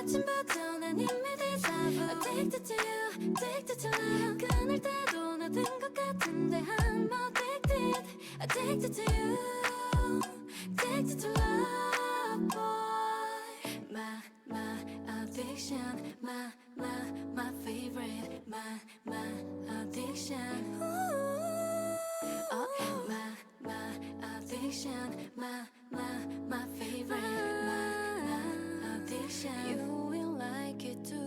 아침부터 난 이미 deserve addicted to you, addicted to love. 끊을 때도 나된 것 같은데 I'm addicted, addicted to you, addicted to love, boy. My addiction, my favorite, my addiction. Oh, my addiction, my favorite, my addiction. You will like it too.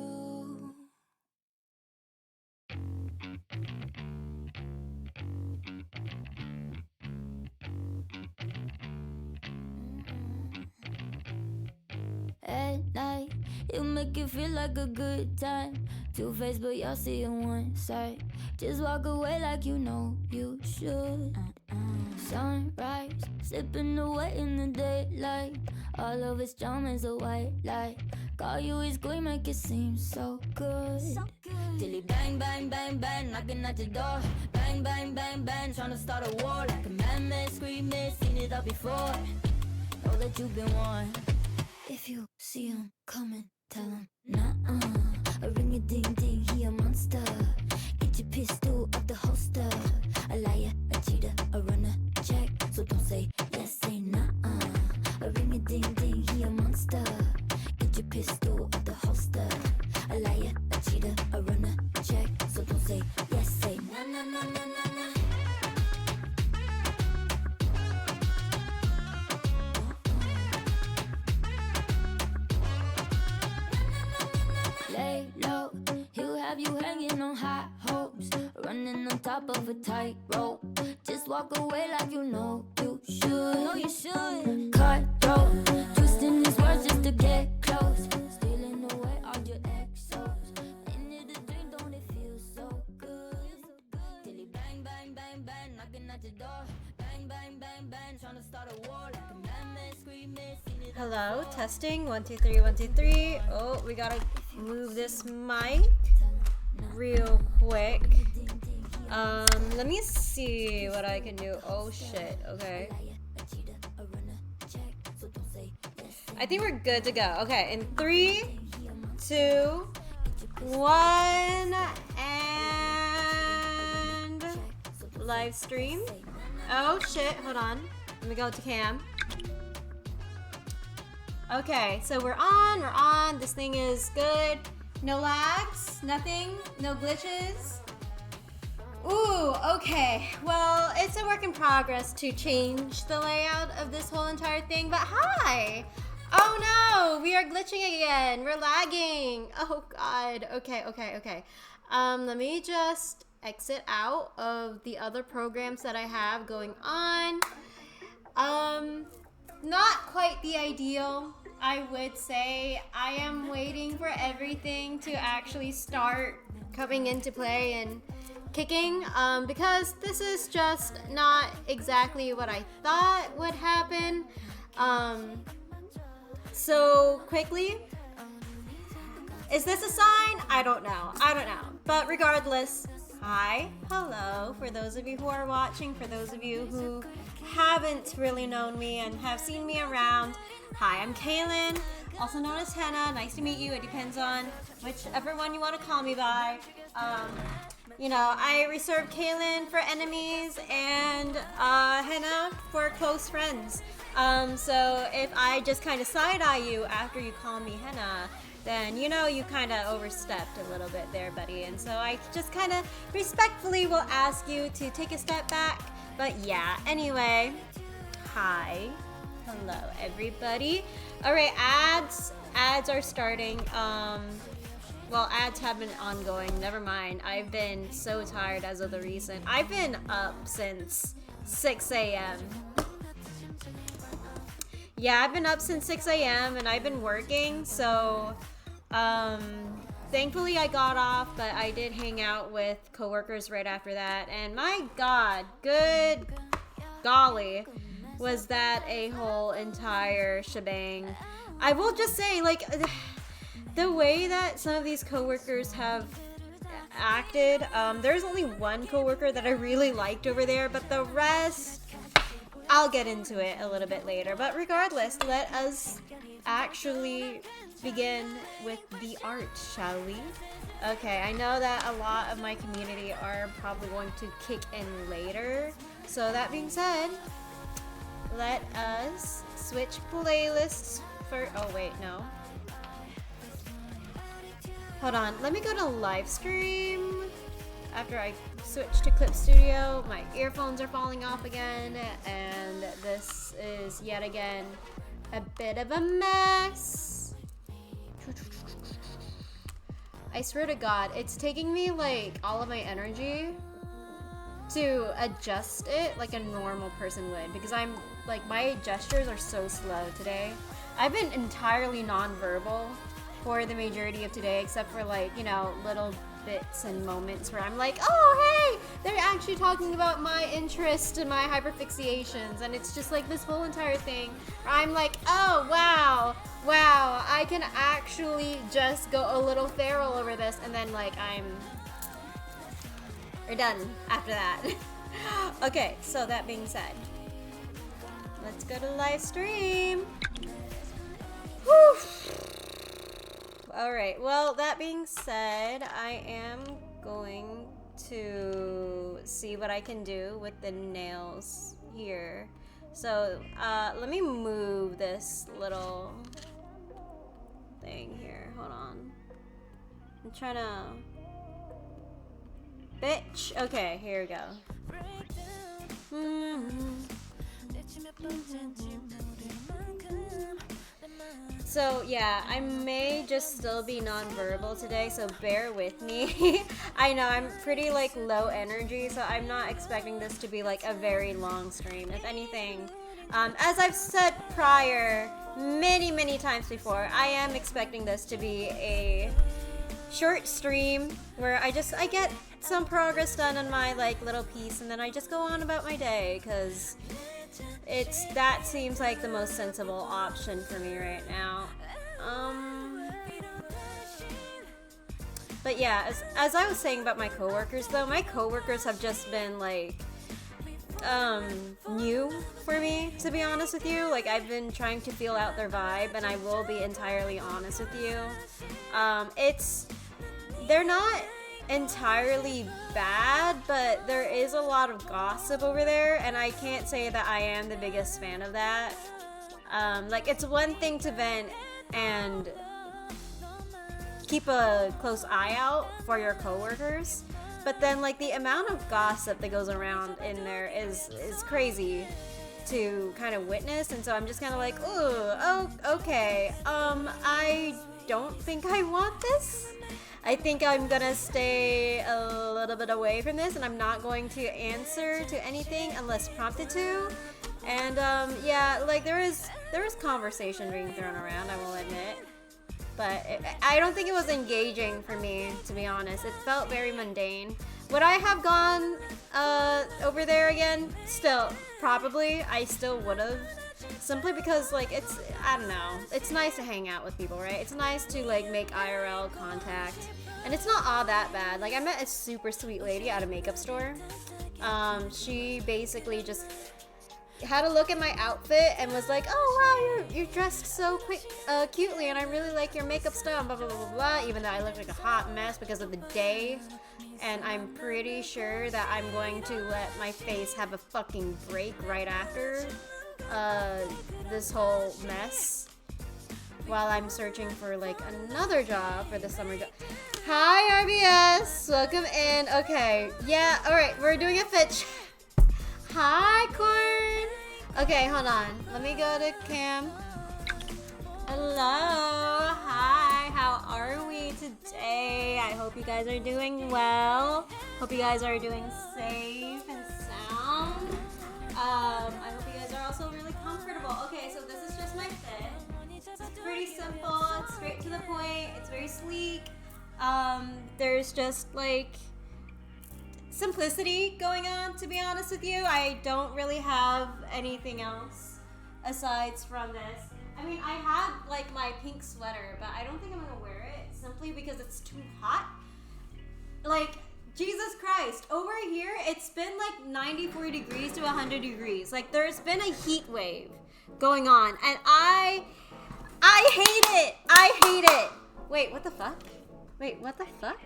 At night, you make it feel like a good time. Two-faced, but y'all see on one side. Just walk away like you know you should. Sunrise, slipping away in the daylight. All of his charm is a white light. Call you his queen, make it seem so good. Till he bang, bang, bang, bang, knocking at your door. Bang, bang, bang, bang, tryna start a war. Like a man, screaming, seen it all before. Know that you've been warned. If you see him coming, tell him nah-uh. A ring-a-ding-ding, he a monster. Get your pistol out the holster. A liar, a cheater, a runner, check. So don't say yes, say nah-uh. A ring-a-ding-ding, he a monster. Get your pistol out the holster. A liar, a cheater, a runner, check. So don't say yes, say nah-nah-nah-nah-nah-nah. Lay low, he'll have you hanging on high hopes, running on top of a tightrope. Just walk away like you know you should. No, you should. Cutthroat, twisting his words just to get close, stealing away all your exos. Ain't it a dream? Don't it feel so good? Till he bang, bang, bang, bang, knocking at your door. Bang, bang, bang, bang, trying to start a war. Like a man, screaming, seen it. Hello, testing 1 2 3 1 2 3. Oh, we gotta move this mic real quick. Let me see what I can do. Oh shit, okay. I think we're good to go. Okay, in 3, 2, 1, and live stream. Oh shit, hold on. Let me go to cam. Okay, so we're on. This thing is good. No lags, nothing, no glitches. Ooh, okay. Well, it's a work in progress to change the layout of this whole entire thing, but hi! Oh no, we are glitching again. We're lagging. Oh god. Okay. Let me just exit out of the other programs that I have going on. Not quite the ideal, I would say. I am waiting for everything to actually start coming into play and kicking, because this is just not exactly what I thought would happen. So quickly, is this a sign? I don't know. But regardless, hi, hello, for those of you who are watching, for those of you who haven't really known me and have seen me around. Hi, I'm Kaylin, also known as Henna. Nice to meet you. It depends on whichever one you want to call me by. You know, I reserve Kaylin for enemies and Henna for close friends. So if I just kind of side-eye you after you call me Henna, then you know you kind of overstepped a little bit there, buddy. And so I just kind of respectfully will ask you to take a step back. But yeah, anyway, hi, hello everybody. All right, ads are starting. Well, ads have been ongoing. Never mind. I've been so tired as of the recent. I've been up since 6 a.m. Yeah, I've been up since 6 a.m. and I've been working. So, thankfully I got off, but I did hang out with coworkers right after that. And my God, good golly, was that a whole entire shebang. I will just say, like, the way that some of these coworkers have acted, there's only one coworker that I really liked over there, but the rest, I'll get into it a little bit later. But regardless, let us actually begin with the art, shall we? Okay, I know that a lot of my community are probably going to kick in later. So that being said, let us switch playlists for, oh wait, no. Hold on, let me go to live stream. After I switch to Clip Studio, my earphones are falling off again, and this is yet again a bit of a mess. I swear to God, it's taking me like all of my energy to adjust it like a normal person would, because I'm like, my gestures are so slow today. I've been entirely non-verbal for the majority of today, except for like, you know, little bits and moments where I'm like, oh hey, they're actually talking about my interest and my hyperfixations, and it's just like this whole entire thing where I'm like, oh wow, I can actually just go a little feral over this, and then like we're done after that. Okay, so that being said, let's go to live stream. Whew. Alright, well, that being said, I am going to see what I can do with the nails here. So, let me move this little thing here. Hold on. I'm trying to... Bitch! Okay, here we go. So yeah, I may just still be non-verbal today, so bear with me. I know I'm pretty like low energy, so I'm not expecting this to be like a very long stream. If anything, as I've said prior many times before, I am expecting this to be a short stream where I get some progress done on my like little piece, and then I just go on about my day, because that seems like the most sensible option for me right now. But yeah, as I was saying about my coworkers though, my coworkers have just been like new for me, to be honest with you. Like, I've been trying to feel out their vibe, and I will be entirely honest with you. They're not entirely bad, but there is a lot of gossip over there, and I can't say that I am the biggest fan of that. Like, it's one thing to vent and keep a close eye out for your coworkers, but then like the amount of gossip that goes around in there is crazy to kind of witness, and so I'm just kind of like, oh, okay, I don't think I want this. I think I'm gonna stay a little bit away from this, and I'm not going to answer to anything unless prompted to. And yeah, like there is conversation being thrown around, I will admit, but I don't think it was engaging for me, to be honest. It felt very mundane. Would I have gone over there again? Still, probably. I still would have. Simply because, like, I don't know, it's nice to hang out with people, right? It's nice to, like, make IRL contact, and it's not all that bad. Like, I met a super sweet lady at a makeup store. She basically just had a look at my outfit and was like, oh, wow, you're dressed so cutely, and I really like your makeup style, and blah, blah, blah, blah, blah, even though I look like a hot mess because of the day, and I'm pretty sure that I'm going to let my face have a fucking break right after this whole mess while I'm searching for like another job for the summer job. Hi RBS, welcome in. Okay, yeah, alright, we're doing a fetch. Hi Corn. Okay, hold on, let me go to Cam. Hello, hi, how are we today? I hope you guys are doing well. Hope you guys are doing safe and sound. I hope you guys are also really comfortable. Okay, so this is just my fit. It's pretty simple, it's straight to the point, it's very sleek. There's just like simplicity going on, to be honest with you. I don't really have anything else aside from this. I mean, I have like my pink sweater, but I don't think I'm gonna wear it simply because it's too hot. Like, Jesus Christ, over here it's been like 94 degrees to 100 degrees. Like, there's been a heat wave going on, and I hate it. I hate it. Wait, what the fuck? Wait, what the fuck?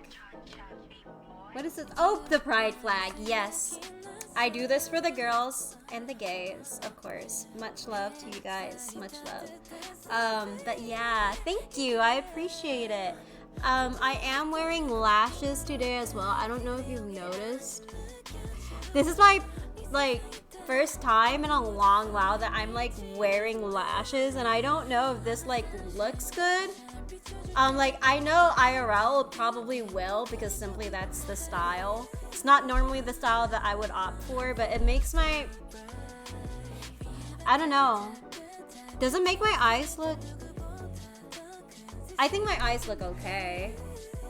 What is this? Oh, the pride flag. Yes. I do this for the girls and the gays, of course. Much love to you guys. Much love. But yeah, thank you. I appreciate it. I am wearing lashes today as well. I don't know if you've noticed. This is my, like, first time in a long while that I'm, like, wearing lashes. And I don't know if this, like, looks good. Like, I know IRL probably will because simply that's the style. It's not normally the style that I would opt for, but it makes my... I don't know. Does it make my eyes look... I think my eyes look okay.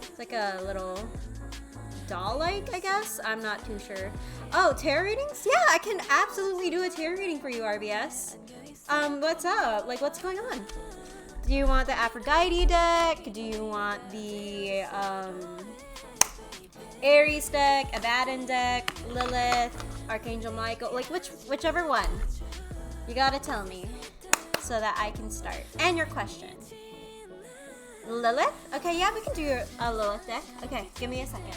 It's like a little doll-like, I guess? I'm not too sure. Oh, tarot readings? Yeah, I can absolutely do a tarot reading for you, RBS. What's up? Like, what's going on? Do you want the Aphrodite deck? Do you want the Aries deck, Abaddon deck, Lilith, Archangel Michael? Like, whichever one. You gotta tell me so that I can start. And your question. Lilith? Okay, yeah, we can do a Lilith deck. Okay, give me a second.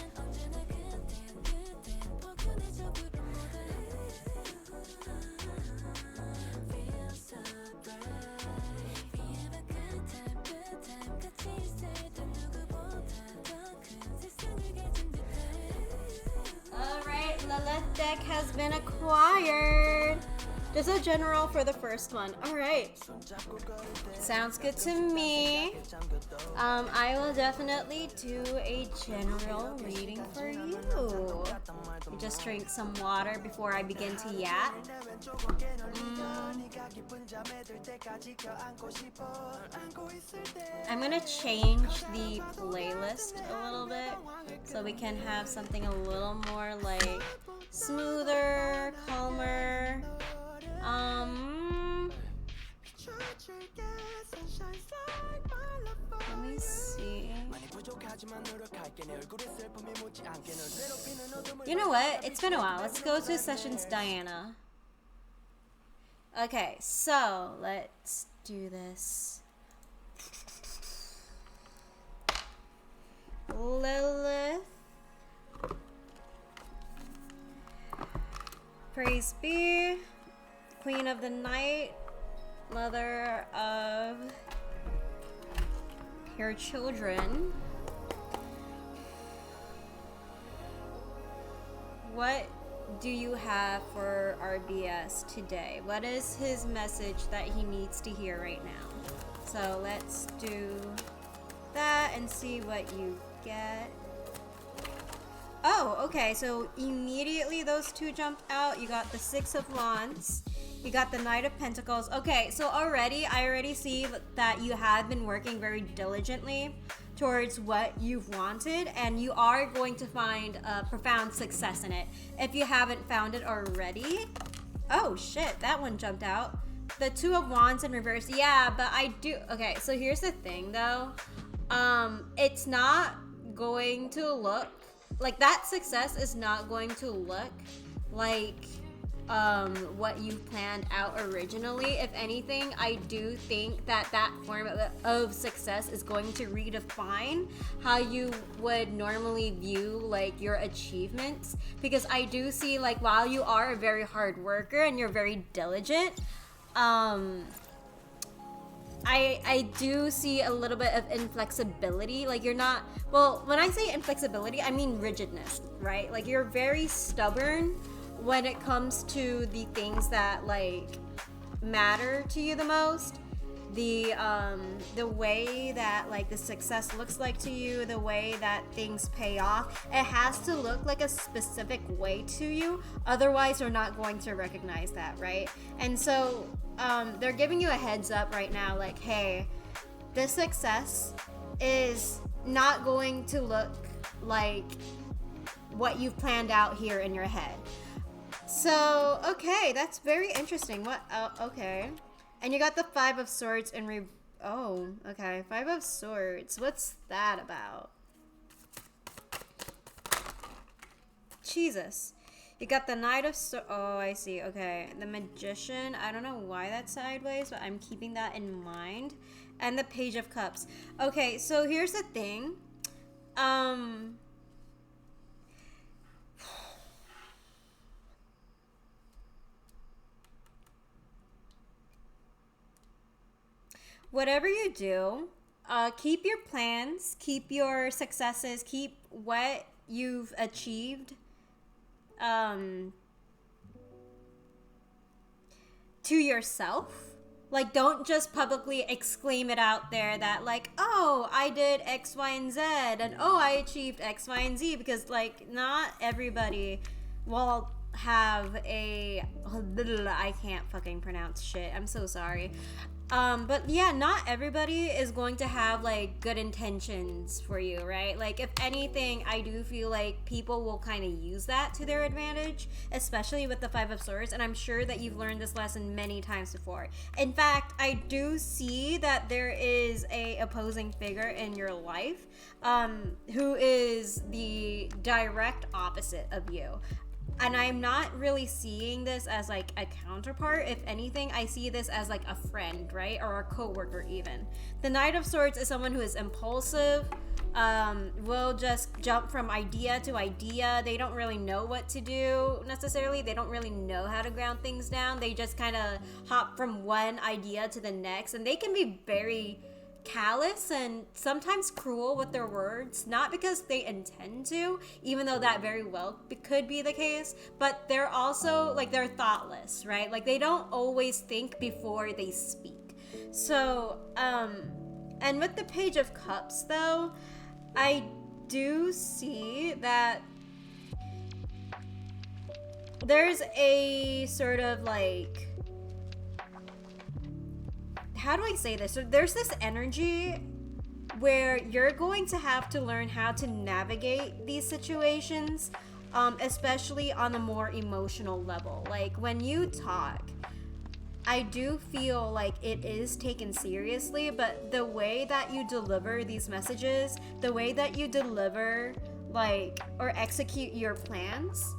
Lilith deck has been acquired. There's a general for the first one. Alright. Sounds good to me. I will definitely do a general reading for you. Just drink some water before I begin to yap. I'm gonna change the playlist a little bit so we can have something a little more like smoother, calmer. Let me see. You know what? It's been a while. Let's go to Sessions Diana. Okay, so let's do this. Lilith. Praise be. Queen of the night. Mother of your children. What do you have for RBS today? What is his message that he needs to hear right now? So let's do that and see what you get. Oh, okay, so immediately those two jumped out. You got the Six of Wands. You got the Knight of Pentacles. Okay, so I already see that you have been working very diligently towards what you've wanted, and you are going to find a profound success in it if you haven't found it already. Oh shit, that one jumped out. The Two of Wands in reverse. Yeah, but I do. Okay, so here's the thing though. It's not going to look like that success is not going to look like what you planned out originally. If anything, I do think that form of success is going to redefine how you would normally view like your achievements, because I do see like while you are a very hard worker and you're very diligent, I do see a little bit of inflexibility. Like you're not, well, when I say inflexibility, I mean rigidness, right? Like you're very stubborn when it comes to the things that like matter to you the most. The way that like the success looks like to you, the way that things pay off, it has to look like a specific way to you. Otherwise, you're not going to recognize that, right? And so they're giving you a heads up right now, like, hey, this success is not going to look like what you've planned out here in your head. So, okay, that's very interesting. What? Okay. And you got the Five of Swords and oh, okay. Five of Swords. What's that about? Jesus. You got the Knight of Swords. Oh, I see. Okay. The Magician. I don't know why that's sideways, but I'm keeping that in mind. And the Page of Cups. Okay, so here's the thing. Whatever you do, keep your plans, keep your successes, keep what you've achieved to yourself. Like, don't just publicly exclaim it out there that, like, oh, I did X, Y, and Z, and oh, I achieved X, Y, and Z, because, like, not everybody will have a... I can't fucking pronounce shit. I'm so sorry. But yeah, not everybody is going to have like good intentions for you, right? Like, if anything, I do feel like people will kind of use that to their advantage, especially with the Five of Swords. And I'm sure that you've learned this lesson many times before. In fact, I do see that there is a opposing figure in your life, who is the direct opposite of you. And I'm not really seeing this as like a counterpart. If anything, I see this as like a friend, right? Or a coworker even. The Knight of Swords is someone who is impulsive, will just jump from idea to idea. They don't really know what to do necessarily. They don't really know how to ground things down. They just kind of hop from one idea to the next. And they can be very callous and sometimes cruel with their words, not because they intend to, even though that very well could be the case, but they're also like, they're thoughtless, right? Like, they don't always think before they speak. So and with the Page of Cups though, I do see that there's a sort of like, how do I say this? So there's this energy where you're going to have to learn how to navigate these situations, especially on a more emotional level. Like, when you talk, I do feel like it is taken seriously, but the way that you deliver these messages, the way that you deliver, like, or execute your plans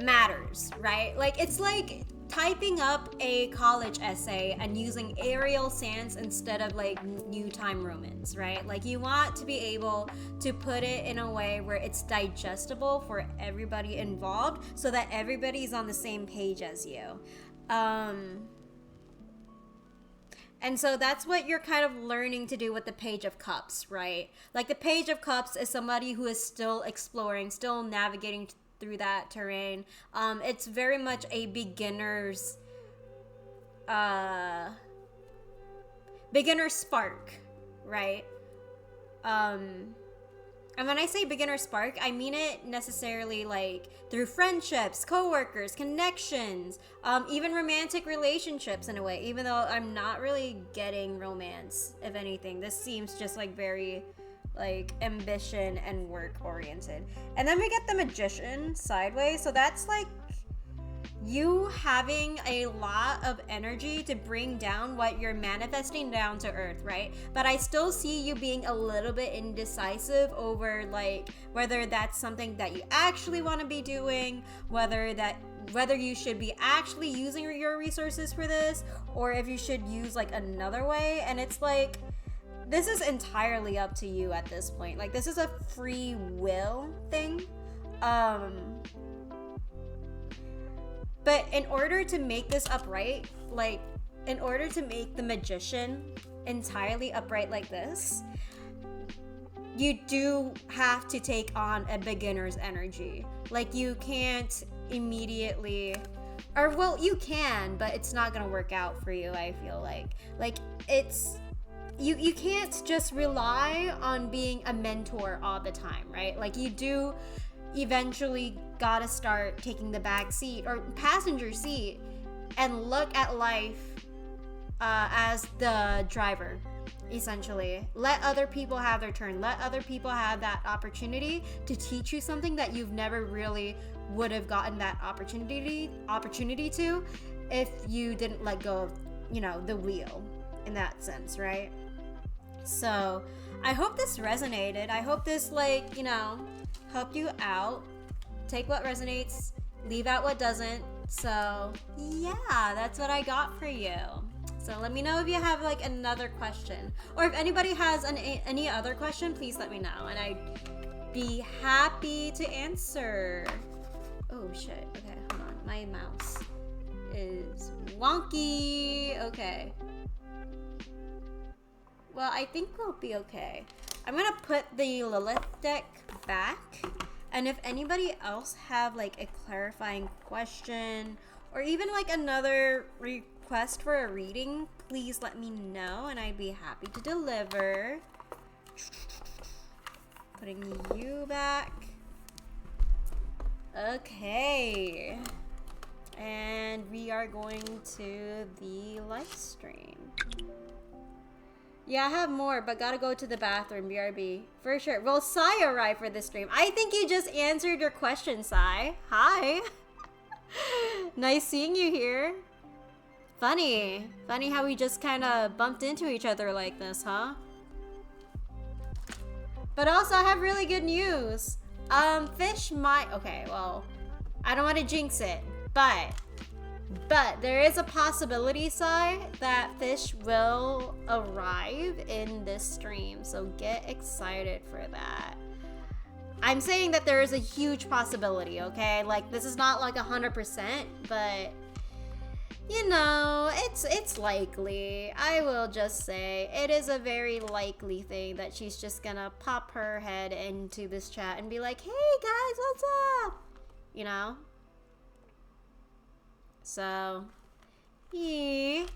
matters, right? Like, it's like typing up a college essay and using Arial Sans instead of like New Time Romans, right? Like, you want to be able to put it in a way where it's digestible for everybody involved so that everybody's on the same page as you. And so that's what you're kind of learning to do with the Page of Cups, right? Like, the Page of Cups is somebody who is still exploring, still navigating through that terrain. It's very much a beginner's spark, right? And when I say beginner spark, I mean it necessarily like through friendships, coworkers, connections, even romantic relationships in a way, even though I'm not really getting romance. If anything, this seems just like very like ambition and work oriented. And then we get the Magician sideways, so that's like you having a lot of energy to bring down what you're manifesting down to earth, right? But I still see you being a little bit indecisive over like whether that's something that you actually want to be doing, whether you should be actually using your resources for this, or if you should use like another way. And it's like, this is entirely up to you at this point. Like, this is a free will thing. But in order to make this upright, like, in order to make the Magician entirely upright like this, you do have to take on a beginner's energy. Like, you can't immediately, or well, you can, but it's not gonna work out for you, I feel like. Like, it's, you can't just rely on being a mentor all the time, right? Like, you do eventually gotta start taking the back seat or passenger seat and look at life as the driver, essentially. Let other people have their turn. Let other people have that opportunity to teach you something that you've never really would have gotten that opportunity to if you didn't let go of, you know, the wheel in that sense, right? So I hope this resonated. I hope this, like, you know, helped you out. Take what resonates, leave out what doesn't. So yeah, that's what I got for you. So let me know if you have like another question, or if anybody has any other question, please let me know and I'd be happy to answer. Oh shit, okay, hold on, my mouse is wonky. Okay, well, I think we'll be okay. I'm gonna put the Lilith deck back, and if anybody else have like a clarifying question or even like another request for a reading, please let me know and I'd be happy to deliver. Putting you back. Okay. And we are going to the live stream. Yeah, I have more, but gotta go to the bathroom, BRB. For sure. Will Sai arrive for this stream? I think you just answered your question, Sai. Hi. Nice seeing you here. Funny how we just kind of bumped into each other like this, huh? But also, I have really good news. Fish might... Okay, well, I don't want to jinx it, but there is a possibility, Sai, that Fish will arrive in this stream, so get excited for that. I'm saying that there is a huge possibility, okay? Like, this is not like 100%, but... You know, it's likely. I will just say it is a very likely thing that she's just gonna pop her head into this chat and be like, hey guys, what's up? You know? So, yeah.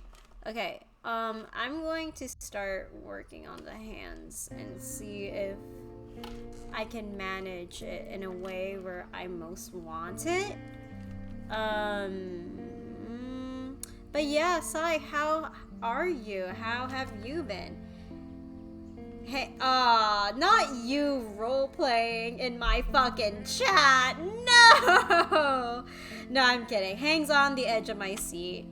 Okay, I'm going to start working on the hands and see if I can manage it in a way where I most want it. But yeah, Sai, how are you? How have you been? Hey, not you role-playing in my fucking chat. No! No, I'm kidding. Hangs on the edge of my seat.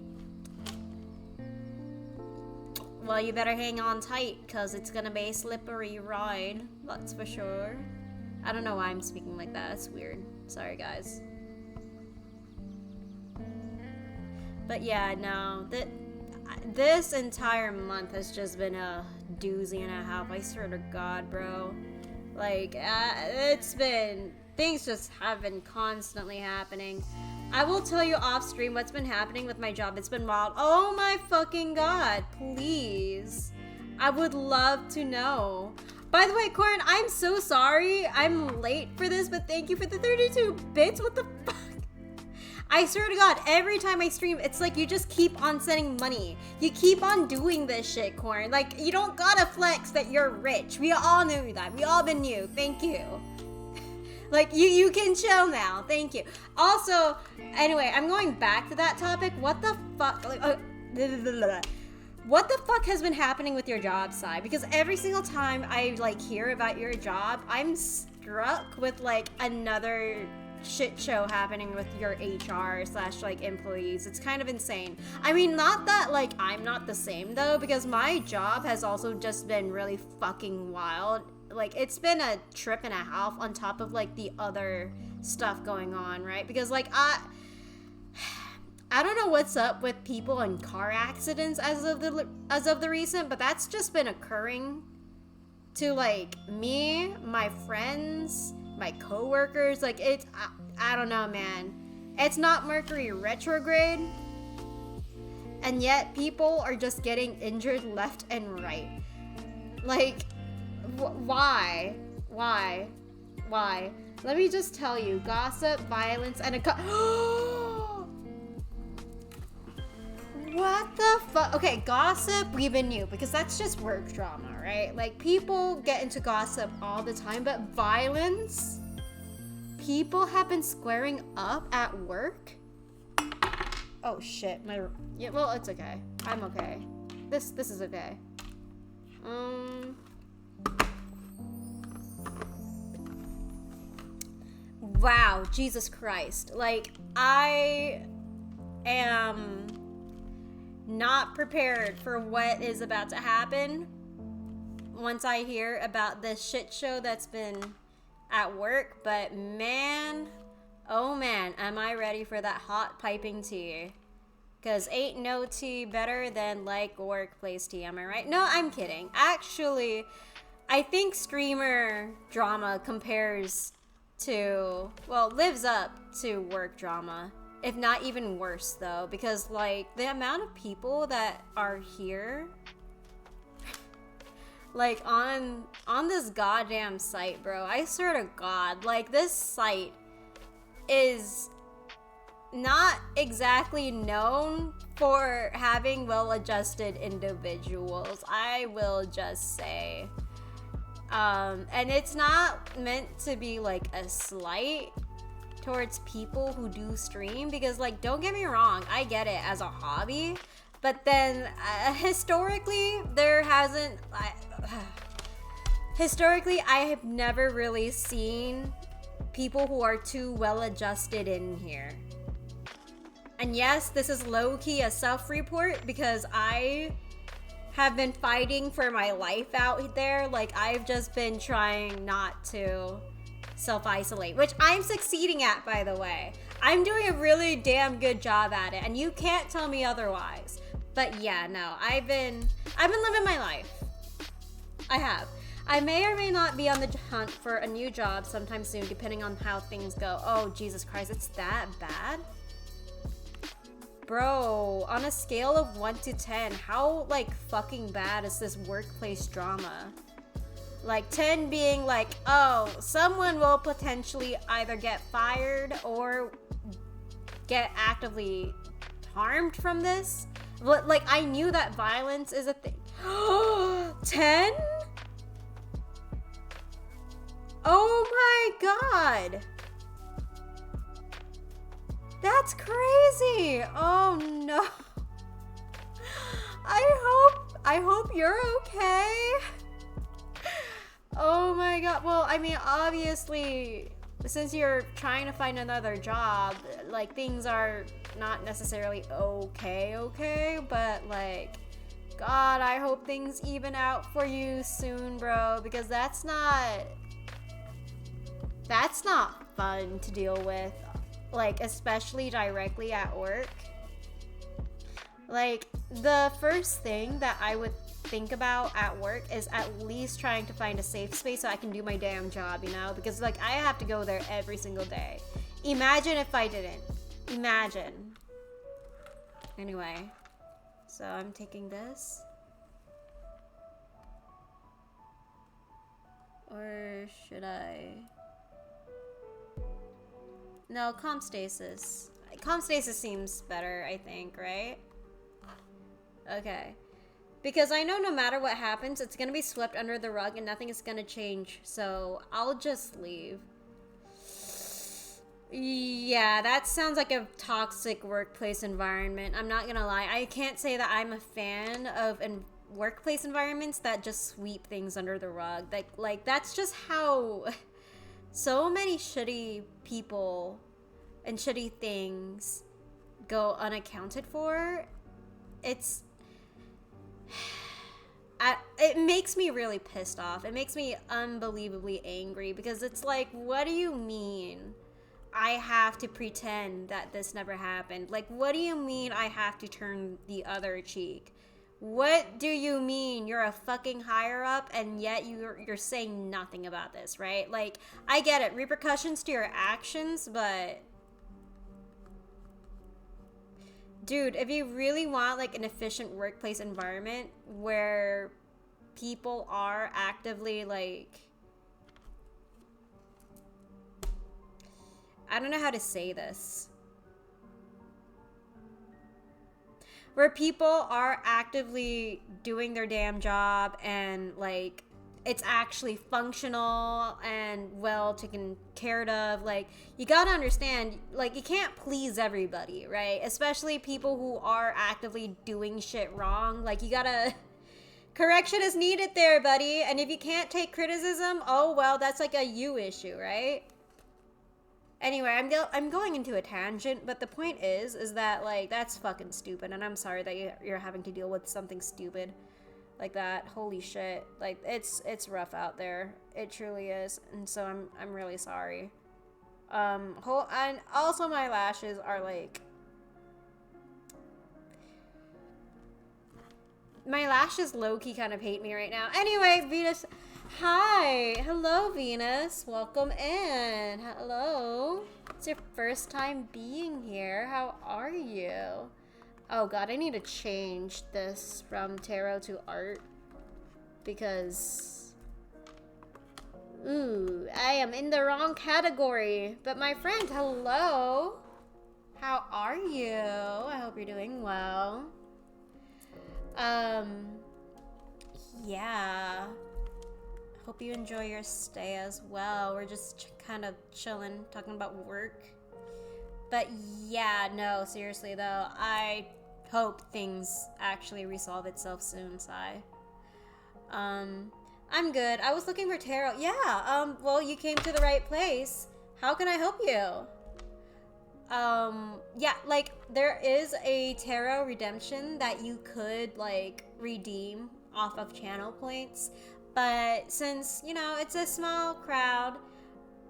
Well, you better hang on tight, because it's gonna be a slippery ride. That's for sure. I don't know why I'm speaking like that. That's weird. Sorry, guys. But yeah, no, this entire month has just been a doozy and a half. I swear to God, bro. Like, it's been, things just have been constantly happening. I will tell you off stream what's been happening with my job. It's been wild. Oh my fucking God, please. I would love to know. By the way, Corin, I'm so sorry I'm late for this, but thank you for the 32 bits. What the fuck? I swear to God, every time I stream, it's like you just keep on sending money. You keep on doing this shit, Corn. Like, you don't gotta flex that you're rich. We all knew that. We all been knew. Thank you. Like, you can chill now. Thank you. Also, anyway, I'm going back to that topic. What the fuck? Like, what the fuck has been happening with your job, Sai? Because every single time I, like, hear about your job, I'm struck with, like, another shit show happening with your HR / like employees. It's kind of insane. I mean, not that like I'm not the same though, because my job has also just been really fucking wild. Like, it's been a trip and a half on top of like the other stuff going on, right? Because like I don't know what's up with people in car accidents as of the recent, but that's just been occurring to like me, my friends, my coworkers. Like, it's I don't know, man. It's not Mercury retrograde, and yet people are just getting injured left and right. Like, why? Let me just tell you, gossip, violence, and what the fuck? Okay, gossip, we even knew, because that's just work drama, right? Like, people get into gossip all the time, but violence? People have been squaring up at work? Oh shit, yeah, well, it's okay. I'm okay. This is okay. Wow, Jesus Christ. Like, I am not prepared for what is about to happen once I hear about this shit show that's been at work. But man, oh man, am I ready for that hot piping tea. Because ain't no tea better than like workplace tea, am I right? No, I'm kidding. Actually, I think streamer drama compares to, well, lives up to work drama. If not even worse, though. Because, like, the amount of people that are here, like, on this goddamn site, bro. I swear to God, like, this site is not exactly known for having well-adjusted individuals. I will just say. And it's not meant to be like a slight towards people who do stream, because, like, don't get me wrong, I get it as a hobby, but then historically I have never really seen people who are too well adjusted in here. And yes, this is low-key a self-report, because I have been fighting for my life out there. Like, I've just been trying not to self-isolate, which I'm succeeding at, by the way. I'm doing a really damn good job at it, and you can't tell me otherwise. But yeah, no, I've been living my life. I have. I may or may not be on the hunt for a new job sometime soon, depending on how things go. Oh, Jesus Christ, it's that bad? Bro, on a scale of 1 to 10, how, like, fucking bad is this workplace drama? Like, 10 being like, oh, someone will potentially either get fired or get actively harmed from this. But, like, I knew that violence is a thing. 10? Oh my God. That's crazy. Oh no. I hope you're okay. Oh my God. Well, I mean, obviously, since you're trying to find another job, like, things are not necessarily okay, but, like, God, I hope things even out for you soon, bro, because that's not fun to deal with. Like, especially directly at work. Like, the first thing that I would think about at work is at least trying to find a safe space so I can do my damn job, you know? Because, like, I have to go there every single day. Imagine if I didn't. Imagine. Anyway. So, I'm taking this. Or should I... No, calm stasis. Calm stasis seems better, I think, right? Okay. Because I know no matter what happens, it's gonna be swept under the rug and nothing is gonna change. So I'll just leave. Yeah, that sounds like a toxic workplace environment. I'm not gonna lie. I can't say that I'm a fan of workplace environments that just sweep things under the rug. Like that's just how... So many shitty people and shitty things go unaccounted for. It makes me really pissed off. It makes me unbelievably angry, because it's like, what do you mean I have to pretend that this never happened? Like, what do you mean I have to turn the other cheek? What do you mean you're a fucking higher up and yet you're saying nothing about this, right? Like, I get it, repercussions to your actions, but dude, if you really want, like, an efficient workplace environment where people are actively, like, I don't know how to say this. Where people are actively doing their damn job and, like, it's actually functional and well taken care of. Like, you gotta understand, like, you can't please everybody, right? Especially people who are actively doing shit wrong. Like, you gotta Correction is needed there, buddy. And if you can't take criticism, oh well, that's like a you issue, right? Anyway, I'm going into a tangent, but the point is that, like, that's fucking stupid, and I'm sorry that you're having to deal with something stupid like that. Holy shit. Like, it's rough out there. It truly is, and so I'm really sorry. And also my lashes are, like... My lashes low-key kind of hate me right now. Anyway, Venus... Hi! Hello, Venus. Welcome in. Hello. It's your first time being here. How are you? Oh god, I need to change this from tarot to art. Because... Ooh, I am in the wrong category. But my friend, hello. How are you? I hope you're doing well. Yeah. Hope you enjoy your stay as well. We're just kind of chilling, talking about work. But yeah, no, seriously though, I hope things actually resolve itself soon, Sai. I'm good. I was looking for tarot. Yeah, well, you came to the right place. How can I help you? Yeah, like, there is a tarot redemption that you could, like, redeem off of channel points. But since, you know, it's a small crowd,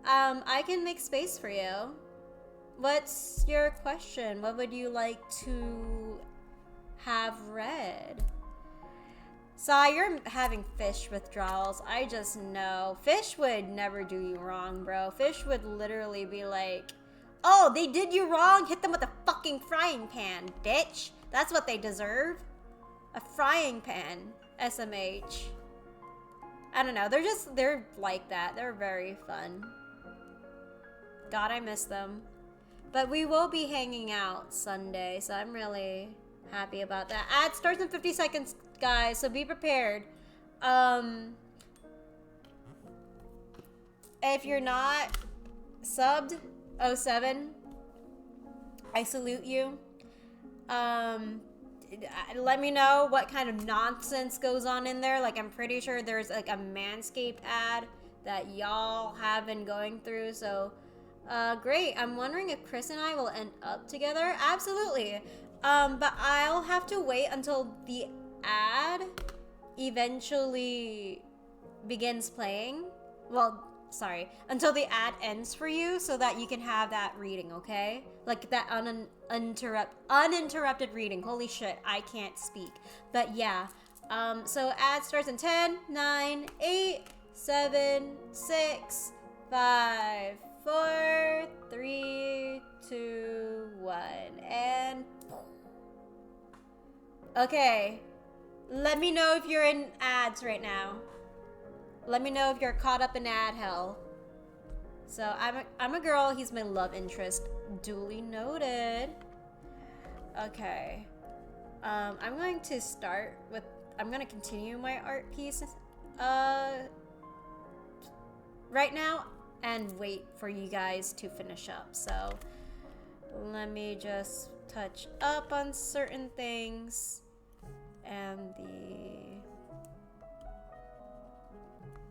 I can make space for you. What's your question? What would you like to have read? Sai, you're having fish withdrawals. I just know. Fish would never do you wrong, bro. Fish would literally be like, oh, they did you wrong? Hit them with a fucking frying pan, bitch. That's what they deserve. A frying pan. SMH. I don't know. They're like that. They're very fun. God, I miss them. But we will be hanging out Sunday, so I'm really happy about that. Ad starts in 50 seconds, guys, so be prepared. If you're not subbed, 07, I salute you. Let me know what kind of nonsense goes on in there. Like, I'm pretty sure there's like a Manscaped ad that y'all have been going through. So, great. I'm wondering if Chris and I will end up together. Absolutely. But I'll have to wait until the ad eventually begins playing. Well, sorry, until the ad ends for you so that you can have that reading, okay? Like that uninterrupted reading. Holy shit, I can't speak. But yeah, so ad starts in 10, 9, 8, 7, 6, 5, 4, 3, 2, 1, and... Okay, let me know if you're in ads right now. Let me know if you're caught up in ad hell. So I'm a girl. He's my love interest. Duly noted. Okay. I'm going to start with. I'm going to continue my art piece. Right now, and wait for you guys to finish up. So let me just touch up on certain things, and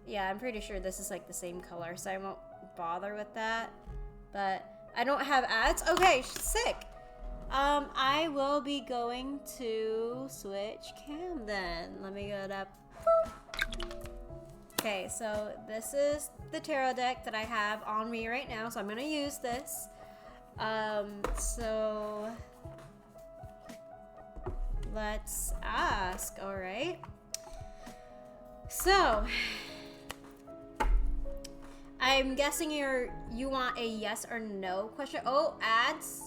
yeah, I'm pretty sure this is like the same color, so I won't bother with that. But I don't have ads. Okay, sick. I will be going to switch cam then. Let me go up. Okay, so this is the tarot deck that I have on me right now, so I'm gonna use this. So let's ask, all right? So I'm guessing you want a yes or no question. Oh, ads.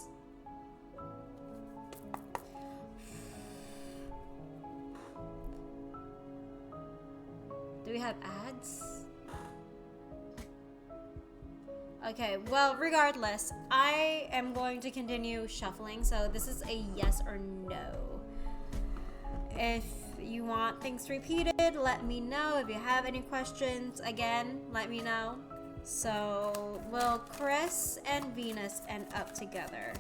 Do we have ads? Okay, well, regardless, I am going to continue shuffling, so this is a yes or no. If you want things repeated, let me know. If you have any questions, again, let me know. So, will Chris and Venus end up together?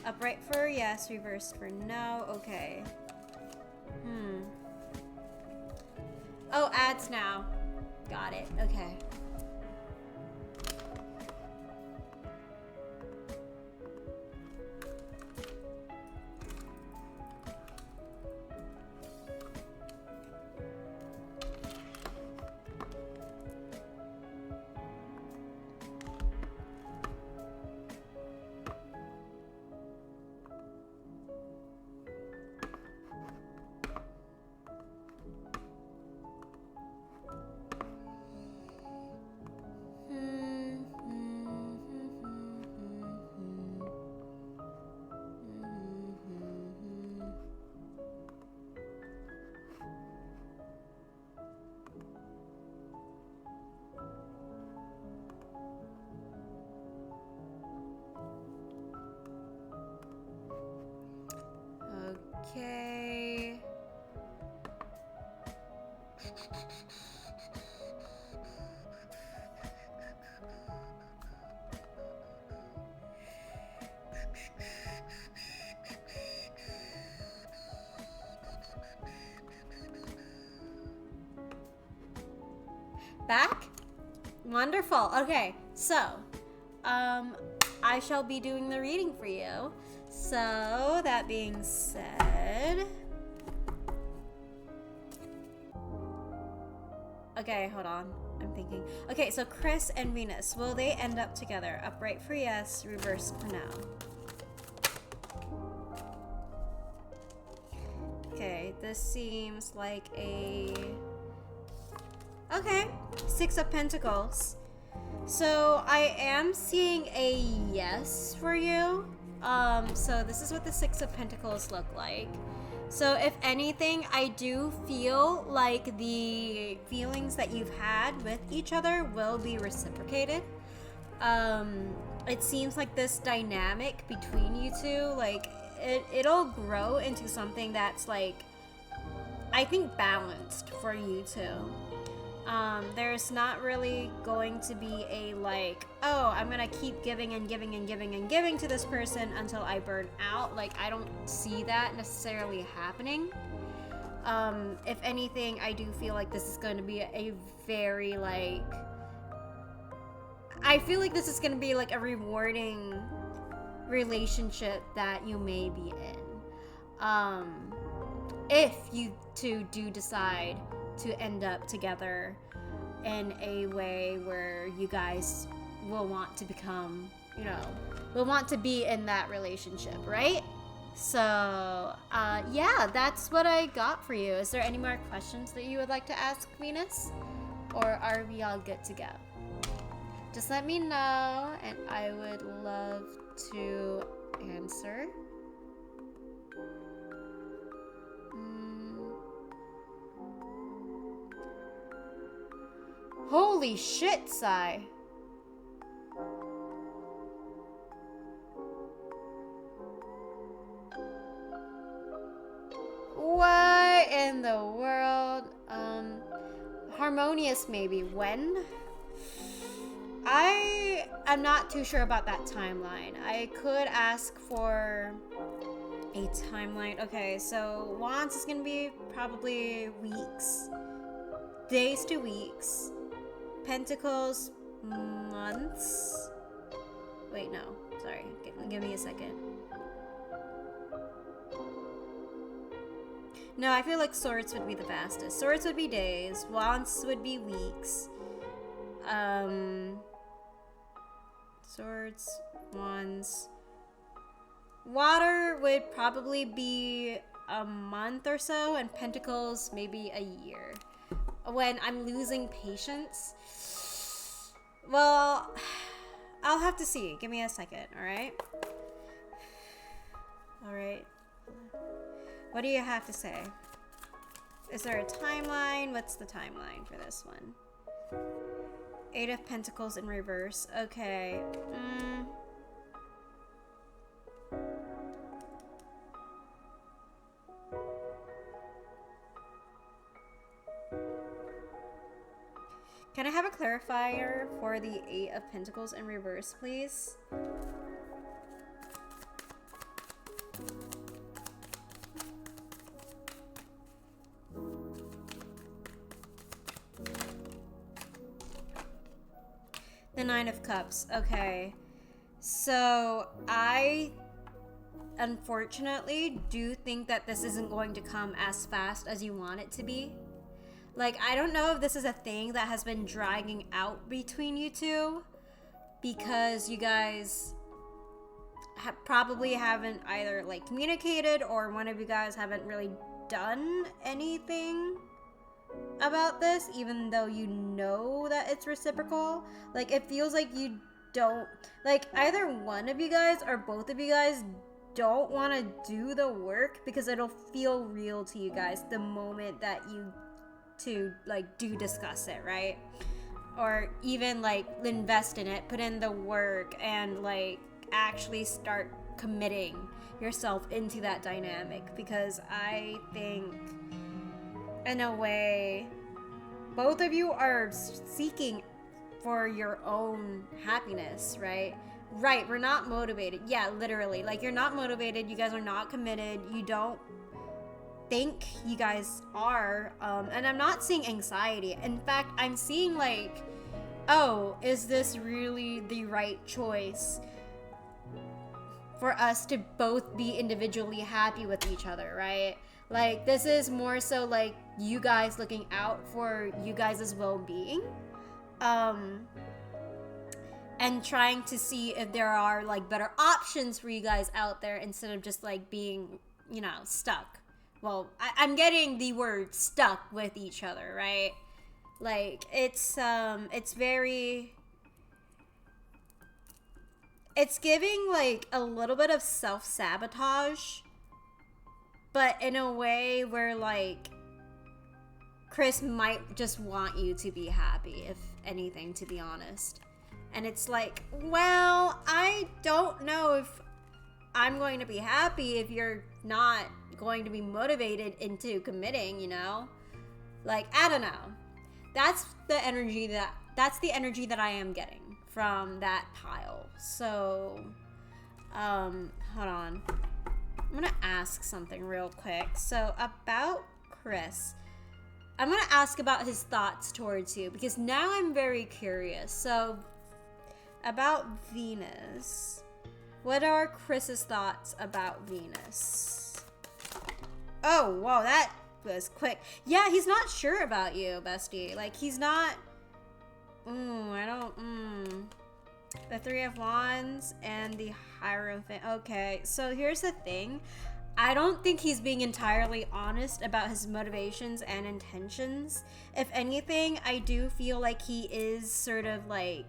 Upright for yes, reversed for no. Okay. Oh, ads now. Got it. Okay. Okay. Back? Wonderful. Okay, so, I shall be doing the reading for you. So, that being said... Okay, hold on. I'm thinking. Okay, so Chris and Venus, will they end up together? Upright for yes, reverse for no. Okay, this seems like a... Okay, Six of Pentacles. So I am seeing a yes for you. So this is what the Six of Pentacles look like. So if anything, I do feel like the feelings that you've had with each other will be reciprocated. It seems like this dynamic between you two, like it'll grow into something that's like, I think, balanced for you two. There's not really going to be a like, oh, I'm gonna keep giving and giving and giving and giving to this person until I burn out. Like, I don't see that necessarily happening. If anything, I do feel like this is going to be a very like, I feel like this is going to be like a rewarding relationship that you may be in. If you two do decide to end up together in a way where you guys will want to become, you know, will want to be in that relationship, right? So, yeah, that's what I got for you. Is there any more questions that you would like to ask, Venus? Or are we all good to go? Just let me know, and I would love to answer. Holy shit, Sai. What in the world? Harmonious maybe. When? I'm not too sure about that timeline. I could ask for a timeline. Okay, so Wands is gonna be probably weeks. Days to weeks. Pentacles, months. Wait, no. Sorry. Give me a second. No, I feel like Swords would be the fastest. Swords would be days. Wands would be weeks. Swords, Wands. Water would probably be a month or so, and Pentacles maybe a year. When I'm losing patience, well, I'll have to see. Give me a second, alright? Alright. What do you have to say? Is there a timeline? What's the timeline for this one? Eight of Pentacles in reverse. Okay. Can I have a clarifier for the Eight of Pentacles in reverse, please? Nine of Cups. Okay. So, I unfortunately do think that this isn't going to come as fast as you want it to be. Like, I don't know if this is a thing that has been dragging out between you two, because you guys probably haven't either, like, communicated, or one of you guys haven't really done anything about this, even though you know that it's reciprocal. Like, it feels like you don't, like, either one of you guys or both of you guys don't want to do the work, because it'll feel real to you guys the moment that you two, like, do discuss it, right? Or even, like, invest in it, put in the work, and, like, actually start committing yourself into that dynamic. Because I think, in a way, both of you are seeking for your own happiness, right? Right, we're not motivated. Yeah, literally. Like, you're not motivated. You guys are not committed. You don't think you guys are. And I'm not seeing anxiety. In fact, I'm seeing, like, oh, is this really the right choice for us to both be individually happy with each other, right? Like, this is more so, like, you guys looking out for you guys' well-being. And trying to see if there are, like, better options for you guys out there, instead of just, like, being, you know, stuck. Well, I'm getting the word stuck with each other, right? Like, it's very, it's giving, like, a little bit of self-sabotage, but in a way where, like, Chris might just want you to be happy, if anything, to be honest. And it's like, well, I don't know if I'm going to be happy if you're not going to be motivated into committing, you know? Like, I don't know. That's the energy that I am getting from that pile. So, hold on. I'm gonna ask something real quick. So, about Chris, I'm gonna ask about his thoughts towards you, because now I'm very curious. So, about Venus, what are Chris's thoughts about Venus? Oh, whoa, that was quick. Yeah, he's not sure about you, bestie. Like, he's not, the Three of Wands and the Hierophant. Okay, so here's the thing. I don't think he's being entirely honest about his motivations and intentions. If anything, I do feel like he is sort of, like,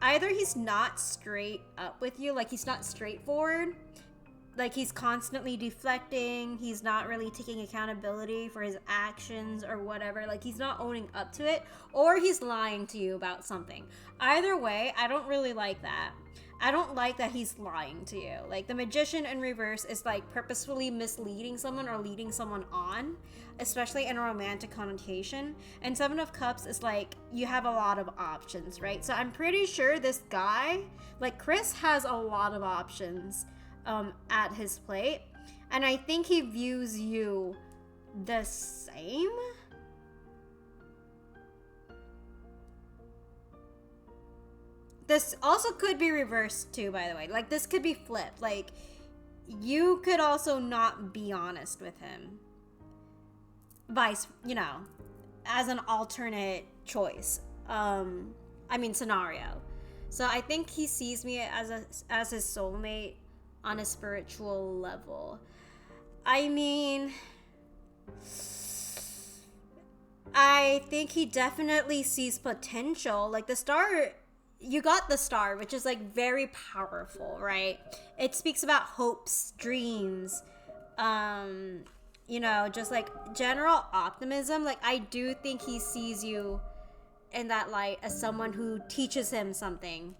either he's not straight up with you, like, he's not straightforward, like, he's constantly deflecting, he's not really taking accountability for his actions or whatever, like, he's not owning up to it, or he's lying to you about something. Either way, I don't really like that. I don't like that he's lying to you. Like, the Magician in reverse is, like, purposefully misleading someone or leading someone on, especially in a romantic connotation. And Seven of Cups is, like, you have a lot of options, right? So I'm pretty sure this guy, like, Chris has a lot of options at his plate. And I think he views you the same. This also could be reversed too, by the way. Like, this could be flipped. Like, you could also not be honest with him. You know, as an alternate choice. Scenario. So I think he sees me as his soulmate on a spiritual level. I mean, I think he definitely sees potential. Like, the star, you got the star, which is, like, very powerful, right? It speaks about hopes, dreams, you know, just, like, general optimism. Like, I do think he sees you in that light as someone who teaches him something,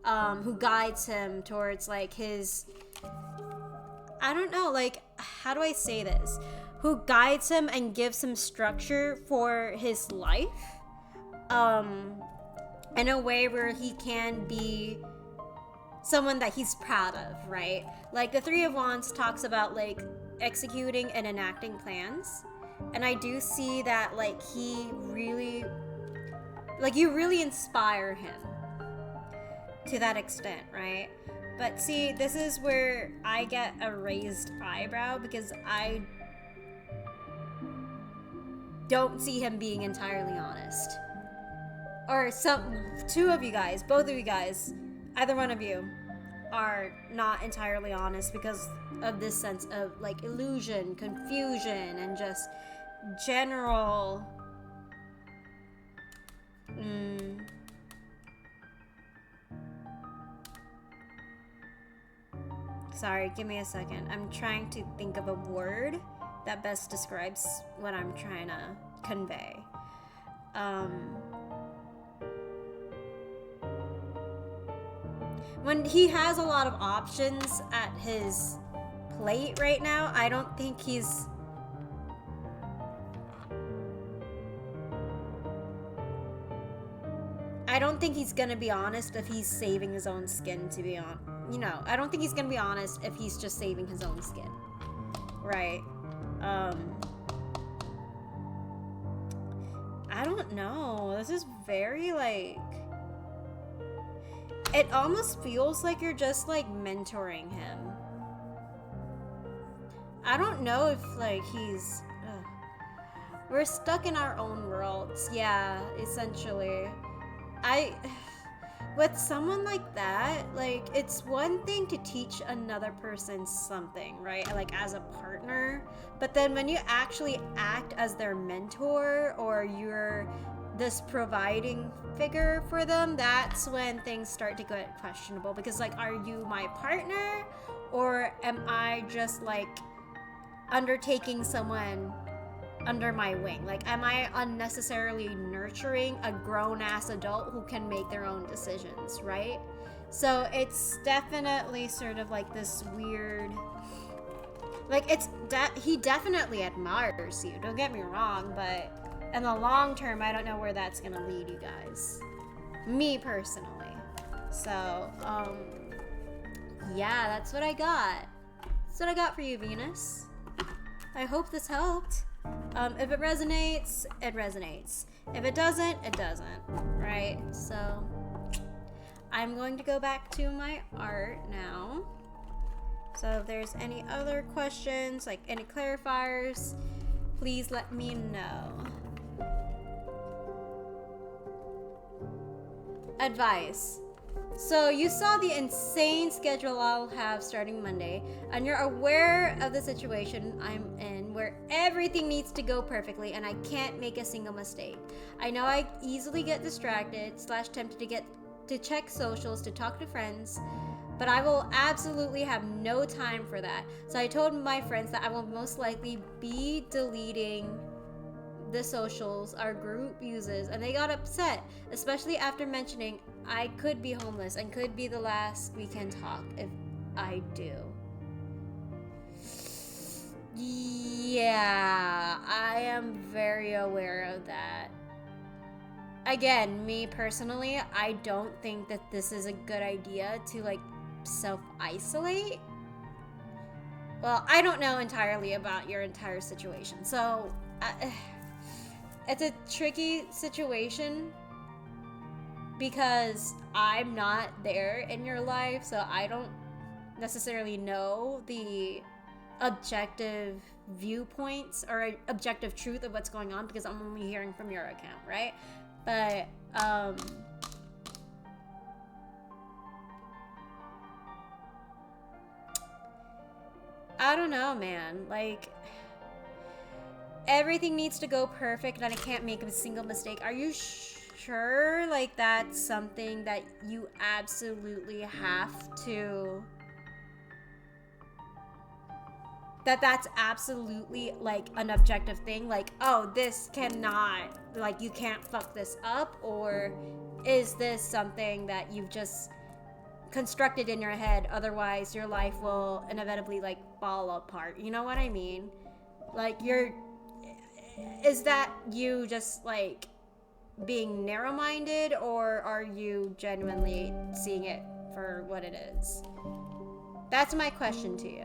who guides him towards, like, his, I don't know, like, how do I say this? Who guides him and gives him structure for his life, in a way where he can be someone that he's proud of, right? Like, the Three of Wands talks about, like, executing and enacting plans. And I do see that, like, he really, like, you really inspire him to that extent, right? But see, this is where I get a raised eyebrow because I don't see him being entirely honest. Or two of you guys, both of you guys, either one of you are not entirely honest because of this sense of like illusion, confusion, and just general Sorry, give me a second. I'm trying to think of a word that best describes what I'm trying to convey. When he has a lot of options at his plate right now, I don't think he's gonna be honest if he's saving his own skin, to be honest. I don't think he's gonna be honest if he's just saving his own skin. Right. I don't know. This is very, like... It almost feels like you're just, like, mentoring him. I don't know if, like, he's... We're stuck in our own worlds. Yeah, essentially. With someone like that, like, it's one thing to teach another person something, right? Like, as a partner. But then when you actually act as their mentor or you're this providing figure for them, that's when things start to get questionable. Because, like, are you my partner? Or am I just, like, undertaking someone under my wing? Like, am I unnecessarily nurturing a grown-ass adult who can make their own decisions, right? So it's definitely sort of like this weird, like, he definitely admires you, don't get me wrong, but in the long term, I don't know where that's gonna lead you guys. Me personally. So, yeah, that's what I got. That's what I got for you, Venus. I hope this helped. If it resonates, it resonates. If it doesn't, it doesn't, right? So I'm going to go back to my art now. So if there's any other questions, like any clarifiers, please let me know. Advice. So you saw the insane schedule I'll have starting Monday, and you're aware of the situation I'm in where everything needs to go perfectly and I can't make a single mistake. I know I easily get distracted / tempted to check socials, to talk to friends, but I will absolutely have no time for that. So I told my friends that I will most likely be deleting the socials our group uses, and they got upset, especially after mentioning I could be homeless and could be the last we can talk if I do. Yeah, I am very aware of that. Again, me personally, I don't think that this is a good idea to, like, self-isolate. Well, I don't know entirely about your entire situation, so it's a tricky situation because I'm not there in your life, so I don't necessarily know the objective viewpoints or objective truth of what's going on because I'm only hearing from your account, right? But I don't know, man. Like, everything needs to go perfect and I can't make a single mistake. Are you sure, like, that's something that you absolutely have to... That's absolutely, like, an objective thing? Like, oh, this cannot... Like, you can't fuck this up? Or is this something that you've just constructed in your head, otherwise your life will inevitably, like, fall apart? You know what I mean? Like, is that you just, like, being narrow-minded, or are you genuinely seeing it for what it is? That's my question to you.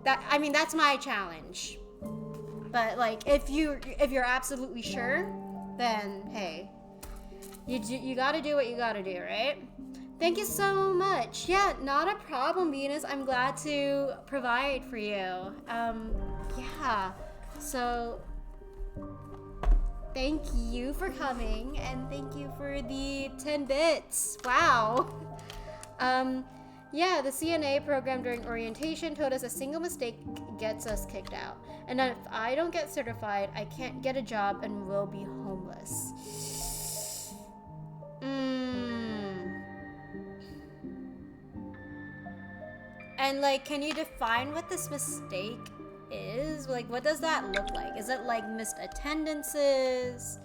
That's my challenge. But, like, if you're absolutely sure, then hey, You gotta do what you gotta do, right? Thank you so much. Yeah, not a problem, Venus. I'm glad to provide for you. Yeah. So, thank you for coming, and thank you for the 10 bits. Wow. Yeah, the CNA program during orientation told us a single mistake gets us kicked out. And if I don't get certified, I can't get a job and will be homeless. And like, can you define what this mistake is? Like, what does that look like? Is it like missed attendances?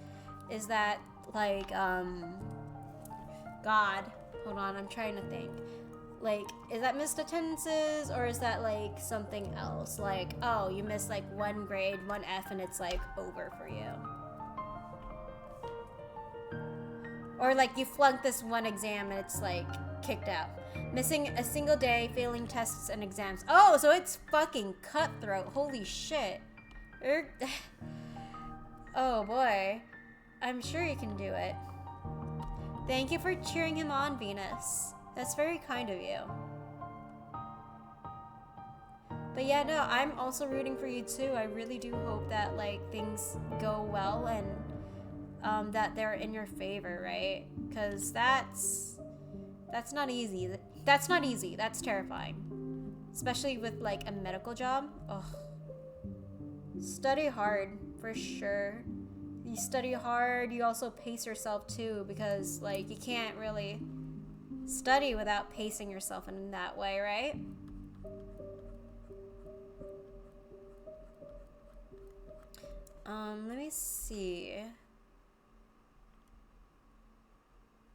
Is that like, God, hold on, I'm trying to think. Like, is that missed attendances, or is that like something else? Like, oh, you missed like 1 grade, 1 F, and it's like over for you. Or like you flunked this 1 exam and it's like kicked out. Missing a single day, failing tests and exams. Oh, so it's fucking cutthroat. Holy shit. Oh boy. I'm sure you can do it. Thank you for cheering him on, Venus. That's very kind of you. But yeah, no, I'm also rooting for you too. I really do hope that like things go well and that they're in your favor, right? Because that's not easy. That's not easy. That's terrifying. Especially with like a medical job. Ugh. Study hard, for sure. You study hard, you also pace yourself too, because like you can't really study without pacing yourself in that way, right? Let me see.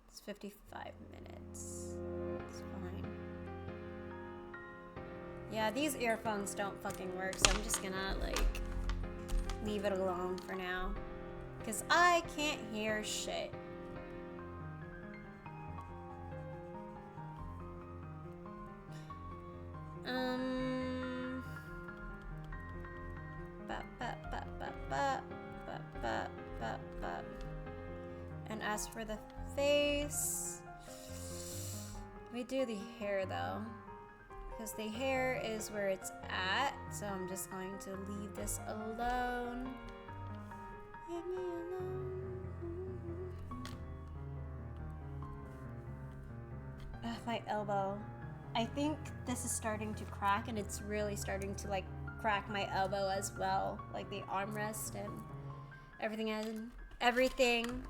It's 55 minutes. It's fine. Yeah, these earphones don't fucking work, so I'm just gonna like leave it alone for now. Because I can't hear shit. And as for the face, we do the hair though, because the hair is where it's at. So I'm just going to leave this alone. Leave me alone. Ugh, my elbow. I think this is starting to crack, and it's really starting to like crack my elbow as well, like the armrest and everything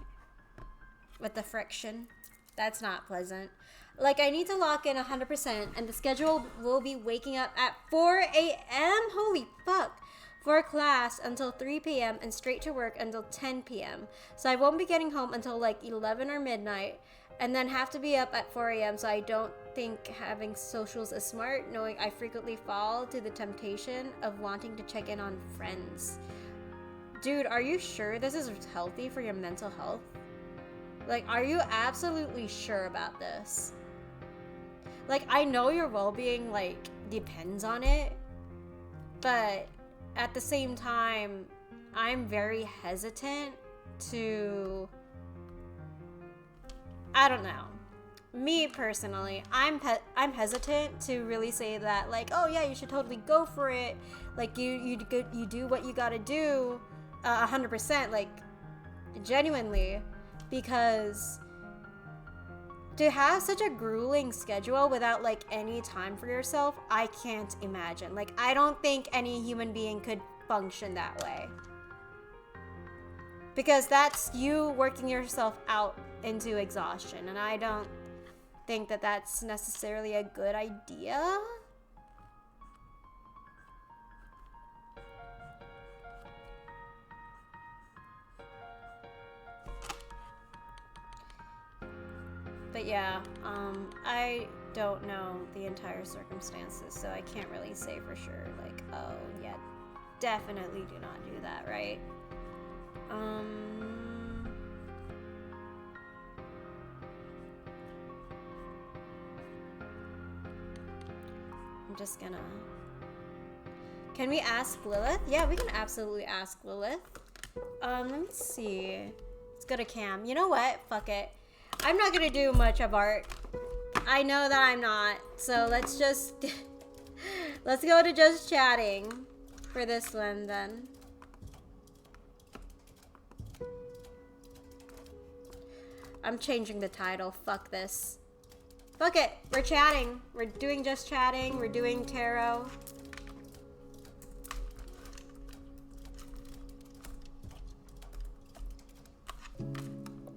with the friction. That's not pleasant. Like, I need to lock in 100%, and the schedule will be waking up at 4 a.m. Holy fuck. For class until 3 p.m. and straight to work until 10 p.m. So I won't be getting home until like 11 or midnight, and then have to be up at 4 a.m. So I don't think having socials is smart, knowing I frequently fall to the temptation of wanting to check in on friends. Dude, are you sure this is healthy for your mental health? Like, are you absolutely sure about this? Like, I know your well-being, like, depends on it, but at the same time, I'm very hesitant to, I don't know. Me personally, I'm hesitant to really say that, like, oh yeah, you should totally go for it. Like, you do what you gotta do, 100%, like, genuinely, because to have such a grueling schedule without like any time for yourself, I can't imagine. Like, I don't think any human being could function that way, because that's you working yourself out into exhaustion, and I don't think that that's necessarily a good idea. But yeah, I don't know the entire circumstances, so I can't really say for sure, like, oh, yeah, definitely do not do that, right? I'm just gonna... Can we ask Lilith? Yeah, we can absolutely ask Lilith. Let me see. It's go to cam. You know what? Fuck it. I'm not gonna do much of art. I know that I'm not. So let's just let's go to just chatting for this one then. I'm changing the title. Fuck this. Fuck it. We're chatting. We're doing just chatting. We're doing tarot.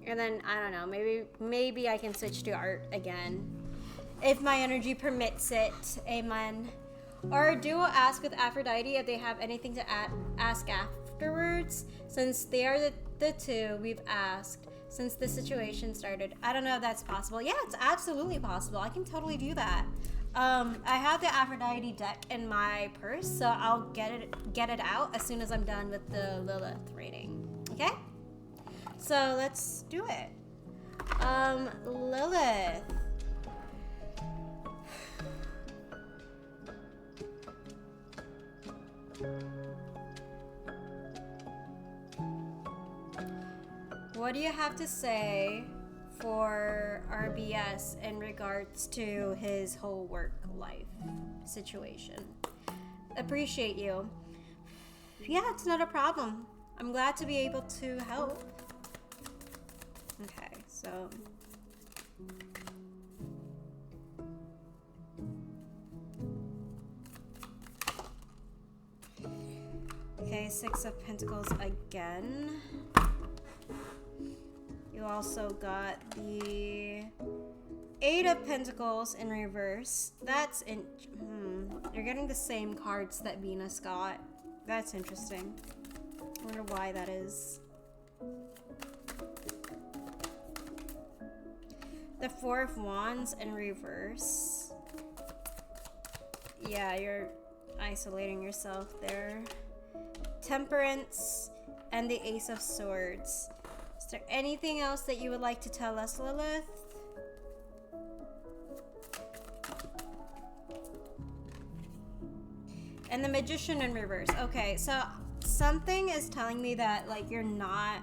And then, I don't know, maybe I can switch to art again. If my energy permits it. Amen. Or duo ask with Aphrodite if they have anything to ask afterwards. Since they are the two we've asked since the situation started. I don't know if that's possible. Yeah, it's absolutely possible. I can totally do that. I have the Aphrodite deck in my purse, so I'll get it out as soon as I'm done with the Lilith reading. Okay? So let's do it. Lilith. What do you have to say for RBS in regards to his whole work life situation? Appreciate you. Yeah, it's not a problem. I'm glad to be able to help. Okay, so okay, Six of Pentacles again. You also got the Eight of Pentacles in reverse. That's you're getting the same cards that Venus got. That's interesting. I wonder why that is. The Four of Wands in reverse. Yeah, you're isolating yourself there. Temperance and the Ace of Swords. Is there anything else that you would like to tell us, Lilith? And the Magician in reverse. Okay, so something is telling me that like you're not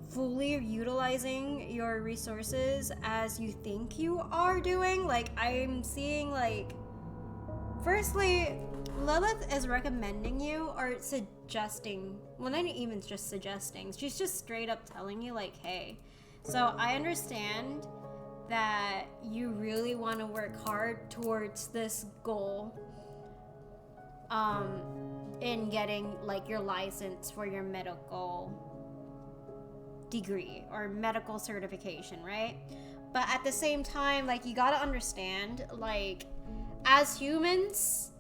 fully utilizing your resources as you think you are doing. Like I'm seeing like, firstly, Lilith is recommending you or suggesting, well, not even just suggesting, she's just straight up telling you like, hey, so I understand that you really want to work hard towards this goal in getting like your license for your medical degree or medical certification, right? But at the same time, like you gotta understand, like as humans,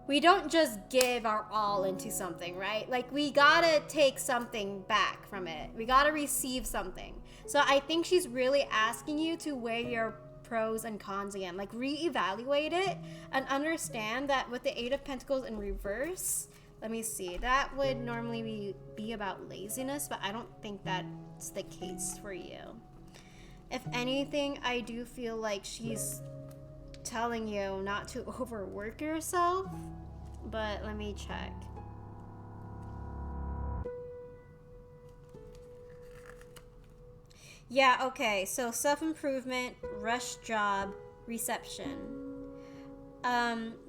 we don't just give our all into something, right? Like we gotta take something back from it. We gotta receive something. So I think she's really asking you to weigh your pros and cons again, like reevaluate it and understand that with the Eight of Pentacles in reverse, let me see, that would normally be about laziness, but I don't think that's the case for you. If anything, I do feel like she's telling you not to overwork yourself, but let me check. Yeah, okay, so self-improvement, rush job, reception.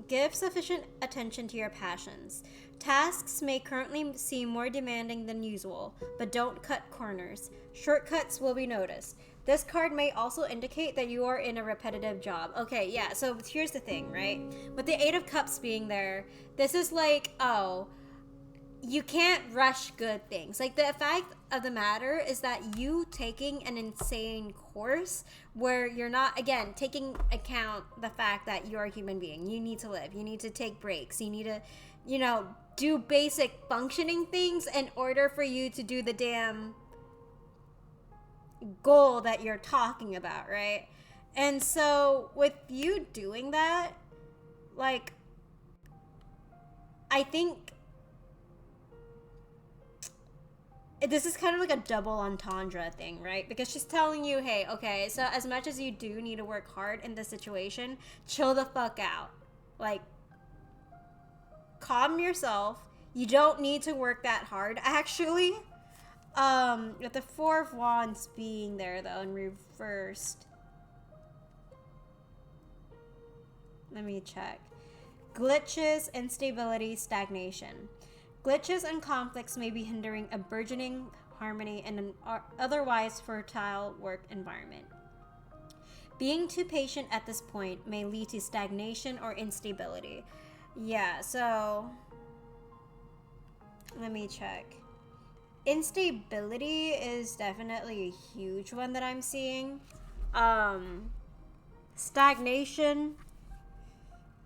Give sufficient attention to your passions. Tasks may currently seem more demanding than usual, but don't cut corners. Shortcuts will be noticed. This card may also indicate that you are in a repetitive job. Okay, yeah, so here's the thing, right? With the Eight of Cups being there, this is like, oh, you can't rush good things. Like the fact of the matter is that you taking an insane course where you're not, again, taking account the fact that you're a human being. You need to live. You need to take breaks. You need to, you know, do basic functioning things in order for you to do the damn goal that you're talking about, right? And so with you doing that, like, I think this is kind of like a double entendre thing, right? Because she's telling you, hey, okay, so as much as you do need to work hard in this situation, chill the fuck out. Like, calm yourself. You don't need to work that hard. Actually, With the Four of Wands being there though and reversed. Let me check. Glitches, instability, stagnation. Glitches and conflicts may be hindering a burgeoning harmony in an otherwise fertile work environment. Being too patient at this point may lead to stagnation or instability. Yeah, so let me check. Instability is definitely a huge one that I'm seeing. Stagnation,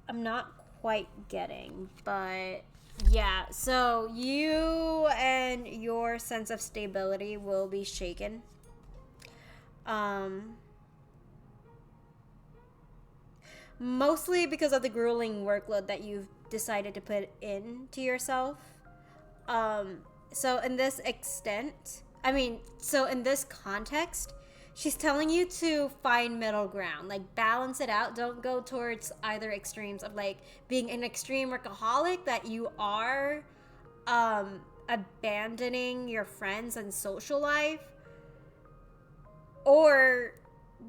I'm not quite getting, but yeah, so you and your sense of stability will be shaken. Mostly because of the grueling workload that you've decided to put into yourself. So in this context, she's telling you to find middle ground, like balance it out. Don't go towards either extremes of like being an extreme workaholic that you are abandoning your friends and social life, or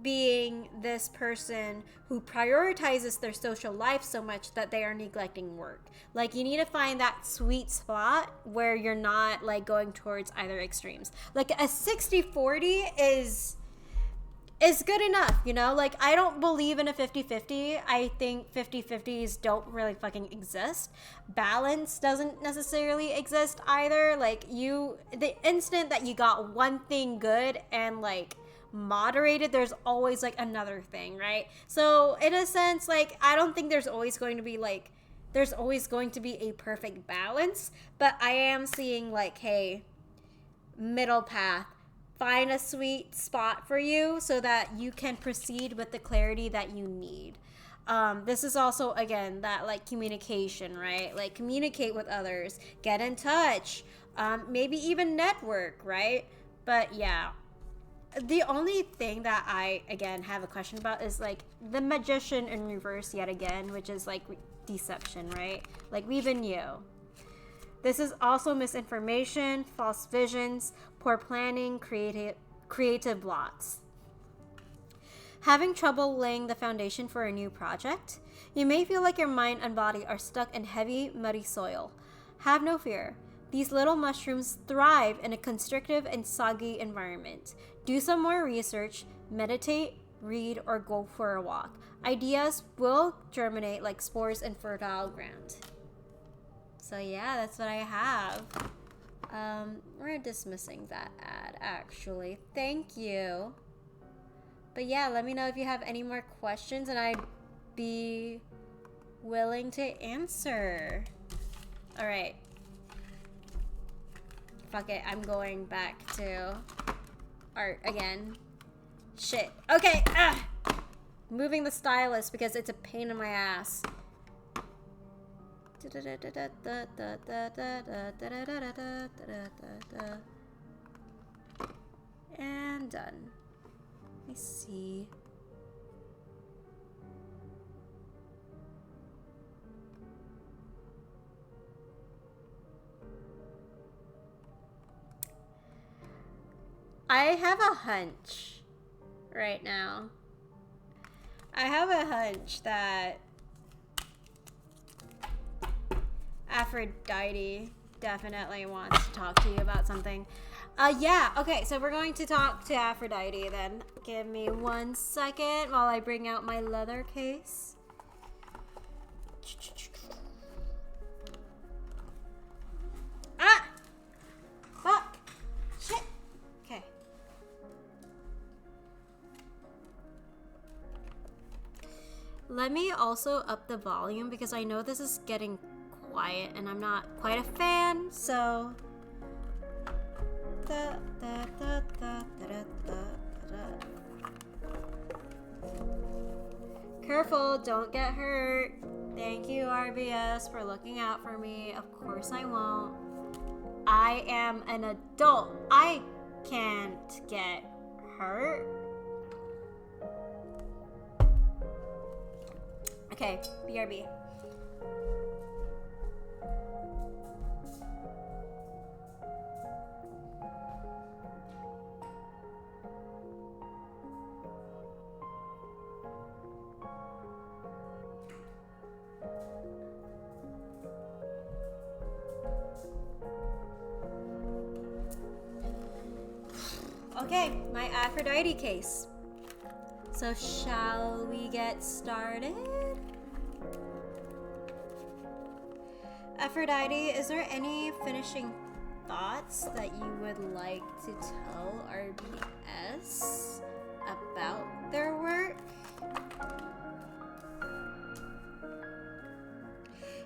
being this person who prioritizes their social life so much that they are neglecting work. Like, you need to find that sweet spot where you're not like going towards either extremes. Like a 60-40 is good enough, you know? Like, I don't believe in a 50-50. I think 50-50s don't really fucking exist. Balance doesn't necessarily exist either. Like, the instant that you got one thing good and like moderated, there's always like another thing, right? So in a sense, like, I don't think there's always going to be a perfect balance, but I am seeing like, hey, middle path, find a sweet spot for you so that you can proceed with the clarity that you need. This is also, again, that like communication, right? Like, communicate with others, get in touch, maybe even network, right? But yeah, the only thing that I, again, have a question about is like the Magician in reverse yet again, which is like deception, right? Like, we've been you. This is also misinformation, false visions, poor planning, creative blocks. Having trouble laying the foundation for a new project? You may feel like your mind and body are stuck in heavy, muddy soil. Have no fear. These little mushrooms thrive in a constrictive and soggy environment. Do some more research, meditate, read, or go for a walk. Ideas will germinate like spores in fertile ground. So yeah, that's what I have. We're dismissing that ad, actually. Thank you. But yeah, let me know if you have any more questions, and I'd be willing to answer. All right. Fuck it, I'm going back to art again. Shit. Okay. Moving the stylus because it's a pain in my ass. And done. Let me see. I have a hunch right now. I have a hunch that Aphrodite definitely wants to talk to you about something. Yeah, okay, so we're going to talk to Aphrodite then. Give me 1 second while I bring out my leather case. Ah! Fuck! Shit! Okay. Let me also up the volume because I know this is getting quiet and I'm not quite a fan, so careful, don't get hurt. Thank you, RBS, for looking out for me. Of course I won't. I am an adult. I can't get hurt. Okay, BRB. Okay, my Aphrodite case. So shall we get started? Aphrodite, is there any finishing thoughts that you would like to tell RBS about their work?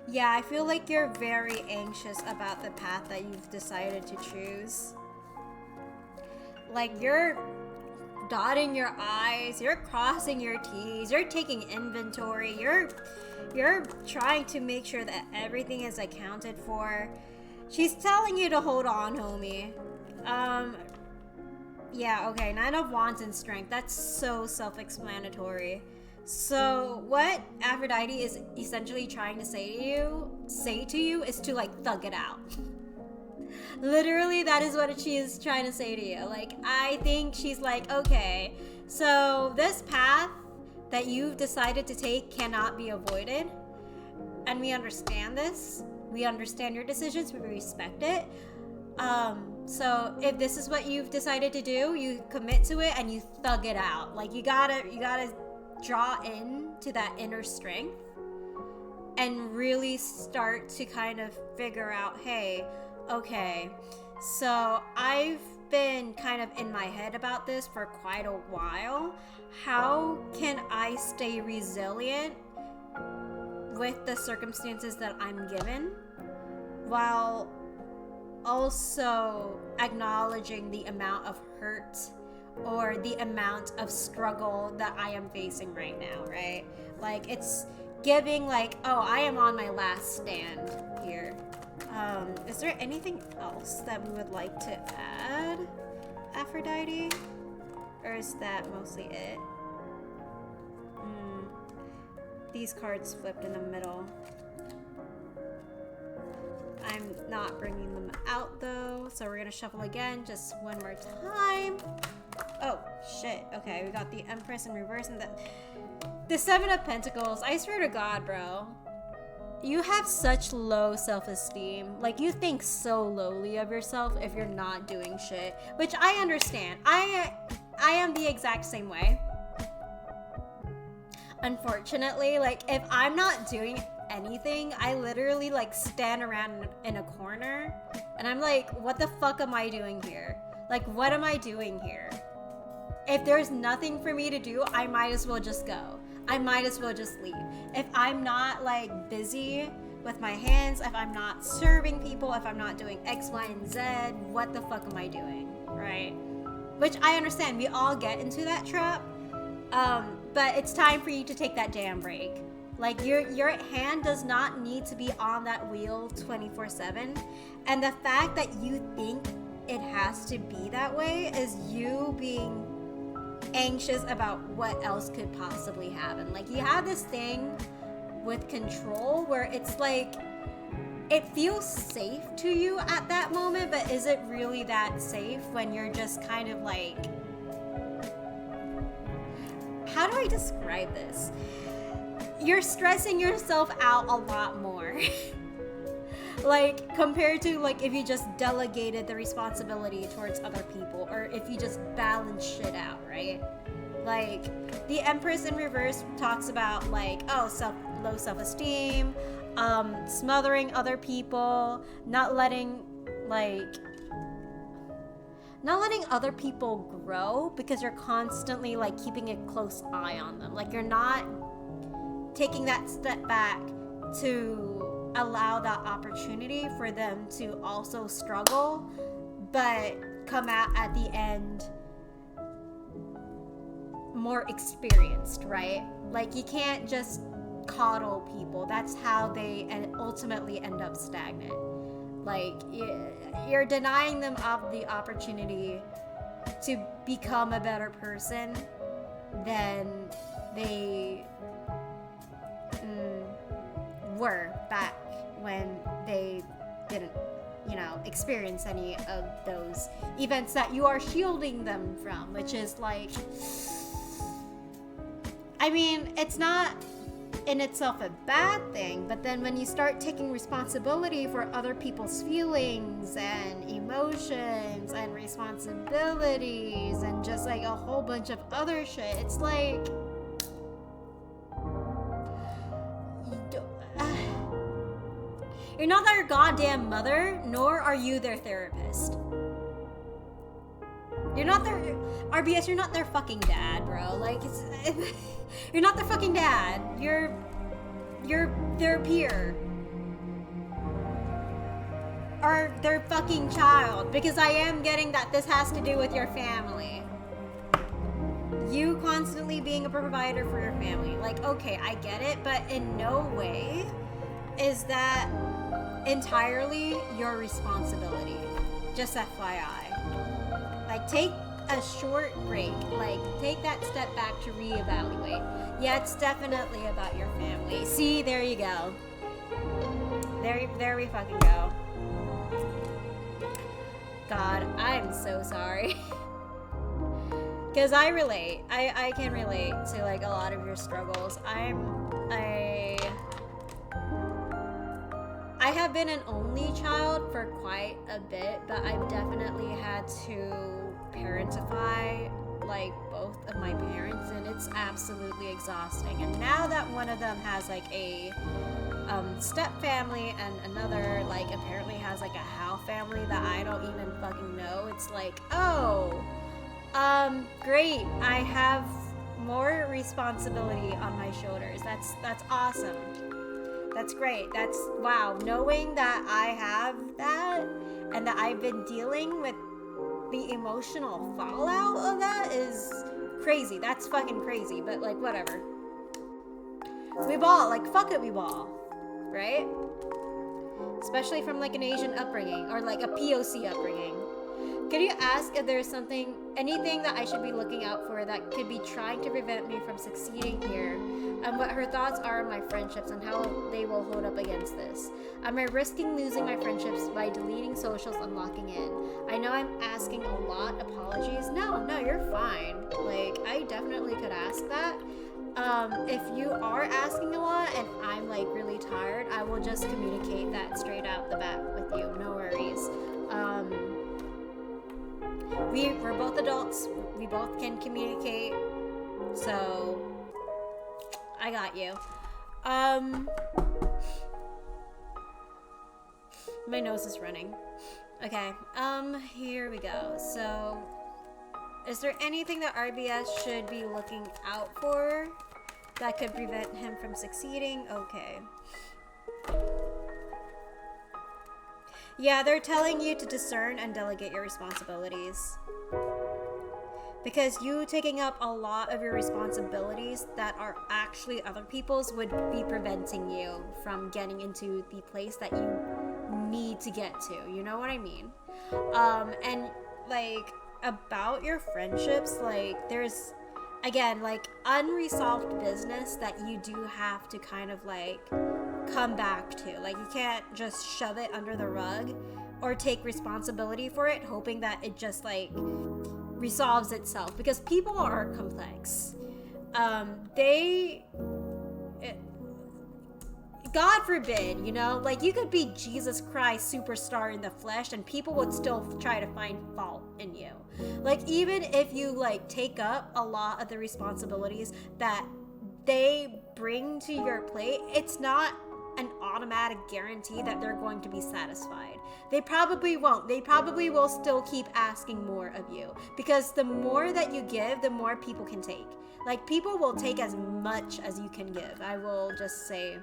Yeah, I feel like you're very anxious about the path that you've decided to choose. Like, you're dotting your I's, you're crossing your T's, you're taking inventory, you're trying to make sure that everything is accounted for. She's telling you to hold on, homie. Yeah, okay, 9 of Wands and Strength. That's so self-explanatory. So what Aphrodite is essentially trying to say to you is to, like, thug it out. Literally, that is what she is trying to say to you. Like, I think she's like, okay, so this path that you've decided to take cannot be avoided. And we understand this. We understand your decisions. We respect it. So if this is what you've decided to do, you commit to it and you thug it out. Like, you gotta draw in to that inner strength and really start to kind of figure out, hey, okay, so I've been kind of in my head about this for quite a while. How can I stay resilient with the circumstances that I'm given while also acknowledging the amount of hurt or the amount of struggle that I am facing right now, right? Like, it's giving like, oh, I am on my last stand here. Is there anything else that we would like to add, Aphrodite? Or is that mostly it? These cards flipped in the middle. I'm not bringing them out though, so we're gonna shuffle again just one more time. Oh, shit. Okay, we got the Empress in reverse and the 7 of Pentacles. I swear to God, bro. You have such low self-esteem. Like, you think so lowly of yourself if you're not doing shit, which I understand. I am the exact same way. Unfortunately, like, if I'm not doing anything, I literally, like, stand around in a corner and I'm like, what the fuck am I doing here? Like, what am I doing here? If there's nothing for me to do, I might as well just go. I might as well just leave. If I'm not, like, busy with my hands, if I'm not serving people, if I'm not doing X, Y, and Z, what the fuck am I doing, right? Which I understand, we all get into that trap, but it's time for you to take that damn break. Like, your hand does not need to be on that wheel 24/7, and the fact that you think it has to be that way is you being anxious about what else could possibly happen. Like, you have this thing with control where it's like, it feels safe to you at that moment, but is it really that safe when you're just kind of like, how do I describe this? You're stressing yourself out a lot more. Like, compared to, like, if you just delegated the responsibility towards other people, or if you just balance shit out, right? Like, the Empress in reverse talks about, like, oh, low self-esteem, smothering other people, not letting other people grow because you're constantly, like, keeping a close eye on them. Like, you're not taking that step back to allow that opportunity for them to also struggle, but come out at the end more experienced, right? Like, you can't just coddle people. That's how they ultimately end up stagnant. Like, you're denying them of the opportunity to become a better person than they were back when they didn't, experience any of those events that you are shielding them from, which is like, I mean, it's not in itself a bad thing, but then when you start taking responsibility for other people's feelings and emotions and responsibilities and just like a whole bunch of other shit, it's like you're not their goddamn mother, nor are you their therapist. You're not their RBS. You're not their fucking dad, bro. Like, you're not their fucking dad. You're their peer or their fucking child. Because I am getting that this has to do with your family. You constantly being a provider for your family. Like, okay, I get it, but in no way is that entirely your responsibility. Just FYI. Like, take a short break. Like, take that step back to reevaluate. Yeah, it's definitely about your family. See, there you go. There we fucking go. God, I'm so sorry. Because I relate. I can relate to, like, a lot of your struggles. I have been an only child for quite a bit, but I've definitely had to parentify like both of my parents, and it's absolutely exhausting. And now that one of them has like a step family and another like apparently has like a Hal family that I don't even fucking know, it's like, oh, great, I have more responsibility on my shoulders. That's awesome. That's great. That's wow. Knowing that I have that and that I've been dealing with the emotional fallout of that is crazy. That's fucking crazy. But like, whatever. We ball. Like, fuck it, we ball. Right? Especially from like an Asian upbringing or like a POC upbringing. Could you ask if there's anything that I should be looking out for that could be trying to prevent me from succeeding here, and what her thoughts are on my friendships and how they will hold up against this? Am I risking losing my friendships by deleting socials and locking in? I know I'm asking a lot. Apologies. No, you're fine. Like, I definitely could ask that. If you are asking a lot and I'm like really tired, I will just communicate that straight out the bat with you. No worries. We're both adults. We both can communicate. So I got you. My nose is running. Okay. Here we go. So, is there anything that RBS should be looking out for that could prevent him from succeeding? Okay. Yeah, they're telling you to discern and delegate your responsibilities. Because you taking up a lot of your responsibilities that are actually other people's would be preventing you from getting into the place that you need to get to. You know what I mean? And like about your friendships, like there's again like unresolved business that you do have to kind of like come back to. Like, you can't just shove it under the rug or take responsibility for it hoping that it just like resolves itself, because people are complex. God forbid, you know, like you could be Jesus Christ superstar in the flesh and people would still try to find fault in you. Like, even if you like take up a lot of the responsibilities that they bring to your plate, it's not an automatic guarantee that they're going to be satisfied. They probably won't. They probably will still keep asking more of you, because the more that you give, the more people can take. Like, people will take as much as you can give. I will just say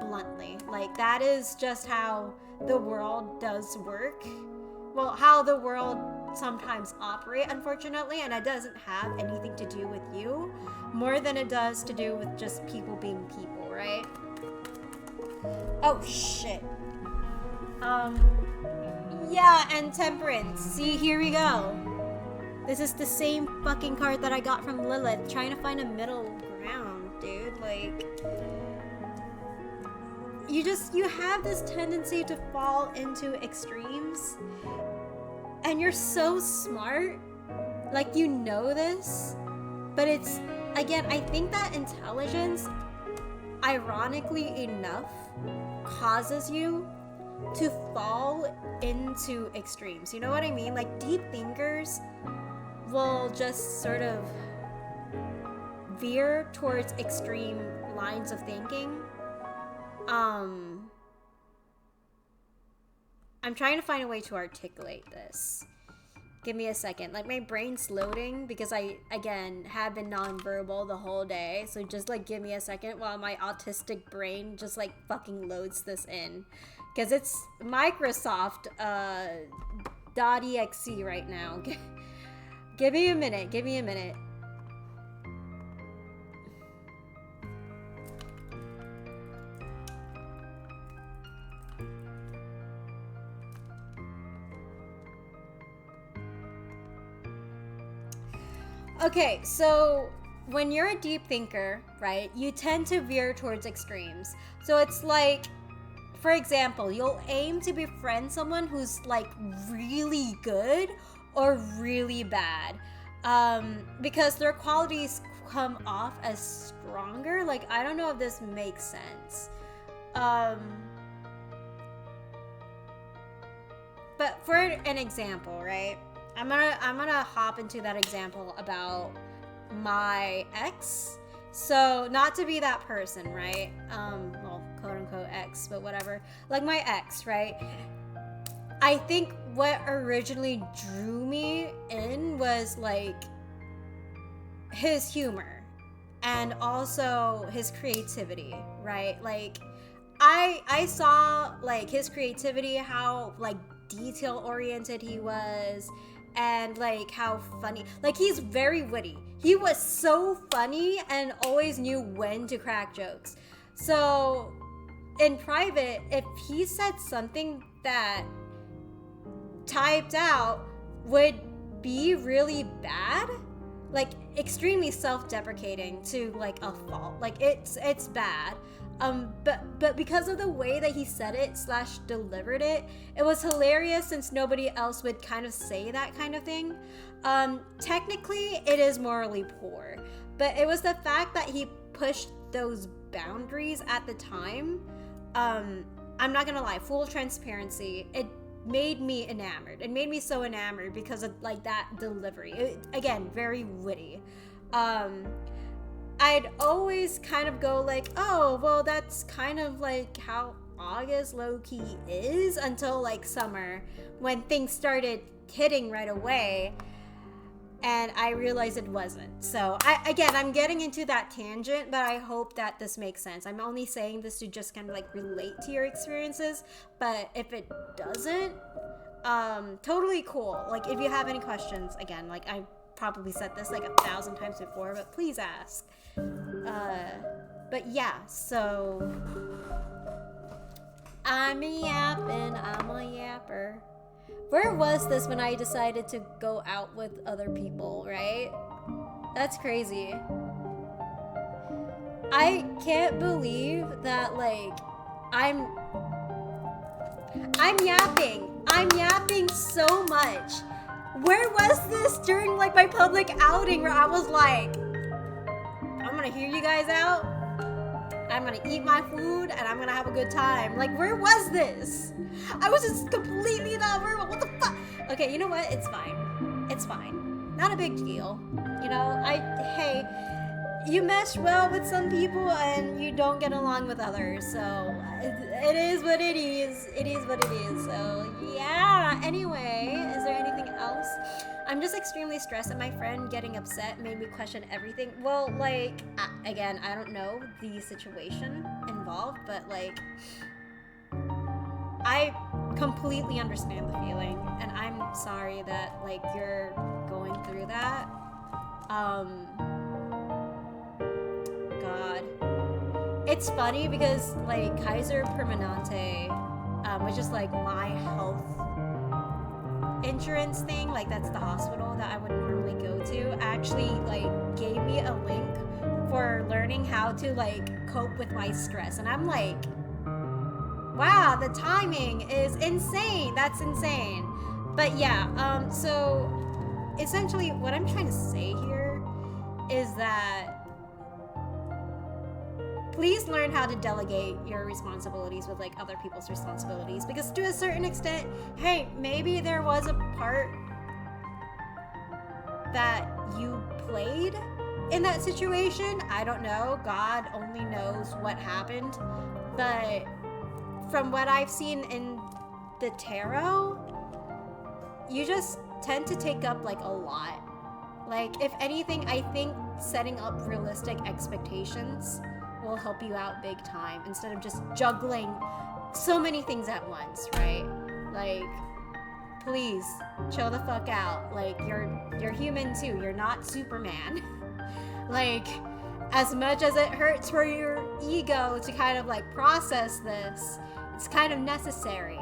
bluntly. Like, that is just how the world does work. Well, how the world sometimes operate, unfortunately, and it doesn't have anything to do with you more than it does to do with just people being people, right? Oh, shit. Yeah, and temperance. See, here we go. This is the same fucking card that I got from Lilith, trying to find a middle ground, dude. Like, you have this tendency to fall into extremes, and you're so smart, like, you know this, but it's, again, I think that intelligence ironically enough, causes you to fall into extremes. You know what I mean? Like, deep thinkers will just sort of veer towards extreme lines of thinking. I'm trying to find a way to articulate this. Give me a second. Like, my brain's loading because I, again, have been nonverbal the whole day. So just, like, give me a second while my autistic brain just, like, fucking loads this in. Because it's Microsoft .exe right now. Give me a minute. Give me a minute. Okay, so when you're a deep thinker, right, you tend to veer towards extremes. So it's like, for example, you'll aim to befriend someone who's like really good or really bad, because their qualities come off as stronger. Like, I don't know if this makes sense. But for an example, right? I'm gonna hop into that example about my ex. So, not to be that person, right? Well, quote unquote ex, but whatever. Like, my ex, right? I think what originally drew me in was like his humor and also his creativity, right? Like, I saw like his creativity, how like detail oriented he was, and like how funny, like he's very witty. He was so funny and always knew when to crack jokes. So in private, if he said something that typed out would be really bad, like extremely self-deprecating to like a fault, like it's bad. But because of the way that he said it / delivered it, it was hilarious since nobody else would kind of say that kind of thing. Technically, it is morally poor, but it was the fact that he pushed those boundaries at the time. I'm not gonna lie, full transparency, it made me enamored. It made me so enamored because of like that delivery. Again, very witty. I'd always kind of go like, oh, well, that's kind of like how August low-key is, until like summer when things started hitting right away and I realized it wasn't. So I'm getting into that tangent, but I hope that this makes sense. I'm only saying this to just kind of like relate to your experiences, but if it doesn't, totally cool. Like, if you have any questions, again, like I probably said this like 1,000 times before, but please ask. But yeah, so I'm a yapper. Where was this when I decided to go out with other people, right? That's crazy. I can't believe that, like, I'm yapping so much. Where was this during like my public outing where I was like, I'm gonna hear you guys out, I'm gonna eat my food, and I'm gonna have a good time? Like, where was this? I was just completely not verbal. What the fuck? Okay, you know what? It's fine. It's fine. Not a big deal. You know, hey, you mesh well with some people and you don't get along with others. So it is what it is. It is what it is. So yeah. Anyway, is there anything else? I'm just extremely stressed that my friend getting upset made me question everything. Well, like, again, I don't know the situation involved, but like, I completely understand the feeling, and I'm sorry that like you're going through that. God, it's funny because like Kaiser Permanente, which is like my health insurance thing, like that's the hospital that I would normally go to, actually like gave me a link for learning how to like cope with my stress, and I'm like, wow, the timing is insane. That's insane. But yeah, so essentially what I'm trying to say here is that please learn how to delegate your responsibilities with like other people's responsibilities, because to a certain extent, hey, maybe there was a part that you played in that situation. I don't know. God only knows what happened. But from what I've seen in the tarot, you just tend to take up like a lot. Like, if anything, I think setting up realistic expectations will help you out big time instead of just juggling so many things at once, right? Like, please chill the fuck out. Like, you're human too. You're not Superman. Like, as much as it hurts for your ego to kind of like process this, it's kind of necessary,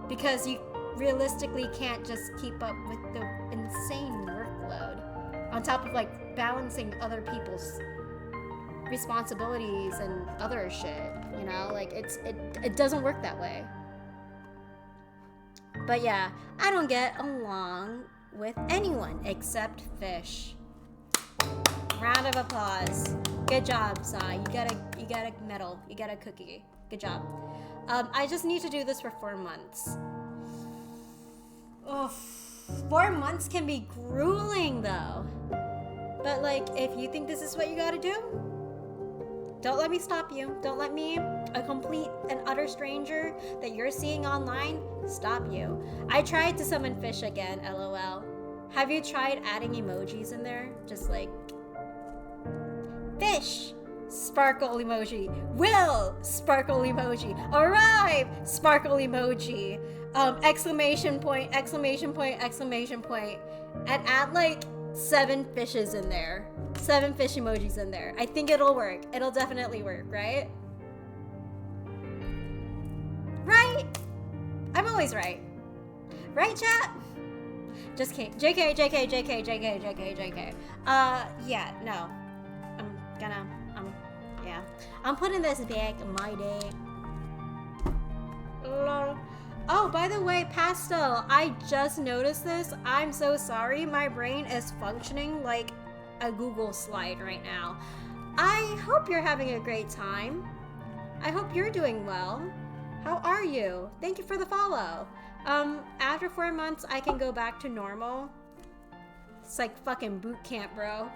because you realistically can't just keep up with the insane workload on top of like balancing other people's responsibilities and other shit, you know? Like, it doesn't work that way. But yeah, I don't get along with anyone except fish. Round of applause. Good job, Sai. You got a medal. You got a cookie. Good job. I just need to do this for 4 months. Oh, 4 months can be grueling though. But like, if you think this is what you gotta do, don't let me stop you. Don't let me, a complete and utter stranger that you're seeing online, stop you. I tried to summon fish again, LOL. Have you tried adding emojis in there? Just like, fish, sparkle emoji. Will, sparkle emoji. Arrive, sparkle emoji. Exclamation point, exclamation point, exclamation point. And add like 7 fishes in there. 7 fish emojis in there. I think it'll work. It'll definitely work, right? Right? I'm always right. Right, chat? Just kidding. JK, JK, JK, JK, JK, JK. Yeah, no. I'm putting this back in my day. Lol. Oh, by the way, Pastel, I just noticed this. I'm so sorry. My brain is functioning like a Google slide right now. I hope you're having a great time. I hope you're doing well. How are you? Thank you for the follow. After 4 months, I can go back to normal. It's like fucking boot camp, bro.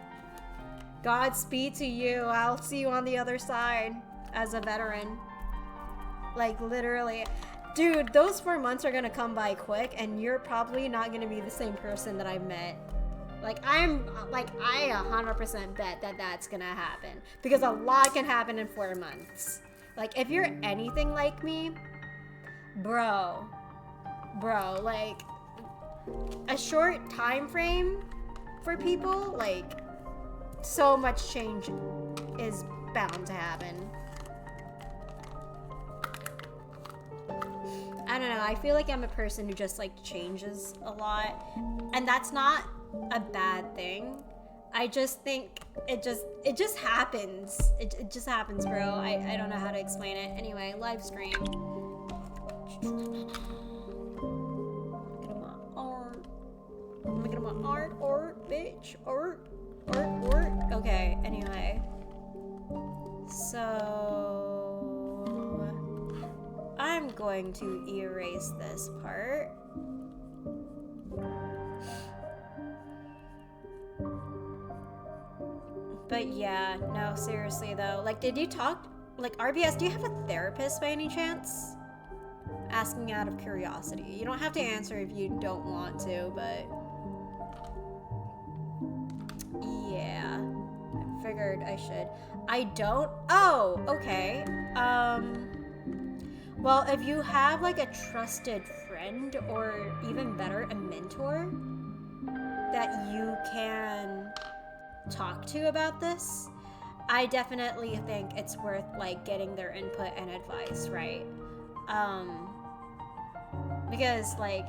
Godspeed to you. I'll see you on the other side as a veteran. Like, literally. Dude, those 4 months are gonna come by quick, and you're probably not gonna be the same person that I met. Like, I 100% bet that that's gonna happen. Because a lot can happen in 4 months. Like, if you're anything like me, bro, like, a short time frame for people, like, so much change is bound to happen. I don't know, I feel like I'm a person who just like changes a lot, and that's not a bad thing. I just think it just happens. It just happens, bro. I don't know how to explain it. Anyway, live stream. Look at my art, bitch. Art. Okay, anyway. So I'm going to erase this part. But yeah, no, seriously though. Like, did you talk, like, RBS, do you have a therapist by any chance? Asking out of curiosity. You don't have to answer if you don't want to, but yeah, I figured I should. I don't? Oh, okay. Well, if you have like a trusted friend, or even better, a mentor that you can talk to about this, I definitely think it's worth like getting their input and advice, right? Because like,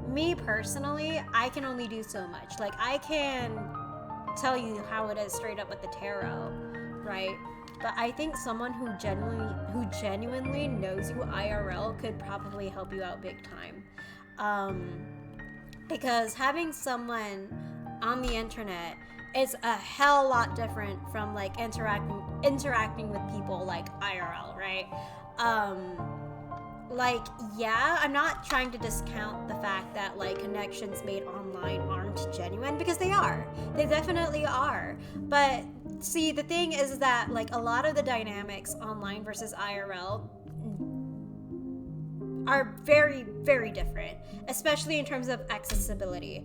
me personally, I can only do so much. Like, I can tell you how it is straight up with the tarot, right? But I think someone who genuinely knows you IRL could probably help you out big time. Because having someone on the internet is a hell lot different from like interacting with people like IRL, right? Like, yeah, I'm not trying to discount the fact that like connections made online aren't genuine, because they are. They definitely are. But see, the thing is that like a lot of the dynamics online versus IRL are very, very different, especially in terms of accessibility.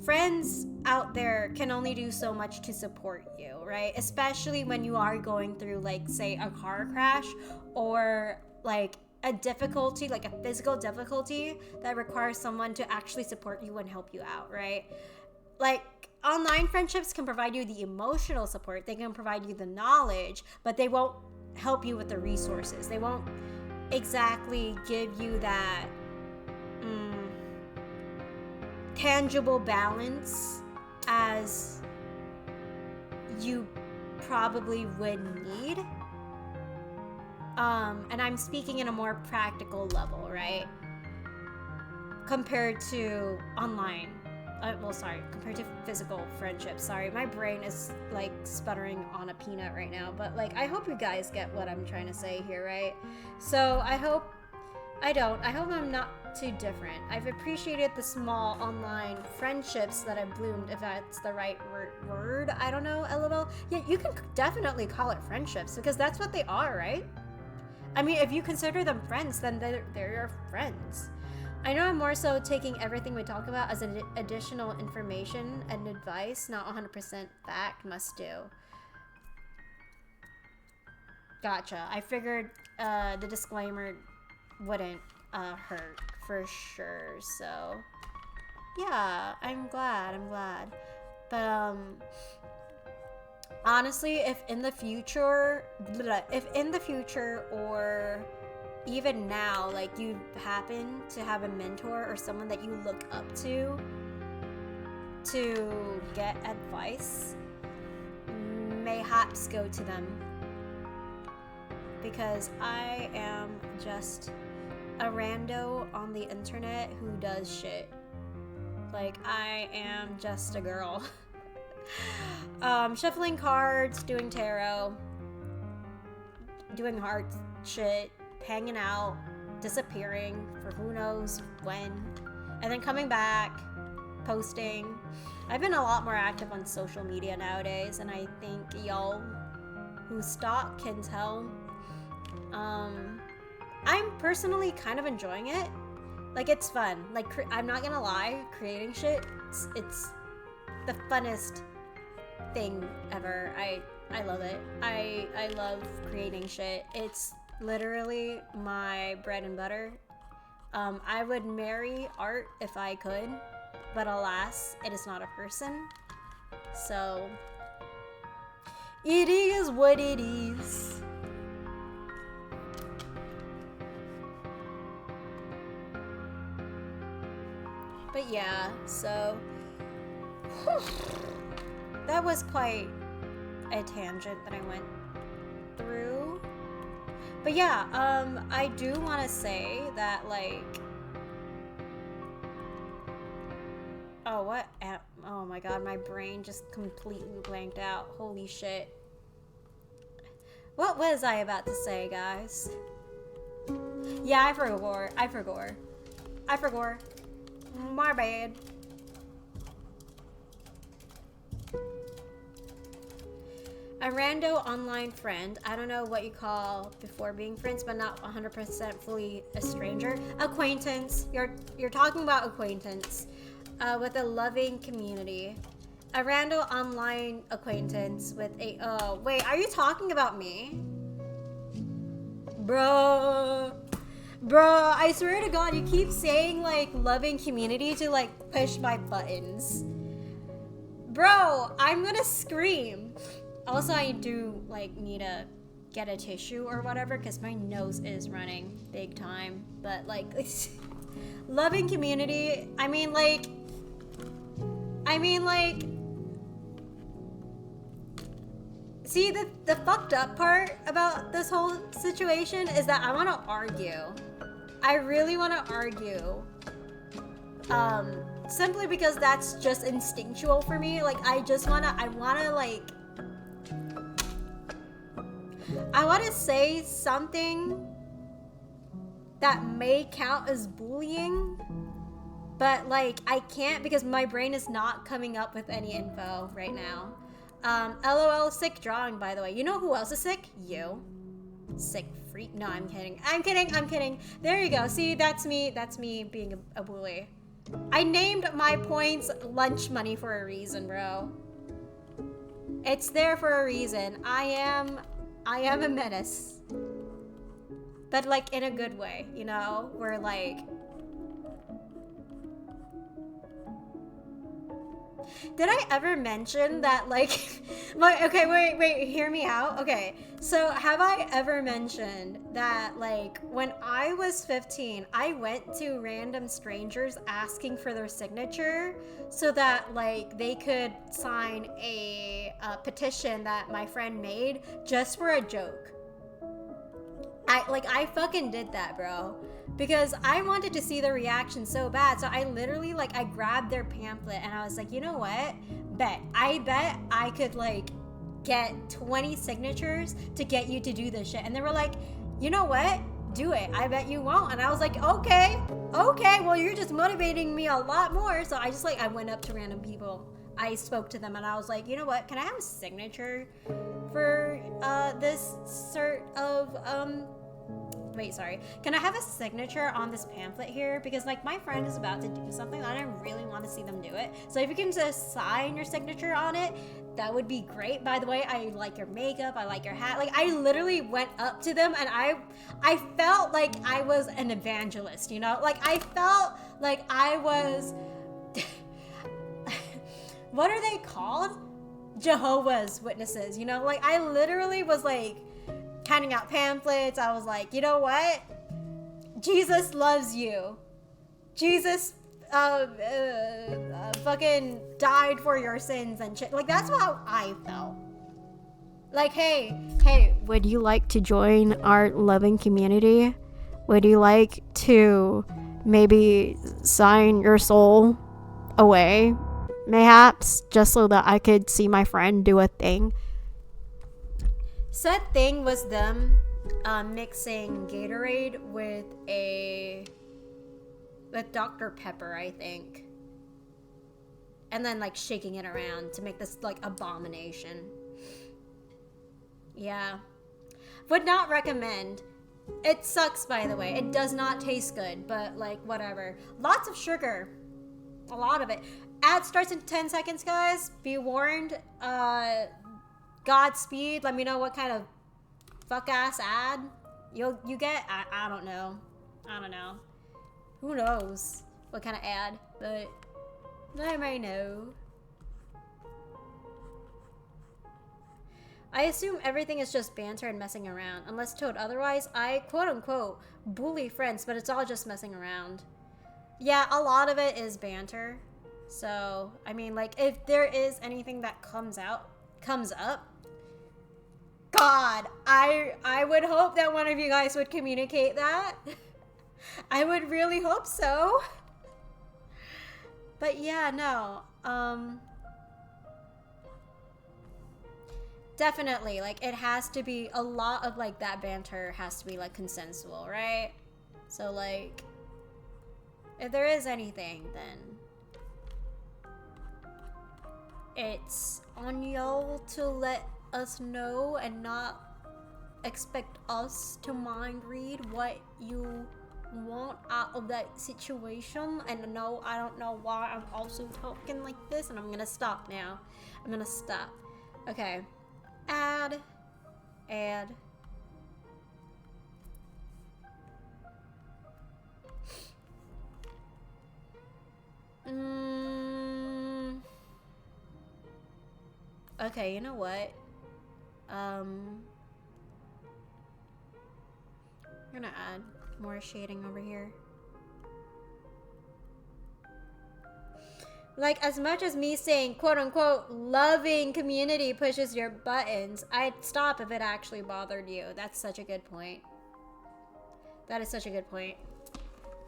Friends out there can only do so much to support you, right? Especially when you are going through, like, say, a car crash or like a difficulty, like a physical difficulty that requires someone to actually support you and help you out, right? Like, online friendships can provide you the emotional support, they can provide you the knowledge, but they won't help you with the resources. They won't exactly give you that tangible balance as you probably would need. And I'm speaking in a more practical level, right? Compared to online. Compared to physical friendships. Sorry, my brain is like sputtering on a peanut right now. But like, I hope you guys get what I'm trying to say here, right? So I hope I'm not too different. I've appreciated the small online friendships that have bloomed, if that's the right word. I don't know, LOL. Yeah, you can definitely call it friendships because that's what they are, right? I mean, if you consider them friends, then they're your friends. I know I'm more so taking everything we talk about as an additional information and advice, not 100% fact, must do. Gotcha. I figured the disclaimer wouldn't hurt for sure, so yeah, I'm glad. But honestly, if in the future or even now, like, you happen to have a mentor or someone that you look up to get advice, mayhaps go to them, because I am just a rando on the internet who does shit. Like, I am just a girl. Shuffling cards, doing tarot, doing heart shit, hanging out, disappearing for who knows when, and then coming back, posting. I've been a lot more active on social media nowadays, and I think y'all who stalk can tell. I'm personally kind of enjoying it. Like, it's fun. Like, I'm not gonna lie, creating shit, it's the funnest thing ever. I love it. I love creating shit. It's literally my bread and butter. I would marry art if I could, but alas, it is not a person. So it is what it is. But yeah, so that was quite a tangent that I went through. But yeah, I do want to say that, like, oh my god, my brain just completely blanked out. Holy shit. What was I about to say, guys? Yeah, I forgot. My bad. A rando online friend. I don't know what you call before being friends, but not 100% fully a stranger. Acquaintance. You're talking about acquaintance with a loving community. A rando online acquaintance with a... Oh, wait. Are you talking about me? Bro, I swear to God, you keep saying, like, loving community to, like, push my buttons. Bro, I'm gonna scream. Also, I do, like, need to get a tissue or whatever, because my nose is running big time. But, like, loving community, I mean, like, see, the fucked up part about this whole situation is that I want to argue. I really want to argue simply because that's just instinctual for me. Like, I want to say something that may count as bullying, but like I can't because my brain is not coming up with any info right now. LOL, sick drawing, by the way. You know who else is sick? You. Sick freak. No, I'm kidding. There you go. See, that's me being a bully. I named my points lunch money for a reason, bro. It's there for a reason. I am a menace. But like in a good way, you know? Where like... Did I ever mention that like... Okay, wait, hear me out. Okay, so have I ever mentioned that like when I was 15, I went to random strangers asking for their signature so that like they could sign a petition that my friend made just for a joke. I fucking did that, bro. Because I wanted to see the reaction so bad. So I literally, like, I grabbed their pamphlet and I was like, you know what? I bet I could, like, get 20 signatures to get you to do this shit. And they were like, you know what? Do it. I bet you won't. And I was like, okay. Well, you're just motivating me a lot more. So I just, like, I went up to random people. I spoke to them and I was like, you know what? Can I have a signature for this sort of, Can I have a signature on this pamphlet here? Because like my friend is about to do something and I really want to see them do it. So if you can just sign your signature on it, that would be great. By the way, I like your makeup. I like your hat. Like I literally went up to them and I felt like I was an evangelist, you know? Like I felt like I was, what are they called? Jehovah's Witnesses, you know? Like I literally was like, handing out pamphlets. I was like, you know what? Jesus loves you. Jesus fucking died for your sins and shit. Like, that's how I felt. Like, hey, would you like to join our loving community? Would you like to maybe sign your soul away? Mayhaps, just so that I could see my friend do a thing. Said thing was them mixing Gatorade with Dr. Pepper, I think. And then like shaking it around to make this like abomination. Yeah. Would not recommend. It sucks, by the way. It does not taste good, but like whatever. Lots of sugar. A lot of it. Ad starts in 10 seconds, guys. Be warned. Godspeed. Let me know what kind of fuck ass ad you get. I don't know. Who knows what kind of ad, but I might know. I assume everything is just banter and messing around. Unless told otherwise, I quote-unquote bully friends, but it's all just messing around. Yeah, a lot of it is banter. So, I mean, like, if there is anything that comes up, God, I would hope that one of you guys would communicate that. I would really hope so. But yeah, no. Definitely, like, it has to be, a lot of, like, that banter has to be, like, consensual, right? So, like, if there is anything, then it's on y'all to let us know and not expect us to mind read what you want out of that situation. And no, I don't know why I'm also talking like this, and I'm gonna stop now. I'm gonna stop. Okay. Add. Okay, you know what? I'm gonna add more shading over here. Like, as much as me saying quote-unquote loving community pushes your buttons, I'd stop if it actually bothered you. That's such a good point. That is such a good point.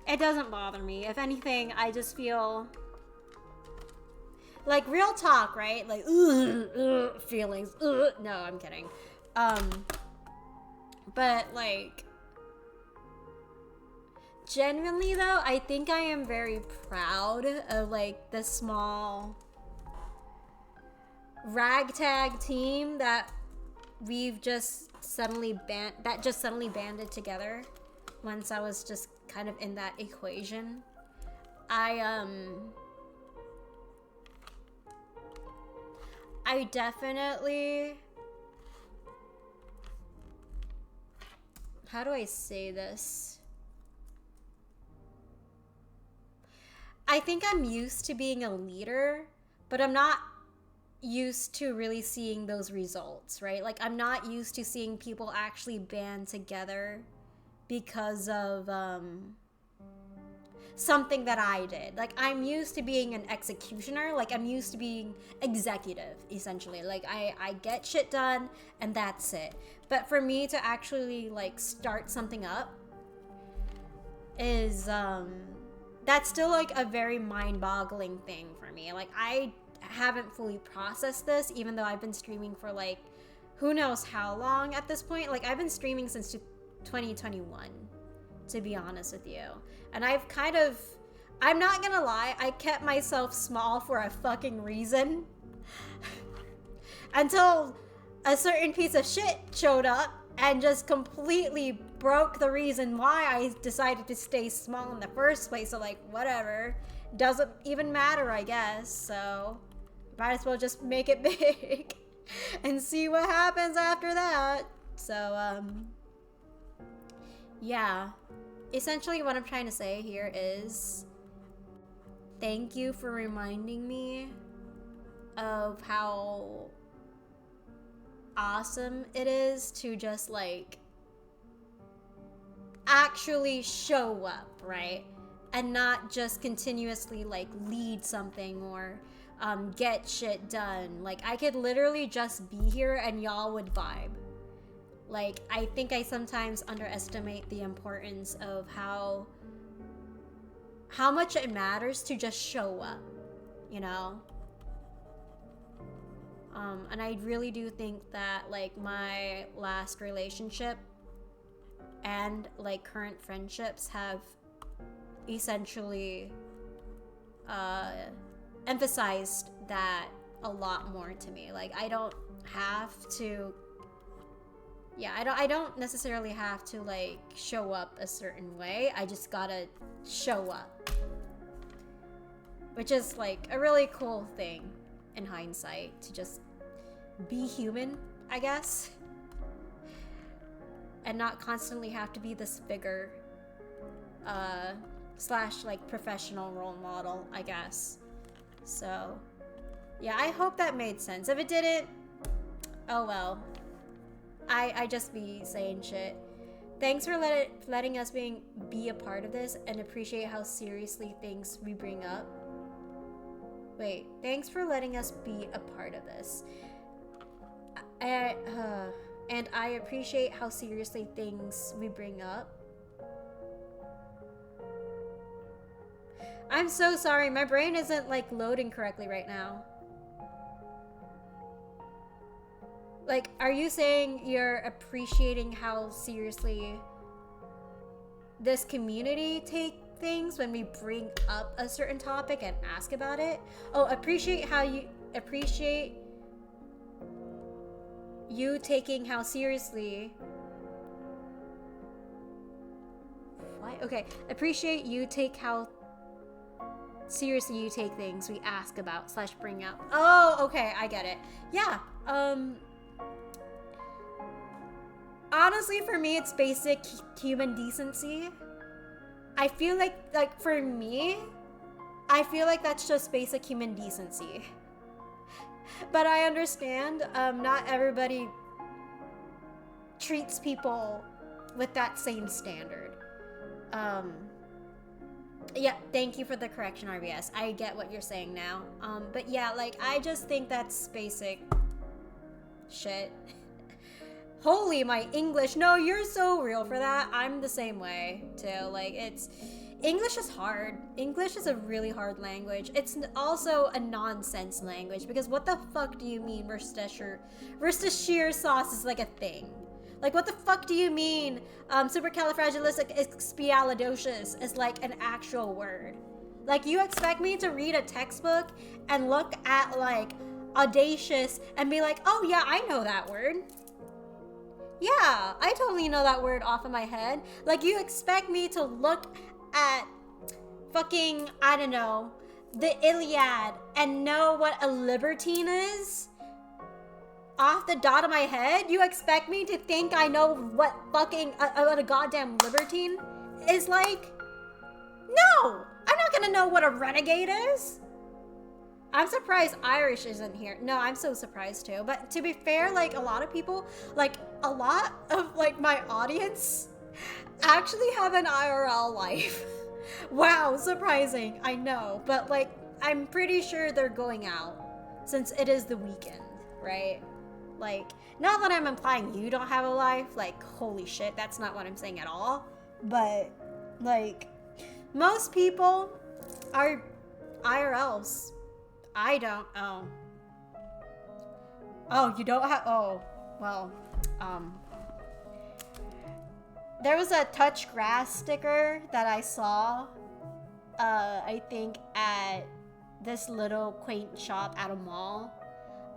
It doesn't bother me. If anything, I just feel Like, real talk, right? Like, feelings. No, I'm kidding. But, like, genuinely, though, I think I am very proud of, like, the small ragtag team that we've just suddenly banded together once I was just kind of in that equation. I definitely, how do I say this? I think I'm used to being a leader, but I'm not used to really seeing those results, right? Like, I'm not used to seeing people actually band together because of something that I did. Like, I'm used to being an executioner. Like, I'm used to being executive, essentially. Like, I get shit done and that's it. But for me to actually, like, start something up is that's still, like, a very mind-boggling thing for me. Like, I haven't fully processed this, even though I've been streaming for, like, who knows how long at this point. Like, I've been streaming since 2021, to be honest with you. And I've kind of, I'm not gonna lie, I kept myself small for a fucking reason. Until a certain piece of shit showed up and just completely broke the reason why I decided to stay small in the first place. So, like, whatever. Doesn't even matter, I guess. So, might as well just make it big and see what happens after that. So, yeah. Essentially, what I'm trying to say here is thank you for reminding me of how awesome it is to just, like, actually show up, right? And not just continuously, like, lead something or get shit done. Like, I could literally just be here and y'all would vibe. Like, I think I sometimes underestimate the importance of how much it matters to just show up, you know? And I really do think that, like, my last relationship and, like, current friendships have essentially emphasized that a lot more to me. Like, I don't have to, I don't necessarily have to, like, show up a certain way. I just gotta show up, which is, like, a really cool thing in hindsight, to just be human, I guess, and not constantly have to be this figure slash, like, professional role model, I guess. So yeah, I hope that made sense. If it didn't, oh well. I just be saying shit. Thanks for letting us be a part of this and appreciate how seriously things we bring up. Wait, thanks for letting us be a part of this. And I appreciate how seriously things we bring up. I'm so sorry, my brain isn't, like, loading correctly right now. Like, are you saying you're appreciating how seriously this community take things when we bring up a certain topic and ask about it? Oh, appreciate you taking how seriously. What? Okay, appreciate you take how seriously you take things we ask about / bring up. Oh, okay, I get it. Yeah, honestly, for me, it's basic human decency. I feel like for me, I feel like that's just basic human decency. But I understand, not everybody treats people with that same standard. Yeah, thank you for the correction, RBS. I get what you're saying now. But yeah, like, I just think that's basic shit. Holy, my English. No, you're so real for that. I'm the same way too. Like, English is hard. English is a really hard language. It's also a nonsense language because what the fuck do you mean Worcestershire sauce is like a thing? Like, what the fuck do you mean supercalifragilisticexpialidocious is like an actual word? Like, you expect me to read a textbook and look at like audacious and be like, oh yeah, I know that word. Yeah, I totally know that word off of my head. Like, you expect me to look at fucking, I don't know, the Iliad and know what a libertine is off the dot of my head? You expect me to think I know what fucking what a goddamn libertine is like? No, I'm not gonna know what a renegade is. I'm surprised Irish isn't here. No, I'm so surprised too. But to be fair, like, a lot of people, like, a lot of like my audience actually have an IRL life. Wow, surprising. I know. But like, I'm pretty sure they're going out since it is the weekend, right? Like, not that I'm implying you don't have a life. Like, holy shit, that's not what I'm saying at all. But like, most people are IRLs. I don't. Oh, you don't have. Oh, well. There was a touch grass sticker that I saw. I think at this little quaint shop at a mall.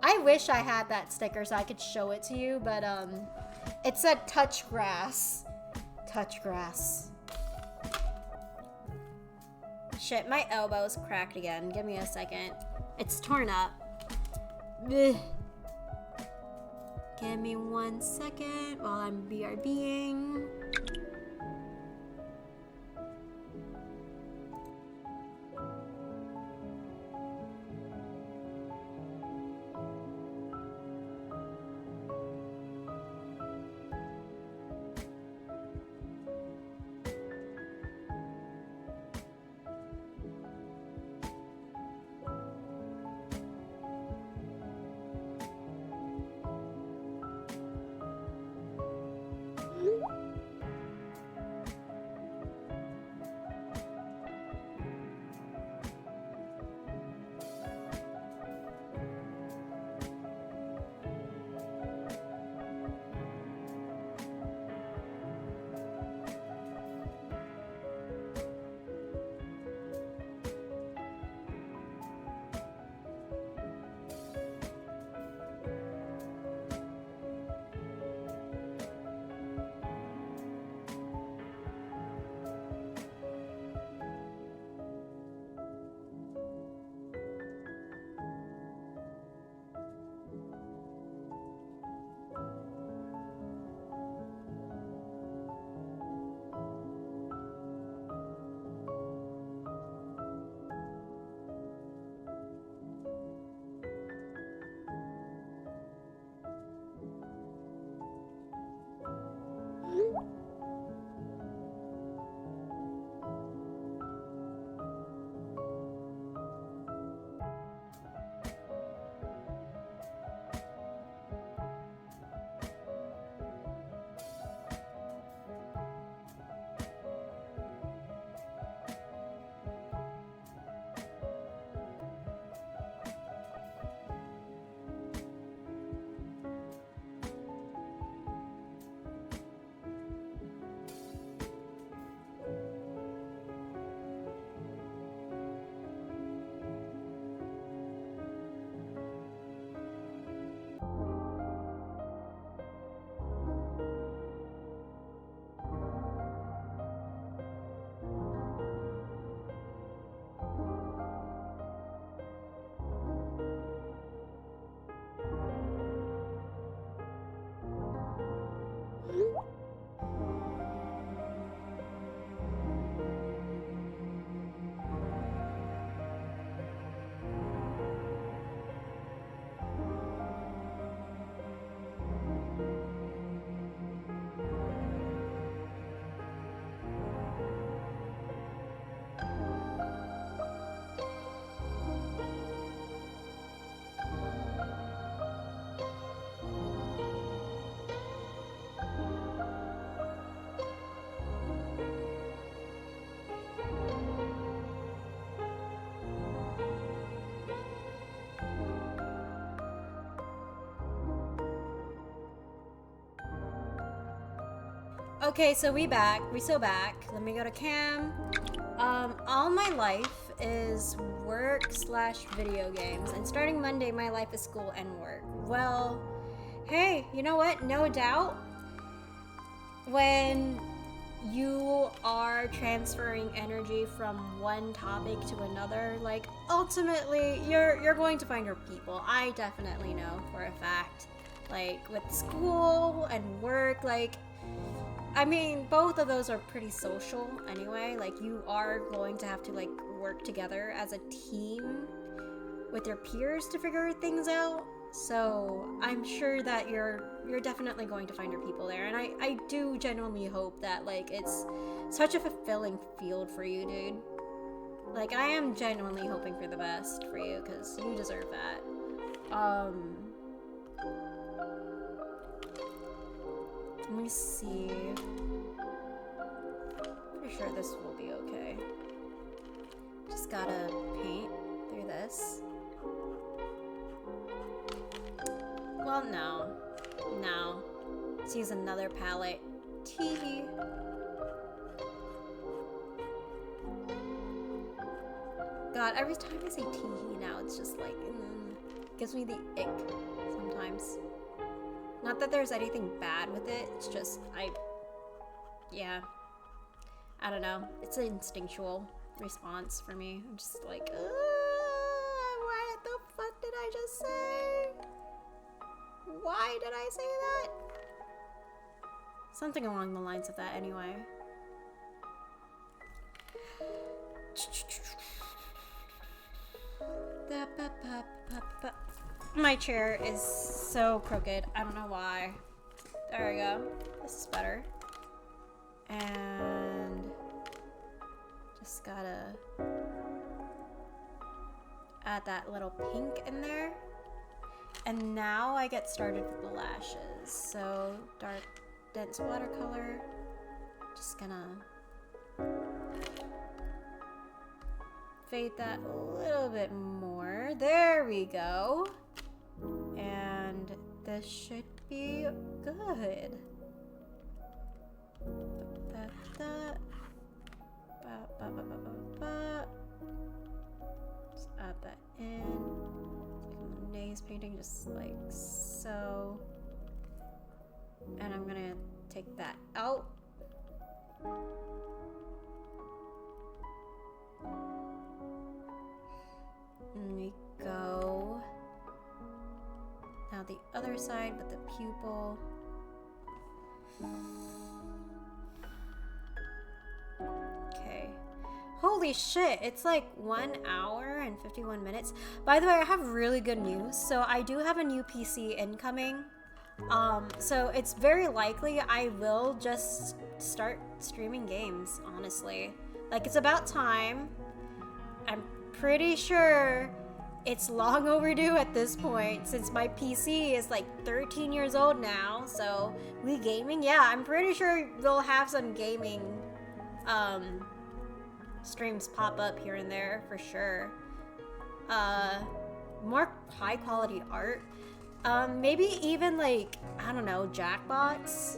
I wish I had that sticker so I could show it to you, but it said touch grass. Touch grass. Shit, my elbow's cracked again. Give me a second. It's torn up. Ugh. Give me 1 second while I'm BRBing. Okay, so we back. We so back. Let me go to cam. All my life is work / video games, and starting Monday, my life is school and work. Well, hey, you know what? No doubt, when you are transferring energy from one topic to another, like, ultimately, you're going to find your people. I definitely know for a fact. Like, with school and work, like, I mean, both of those are pretty social anyway. Like, you are going to have to, like, work together as a team with your peers to figure things out. So I'm sure that you're definitely going to find your people there. And I do genuinely hope that, like, it's such a fulfilling field for you, dude. Like, I am genuinely hoping for the best for you, because you deserve that. Let me see. Pretty sure this will be okay. Just gotta paint through this. Well, no. No. Let's use another palette. Tee. God, every time I say tee now, it's just like, gives me the ick sometimes. Not that there's anything bad with it, it's just, yeah. I don't know. It's an instinctual response for me. I'm just like, what the fuck did I just say? Why did I say that? Something along the lines of that anyway. My chair is so crooked. I don't know why. There we go. This is better. And just gotta add that little pink in there. And now I get started with the lashes. So dark, dense watercolor. Just gonna fade that a little bit more. There we go. And this should be good. Just add that in. Nails painting just like so. And I'm gonna take that out. And we go. Now the other side with the pupil. Okay. Holy shit, it's like 1 hour and 51 minutes. By the way, I have really good news. So I do have a new PC incoming. So it's very likely I will just start streaming games, honestly. Like, it's about time. I'm pretty sure it's long overdue at this point, since my PC is like 13 years old now. So Wii gaming, yeah, I'm pretty sure we'll have some gaming streams pop up here and there for sure. More high quality art. Maybe even like, I don't know, Jackbox.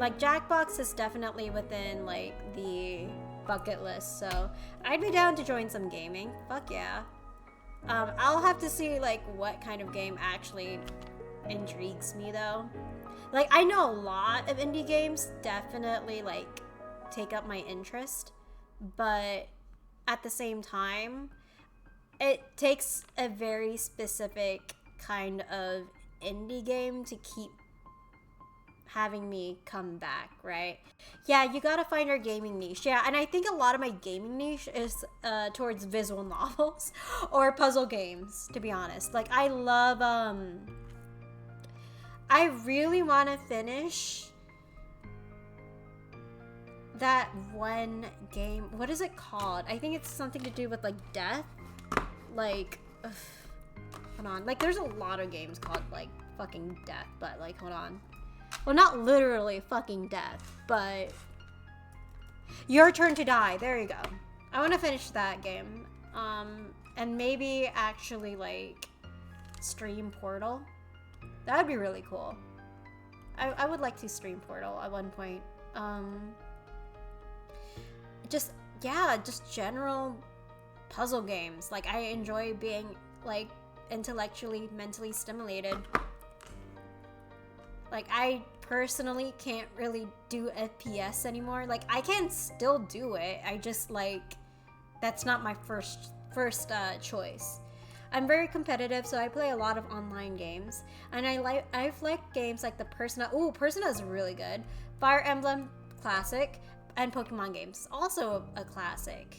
Like, Jackbox is definitely within like the bucket list, so I'd be down to join some gaming. Fuck yeah. I'll have to see like what kind of game actually intrigues me though. Like, I know a lot of indie games definitely like take up my interest, but at the same time, it takes a very specific kind of indie game to keep having me come back, right? Yeah, you gotta find your gaming niche. Yeah, and I think a lot of my gaming niche is towards visual novels or puzzle games, to be honest. Like, I love, I really want to finish that one game. What is it called? I think it's something to do with, like, death. Like, hold on. Like, there's a lot of games called, like, fucking death, but, like, hold on. Well, not literally fucking death, but Your Turn to Die. There you go. I want to finish that game. And maybe actually, like, stream Portal. That would be really cool. I would like to stream Portal at one point. Just general puzzle games. Like, I enjoy being, like, intellectually, mentally stimulated. Like, I personally can't really do FPS anymore. Like, I can still do it. I just, like, that's not my first choice. I'm very competitive, so I play a lot of online games. And I've liked games like the Persona. Ooh, Persona is really good. Fire Emblem, classic. And Pokemon games, also a classic.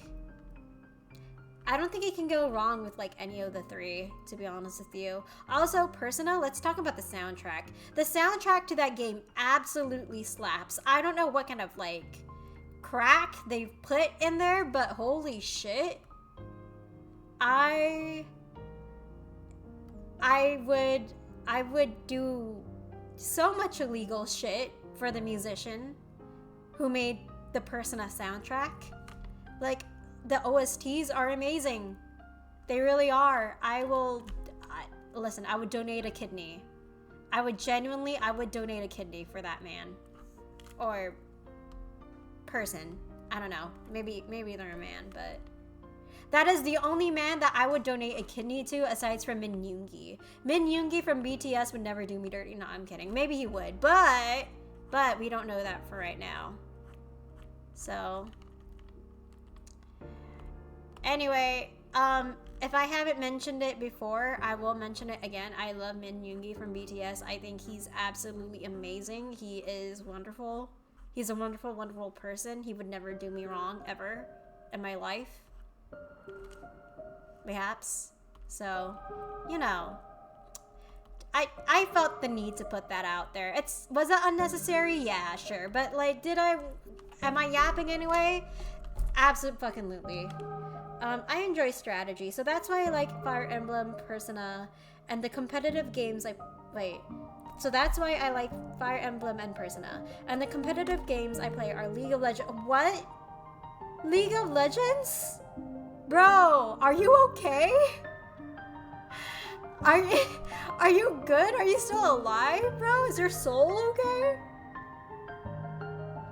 I don't think you can go wrong with like any of the three, to be honest with you. Also, Persona, let's talk about the soundtrack. The soundtrack to that game absolutely slaps. I don't know what kind of like crack they've put in there, but holy shit. I would do so much illegal shit for the musician who made the Persona soundtrack. Like, the OSTs are amazing. They really are. Listen, I would donate a kidney. I would donate a kidney for that man. Or person. I don't know. Maybe they're a man, but that is the only man that I would donate a kidney to aside from Min Yoongi. Min Yoongi from BTS would never do me dirty. No, I'm kidding. Maybe he would, but we don't know that for right now. So anyway, if I haven't mentioned it before, I will mention it again. I love Min Yoongi from BTS. I think he's absolutely amazing. He is wonderful. He's a wonderful, wonderful person. He would never do me wrong ever in my life. Perhaps. So, you know, I felt the need to put that out there. Was that unnecessary? Yeah, sure. But like, am I yapping anyway? Absolutely. I enjoy strategy, so that's why I like Fire Emblem, Persona, and the competitive games so that's why I like Fire Emblem and Persona. And the competitive games I play are League of Legends. What? League of Legends? Bro, are you okay? Are you good? Are you still alive, bro? Is your soul okay?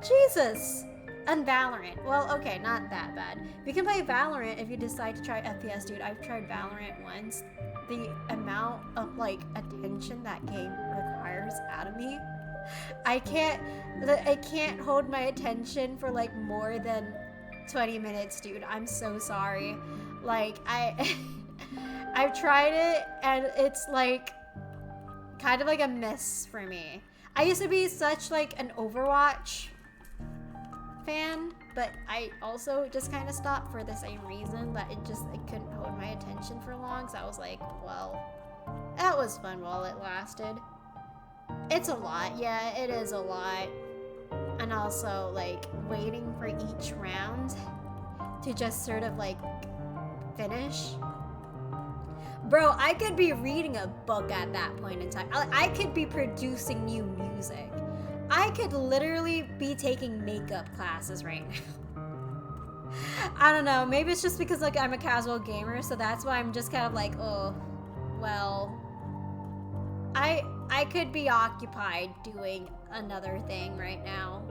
Jesus. And Valorant. Well, okay, not that bad. You can play Valorant if you decide to try FPS, dude. I've tried Valorant once. The amount of, like, attention that game requires out of me. I can't hold my attention for, like, more than 20 minutes, dude. I'm so sorry. Like, I've tried it, and it's, like, kind of like a miss for me. I used to be such, like, an Overwatch fan, but I also just kind of stopped for the same reason, that it couldn't hold my attention for long. So I was like, well, that was fun while it lasted. It's a lot. Yeah, it is a lot. And also, like, waiting for each round to just sort of, like, finish. Bro, I could be reading a book at that point in time. I could be producing new music. I could literally be taking makeup classes right now. I don't know. Maybe it's just because, like, I'm a casual gamer, so that's why I'm just kind of like, oh, well, I could be occupied doing another thing right now.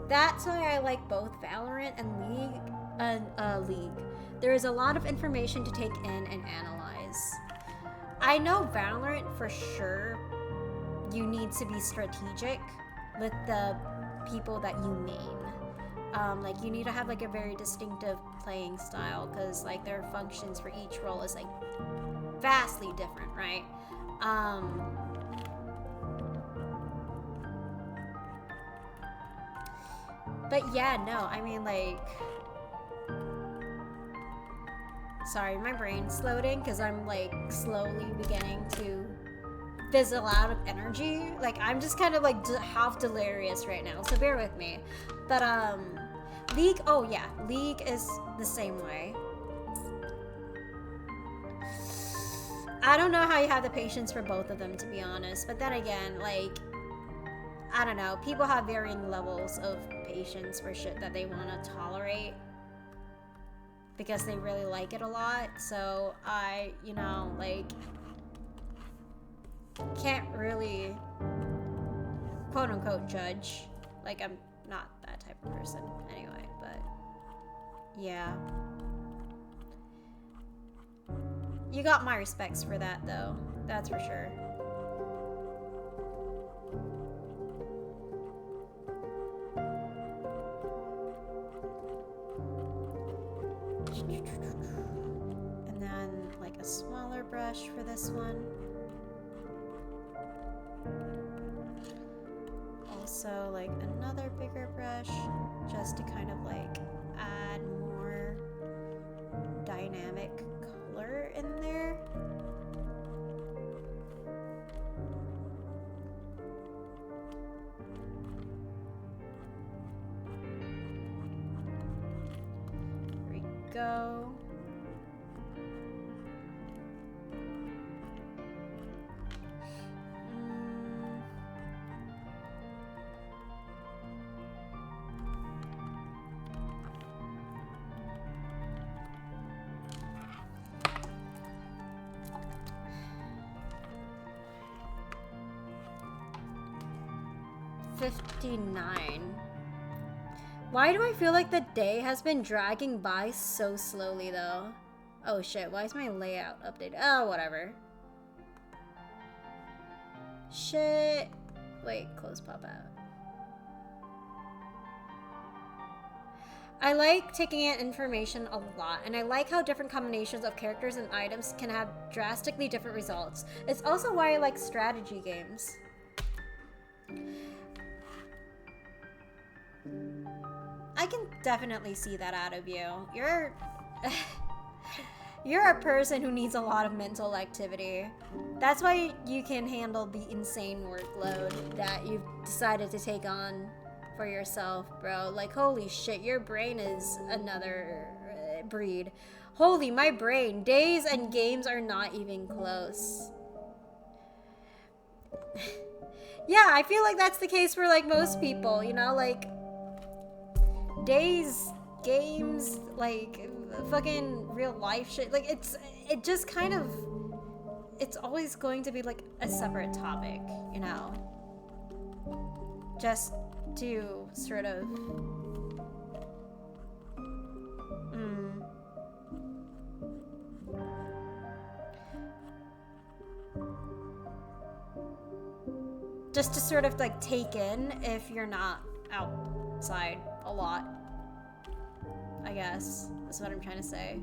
That's why I like both Valorant and League. There is a lot of information to take in and analyze. I know Valorant for sure. You need to be strategic with the people that you main. Like, you need to have, like, a very distinctive playing style, because, like, their functions for each role is, like, vastly different, right? But yeah, no, I mean, like, sorry, my brain's loading because I'm, like, slowly beginning to fizzle out of energy. Like, I'm just kind of, like, half delirious right now, so bear with me. But League, oh yeah, League is the same way. I don't know how you have the patience for both of them, to be honest, but then again, like, I don't know, people have varying levels of patience for shit that they want to tolerate because they really like it a lot. So I, you know, like, can't really quote-unquote judge. Like, I'm not that type of person anyway, but yeah. You got my respects for that, though. That's for sure. And then, like, a smaller brush for this one. Also, like, another bigger brush, just to kind of, like, add more dynamic color in there. There we go. $59. Why do I feel like the day has been dragging by so slowly though? Oh shit, why is my layout updated? Oh, whatever. Shit. Wait, close pop out. I like taking in information a lot, and I like how different combinations of characters and items can have drastically different results. It's also why I like strategy games. I can definitely see that out of you. You're a person who needs a lot of mental activity. That's why you can handle the insane workload that you've decided to take on for yourself, bro. Like, holy shit, your brain is another breed. Holy, my brain. Days and games are not even close. Yeah, I feel like that's the case for, like, most people, you know? Like, days, games, like, fucking real life shit. Like, it just kind of, it's always going to be, like, a separate topic, you know? Just to sort of, just to sort of, like, take in if you're not outside a lot, I guess. That's what I'm trying to say.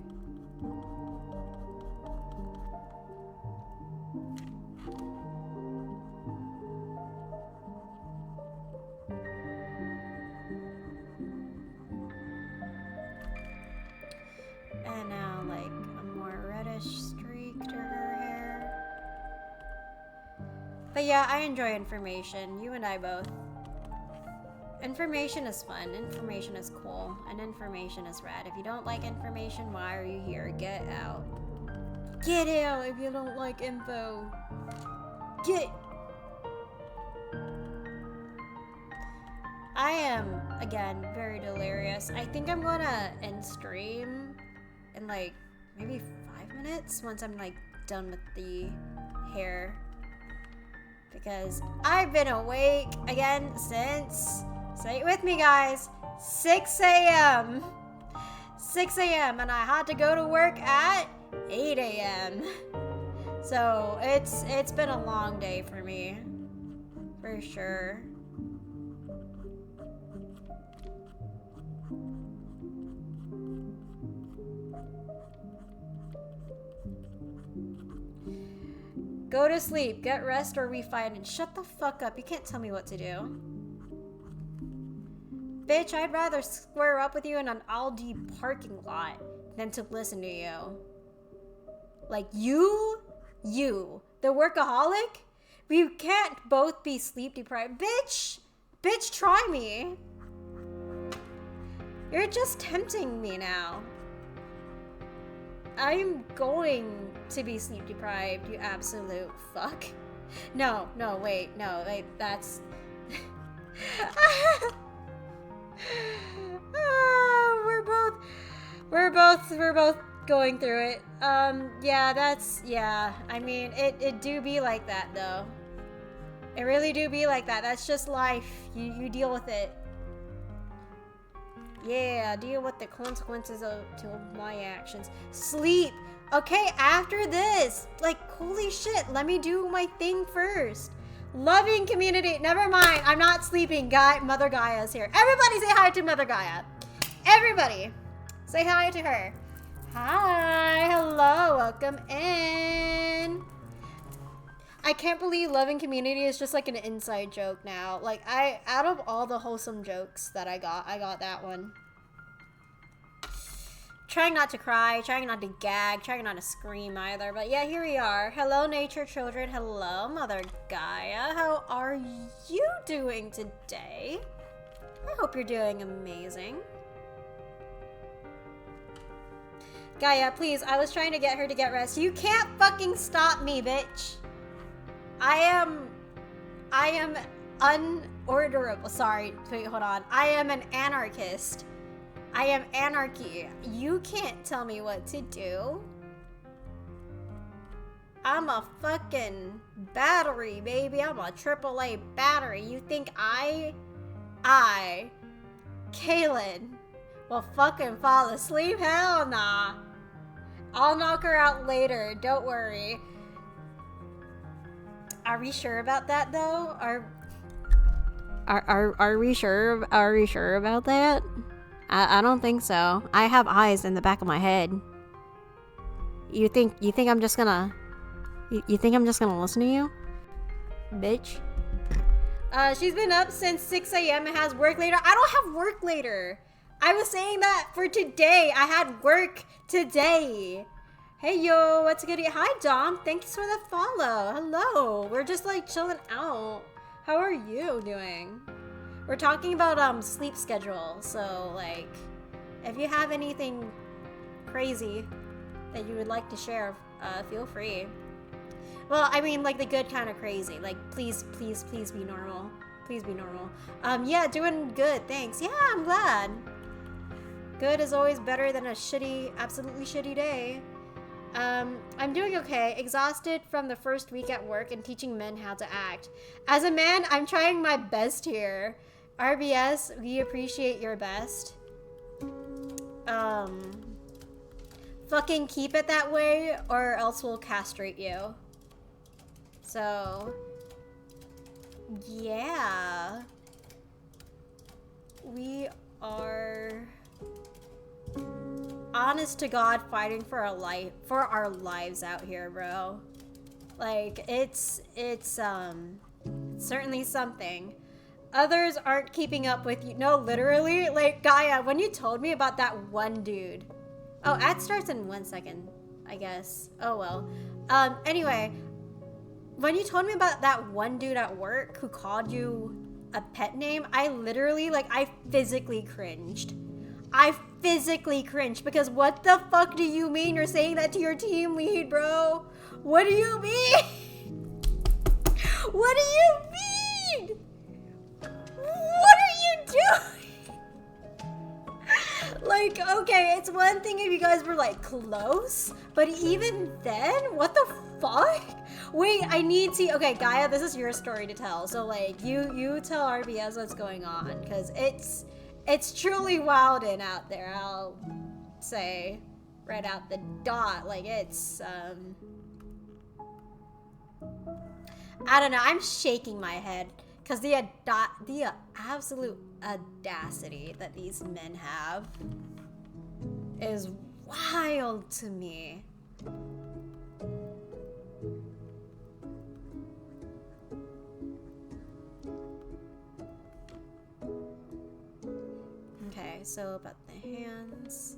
And now, like, a more reddish streak to her hair. But yeah, I enjoy information. You and I both. Information is fun, information is cool, and information is rad. If you don't like information, why are you here? Get out. Get out if you don't like info. Get. I am, again, very delirious. I think I'm gonna end stream in like maybe 5 minutes once I'm like done with the hair. Because I've been awake again since, say it with me guys, 6 a.m. 6 a.m. and I had to go to work at 8 a.m. So it's been a long day for me, for sure. Go to sleep, get rest, or we fight, and shut the fuck up. You can't tell me what to do. Bitch, I'd rather square up with you in an Aldi parking lot than to listen to you. Like, you, the workaholic? We can't both be sleep deprived. Bitch, try me. You're just tempting me now. I'm going to be sleep deprived, you absolute fuck. No, wait, that's... we're both going through it. Yeah, I mean, it do be like that, though. It really do be like that. That's just life. You deal with it. Yeah, deal with the consequences of my actions. Sleep. Okay, after this, like, holy shit, let me do my thing first. Loving community. Never mind, I'm not sleeping. Mother Gaia's here. Everybody say hi to Mother Gaia. Everybody, say hi to her. Hi, hello, welcome in. I can't believe loving community is just like an inside joke now. Like, out of all the wholesome jokes that I got that one. Trying not to cry, trying not to gag, trying not to scream either. But yeah, here we are. Hello, nature children. Hello, Mother Gaia. How are you doing today? I hope you're doing amazing. Gaia, please, I was trying to get her to get rest. You can't fucking stop me, bitch. I am unorderable. Sorry, wait, hold on. I am an anarchist. I am anarchy. You can't tell me what to do. I'm a fucking battery, baby. I'm a AAA battery. You think I, Kaylin, will fucking fall asleep? Hell nah. I'll knock her out later. Don't worry. Are we sure about that though? Are we sure? Are we sure about that? I don't think so. I have eyes in the back of my head. You think I'm just gonna you think I'm just gonna listen to you? Bitch. She's been up since 6 a.m. and has work later. I don't have work later. I was saying that for today. I had work today. Hey yo, what's good? Hi Dom, thanks for the follow. Hello. We're just like chilling out. How are you doing? We're talking about sleep schedule, so like if you have anything crazy that you would like to share, feel free. Well, I mean like the good kind of crazy. Like please be normal. Please be normal. Yeah, doing good, thanks. Yeah, I'm glad. Good is always better than a shitty, absolutely shitty day. I'm doing okay. Exhausted from the first week at work and teaching men how to act. As a man, I'm trying my best here. RBS, we appreciate your best. Fucking keep it that way or else we'll castrate you. So, yeah. We are honest to God fighting for our lives out here, bro. Like it's certainly something. Others aren't keeping up with you. No, literally, like Gaia, when you told me about that one dude. Oh, ad starts in 1 second, I guess. Oh well. Anyway, when you told me about that one dude at work who called you a pet name, I literally, like, I physically cringed. I physically cringed because what the fuck do you mean you're saying that to your team lead, bro? What do you mean? What do you mean? What are you doing? Like, okay, it's one thing if you guys were like close, but even then, what the fuck? Wait, I need to. Okay, Gaia, this is your story to tell. So like, you tell RBS what's going on, because it's truly wildin' out there. I'll say right out the dot. Like it's I don't know. I'm shaking my head because the absolute audacity that these men have is wild to me. Okay, so about the hands.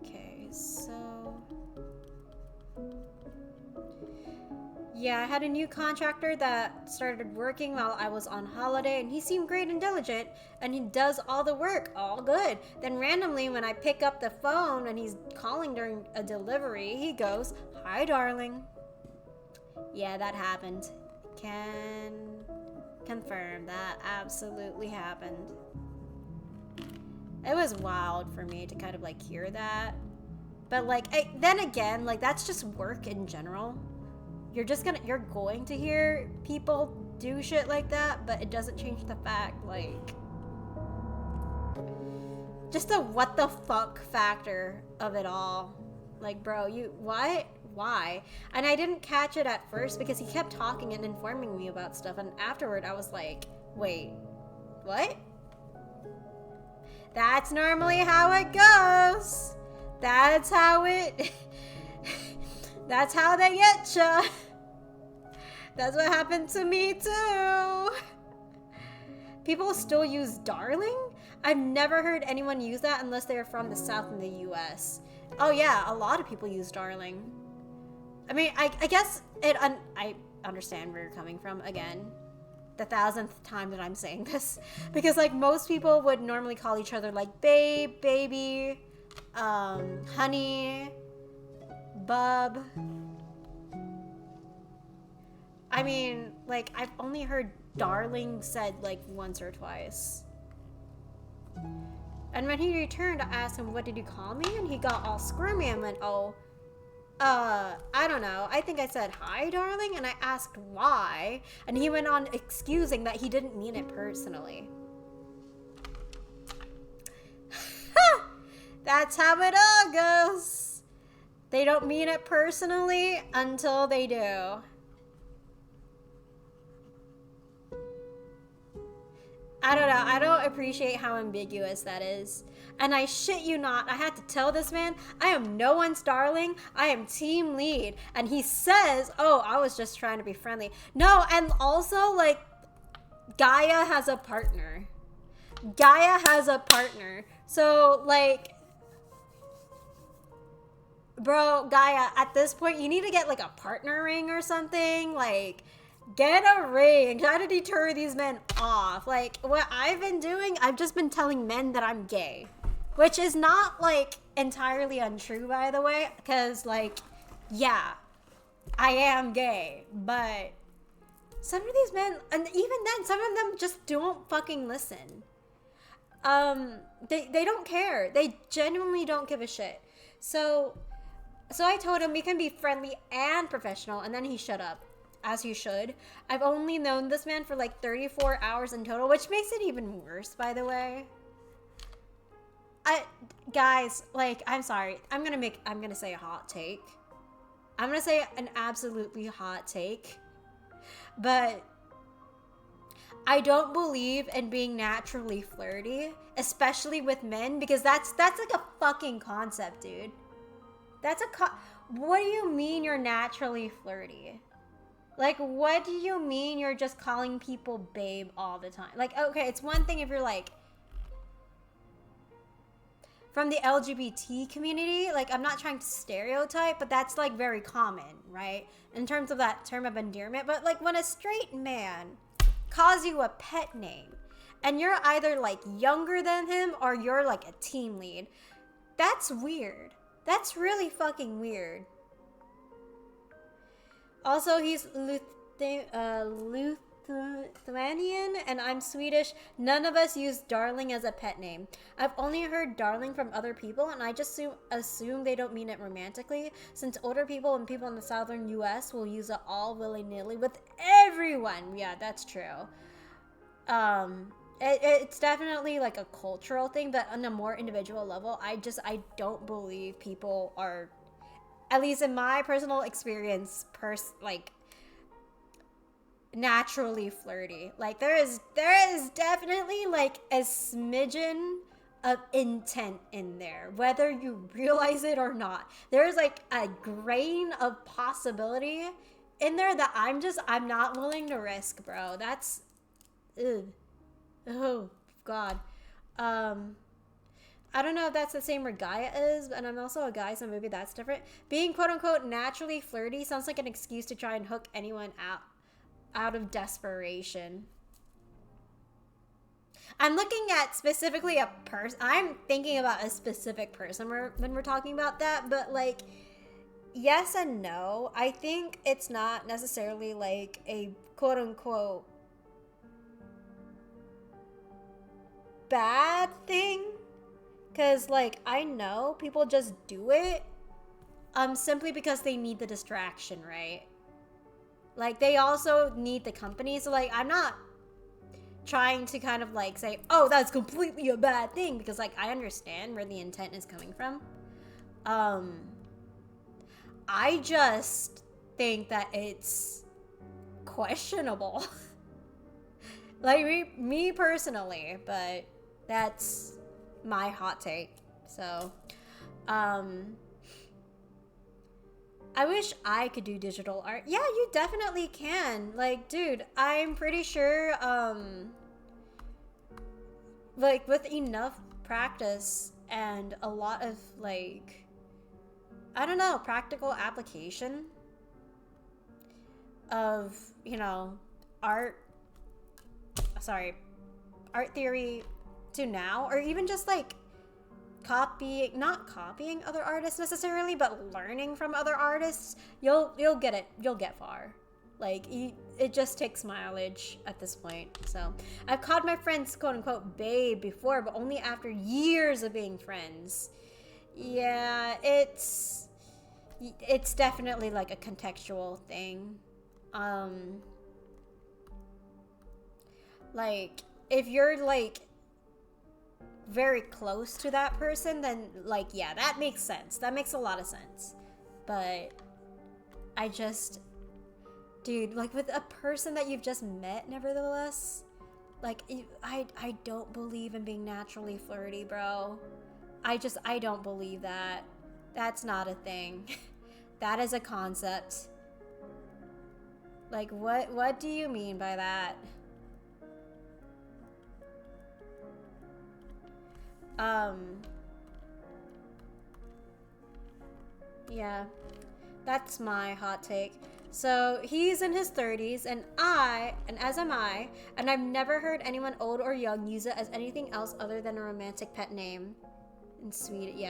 Okay, so yeah, I had a new contractor that started working while I was on holiday, and he seemed great and diligent, and he does all the work, all good. Then randomly, when I pick up the phone and he's calling during a delivery, he goes, "Hi, darling." Yeah, that happened. Can confirm that absolutely happened. It was wild for me to kind of like hear that, but like then again, like that's just work in general. you're going to hear people do shit like that, but it doesn't change the fact, like, just the what the fuck factor of it all. Like, bro, what? Why? And I didn't catch it at first because he kept talking and informing me about stuff, and afterward I was like, wait, what? That's normally how it goes. That's how it... That's how they get ya. That's what happened to me too. People still use darling? I've never heard anyone use that unless they're from the South in the US. Oh yeah, a lot of people use darling. I mean, I guess I understand where you're coming from, again. The 1,000th time that I'm saying this. Because, like, most people would normally call each other, like, babe, baby, honey, bub. I mean, like, I've only heard darling said, like, once or twice. And when he returned, I asked him, what did you call me? And he got all squirmy and went, I don't know. I think I said, hi, darling. And I asked why. And he went on excusing that he didn't mean it personally. That's how it all goes. They don't mean it personally until they do. I don't know. I don't appreciate how ambiguous that is. And I shit you not, I had to tell this man, I am no one's darling. I am team lead. And he says, oh, I was just trying to be friendly. No, and also, like, Gaia has a partner. Gaia has a partner. So, like, bro, Gaia, at this point, you need to get, like, a partner ring or something. Like, get a ring. Try to deter these men off. Like, what I've been doing, I've just been telling men that I'm gay. Which is not, like, entirely untrue, by the way. Because, like, yeah, I am gay. But some of these men, and even then, some of them just don't fucking listen. They don't care. They genuinely don't give a shit. So I told him we can be friendly and professional, and then he shut up. As you should. I've only known this man for like 34 hours in total, which makes it even worse, by the way. Guys, like, I'm sorry. I'm gonna say a hot take. I'm gonna say an absolutely hot take. But I don't believe in being naturally flirty, especially with men, because that's like a fucking concept, dude. What do you mean you're naturally flirty? Like, what do you mean you're just calling people babe all the time? Like, okay, it's one thing if you're, like, from the LGBT community. Like, I'm not trying to stereotype, but that's, like, very common, right? In terms of that term of endearment. But, like, when a straight man calls you a pet name, and you're either, like, younger than him or you're, like, a team lead, that's weird. That's really fucking weird. Also, he's Lithuanian, and I'm Swedish. None of us use darling as a pet name. I've only heard darling from other people, and I just assume they don't mean it romantically, since older people and people in the southern U.S. will use it all willy-nilly with everyone. Yeah, that's true. It's definitely like a cultural thing, but on a more individual level, I don't believe people are, at least in my personal experience, like, naturally flirty. Like, there is definitely, like, a smidgen of intent in there, whether you realize it or not. There's, like, a grain of possibility in there that I'm not willing to risk, bro. That's, ugh. Oh, God. I don't know if that's the same where Gaia is, and I'm also a guy, so maybe that's different. Being quote-unquote naturally flirty sounds like an excuse to try and hook anyone out of desperation. I'm looking at specifically a person. I'm thinking about a specific person when we're talking about that, but, like, yes and no. I think it's not necessarily, like, a quote-unquote bad thing. Because, like, I know people just do it simply because they need the distraction, right? Like, they also need the company. So, like, I'm not trying to kind of, like, say, oh, that's completely a bad thing. Because, like, I understand where the intent is coming from. I just think that it's questionable. Like, me personally, but that's my hot take. So, I wish I could do digital art. Yeah, you definitely can. Like, dude, I'm pretty sure, like, with enough practice and a lot of, like, I don't know, practical application of, you know, art theory to now, or even just, like, not copying other artists necessarily, but learning from other artists, you'll get it. You'll get far. Like, it just takes mileage at this point. So, I've called my friends quote unquote babe before, but only after years of being friends. Yeah, it's definitely like a contextual thing. Like, if you're like very close to that person, then, like, yeah, that makes sense. That makes a lot of sense. But I just, dude, like, with a person that you've just met, nevertheless, like, I don't believe in being naturally flirty, bro. I don't believe that. That's not a thing. That is a concept. Like, what do you mean by that? Yeah, that's my hot take. So he's in his 30s, and as am I, and I've never heard anyone old or young use it as anything else other than a romantic pet name. In Swedish.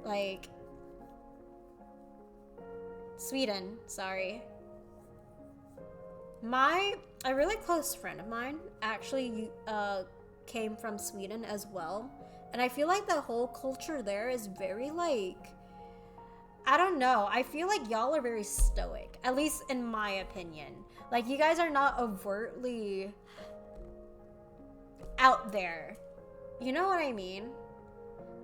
Like, Sweden, sorry. A really close friend of mine actually came from Sweden as well. And I feel like the whole culture there is very, like, I don't know. I feel like y'all are very stoic, at least in my opinion. Like, you guys are not overtly out there. You know what I mean?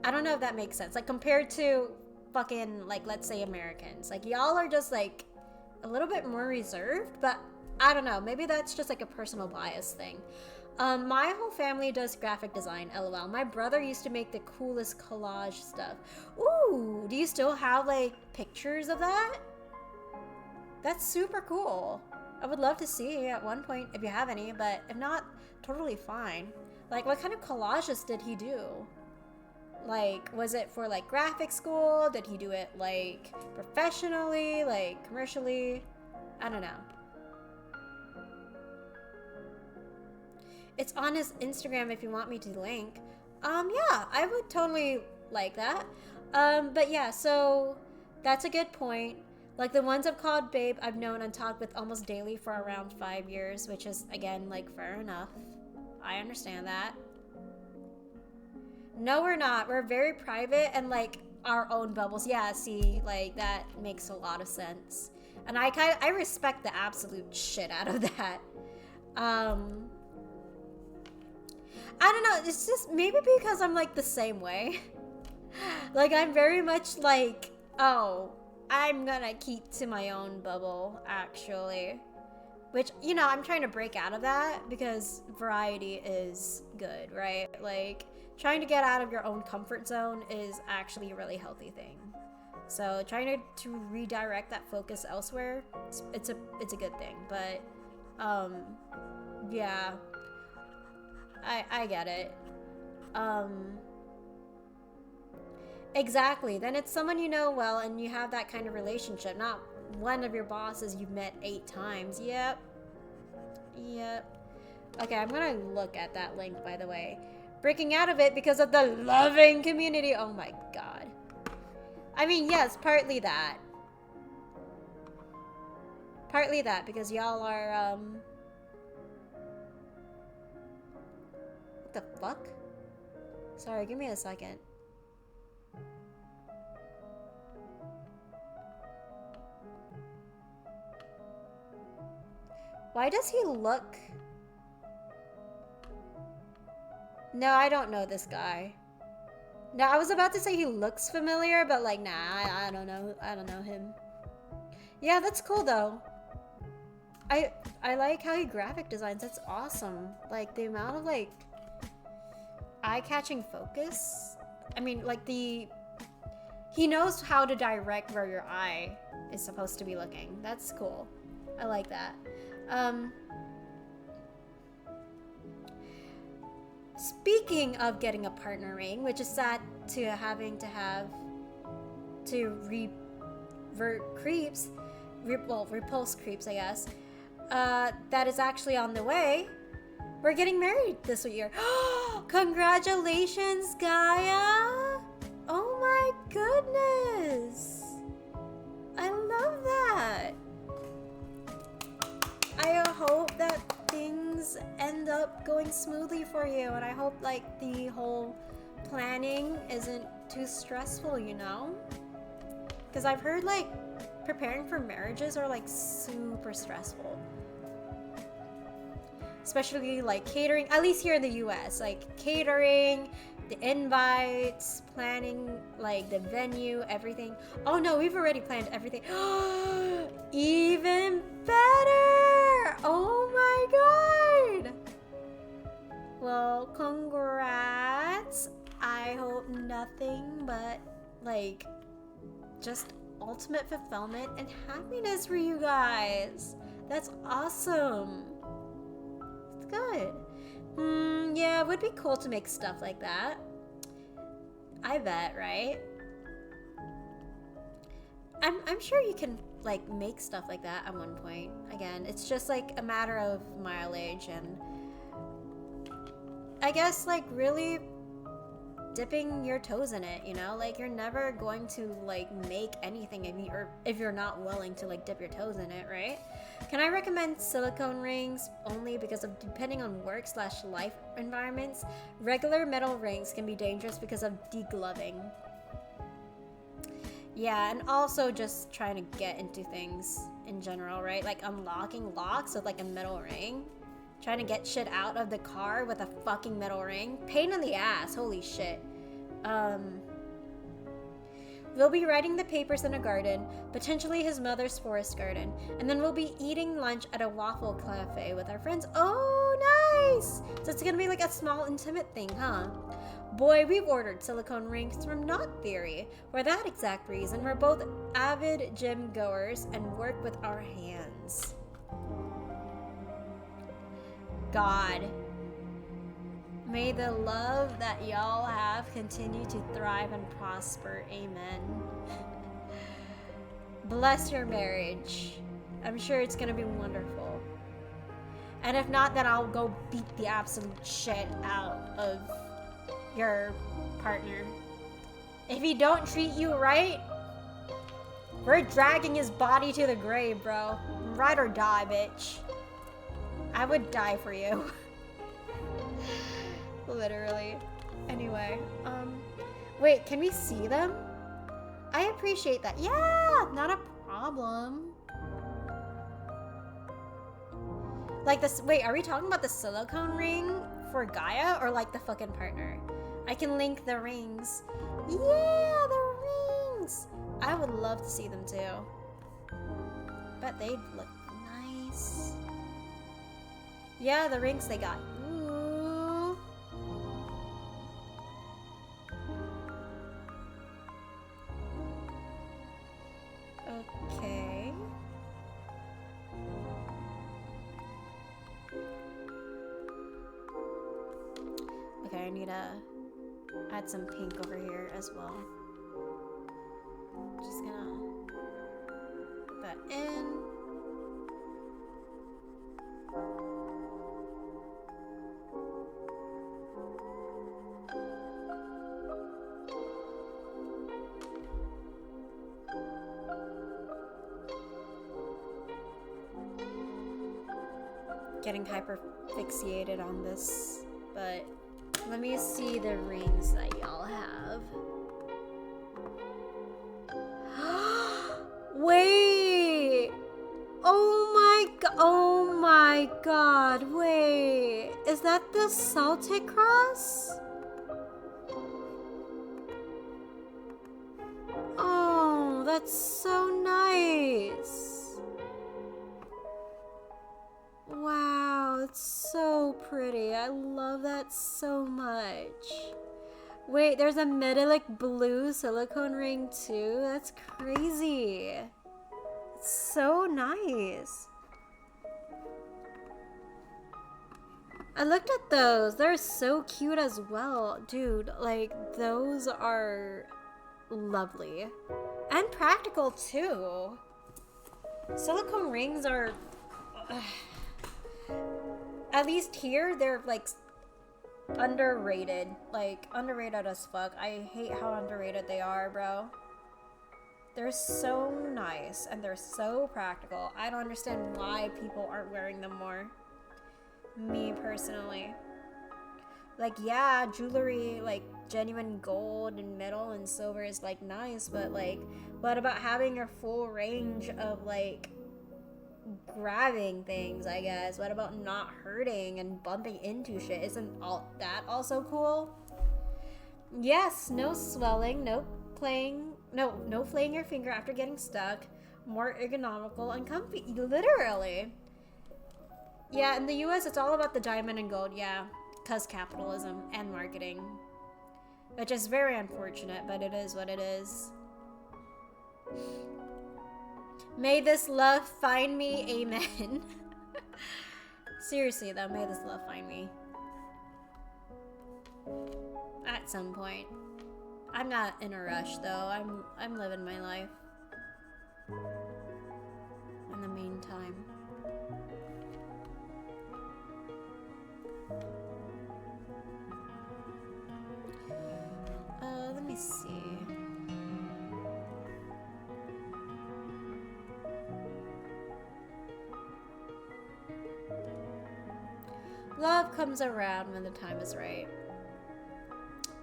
I don't know if that makes sense. Like, compared to fucking, like, let's say Americans. Like, y'all are just, like, a little bit more reserved, but I don't know. Maybe that's just, like, a personal bias thing. My whole family does graphic design, LOL. My brother used to make the coolest collage stuff. Ooh, do you still have, like, pictures of that? That's super cool. I would love to see at one point if you have any, but if not, totally fine. Like, what kind of collages did he do? Like, was it for, like, graphic school? Did he do it, like, professionally, like, commercially? I don't know. It's on his Instagram if you want me to link. Yeah, I would totally like that. But yeah, so that's a good point. Like, the ones I've called babe, I've known and talked with almost daily for around 5 years, which is, again, like, fair enough. I understand that. No, we're not. We're very private and, like, our own bubbles. Yeah, see, like, that makes a lot of sense. And I respect the absolute shit out of that. I don't know, it's just maybe because I'm, like, the same way. Like, I'm very much like, oh, I'm gonna keep to my own bubble, actually. Which, you know, I'm trying to break out of that because variety is good, right? Like, trying to get out of your own comfort zone is actually a really healthy thing. So trying to redirect that focus elsewhere, it's a good thing. But, yeah. I get it. Exactly. Then it's someone you know well and you have that kind of relationship, not one of your bosses you've met 8 times. Yep. Okay, I'm gonna look at that link, by the way. Breaking out of it because of the loving community. Oh my god. I mean, yes, partly that. Partly that, because y'all are, what the fuck? Sorry, give me a second. Why does he look... No, I don't know this guy. No, I was about to say he looks familiar, but like, nah, I don't know. I don't know him. Yeah, that's cool though. I like how he graphic designs. That's awesome. Like the amount of like eye-catching focus. I mean, like he knows how to direct where your eye is supposed to be looking. That's cool. I like that. Speaking of getting a partner ring, which is sad to having to revert creeps, repulse creeps, I guess. That is actually on the way. We're getting married this year. Congratulations, Gaia! Oh my goodness! I love that. I hope that things end up going smoothly for you, and I hope like the whole planning isn't too stressful, you know? Because I've heard like preparing for marriages are like super stressful, especially like catering, at least here in the US, like catering, the invites, planning like the venue, everything. Oh no, we've already planned everything. Even better! Oh my god! Well, congrats. I hope nothing but like just ultimate fulfillment and happiness for you guys. That's awesome. It's good. Yeah, it would be cool to make stuff like that. I bet, right? I'm sure you can like make stuff like that at one point. Again, it's just like a matter of mileage and I guess like really dipping your toes in it, you know? Like you're never going to like make anything if you're not willing to like dip your toes in it, right? Can I recommend silicone rings only because of depending on work/life environments? Regular metal rings can be dangerous because of degloving. Yeah, and also just trying to get into things in general, right? Like unlocking locks with like a metal ring. Trying to get shit out of the car with a fucking metal ring. Pain in the ass, holy shit. We'll be writing the papers in a garden, potentially his mother's forest garden, and then we'll be eating lunch at a waffle cafe with our friends. Oh, nice! So it's gonna be like a small, intimate thing, huh? Boy, we've ordered silicone rings from Knot Theory. For that exact reason, we're both avid gym goers and work with our hands. God, may the love that y'all have continue to thrive and prosper. Amen. Bless your marriage. I'm sure it's gonna be wonderful. And if not, then I'll go beat the absolute shit out of your partner. If he don't treat you right, we're dragging his body to the grave, bro. Ride or die, bitch. I would die for you. Literally. Anyway, wait, can we see them? I appreciate that. Yeah, not a problem. Like this, wait, are we talking about the silicone ring for Gaia or like the fucking partner? I can link the rings. Yeah, the rings. I would love to see them too. Bet they'd look nice. Yeah, the rings they got. Ooh. Okay. Okay, I need to add some pink over here as well. Just gonna put that in. Getting hyper fixated on this, but let me see the rings that y'all have. Wait! Oh my my god, wait. Is that the Celtic cross? Oh, that's so nice. Wow, it's so pretty. I love that so much. Wait, there's a metallic blue silicone ring too? That's crazy. It's so nice. I looked at those. They're so cute as well. Dude, like, those are lovely. And practical too. Silicone rings are... at least here, they're, like, underrated. Like, underrated as fuck. I hate how underrated they are, bro. They're so nice, and they're so practical. I don't understand why people aren't wearing them more. Me personally. Like, yeah, jewelry, like genuine gold and metal and silver is like nice, but like, what about having your full range of like grabbing things, I guess? What about not hurting and bumping into shit? Isn't all that also cool? Yes, no swelling, no flaying your finger after getting stuck, more ergonomical and comfy, literally. Yeah, in the US, it's all about the diamond and gold, yeah, because capitalism and marketing. Which is very unfortunate, but it is what it is. May this love find me, amen. Seriously, though, may this love find me. At some point. I'm not in a rush, though. I'm living my life. In the meantime. Let me see. Love comes around when the time is right.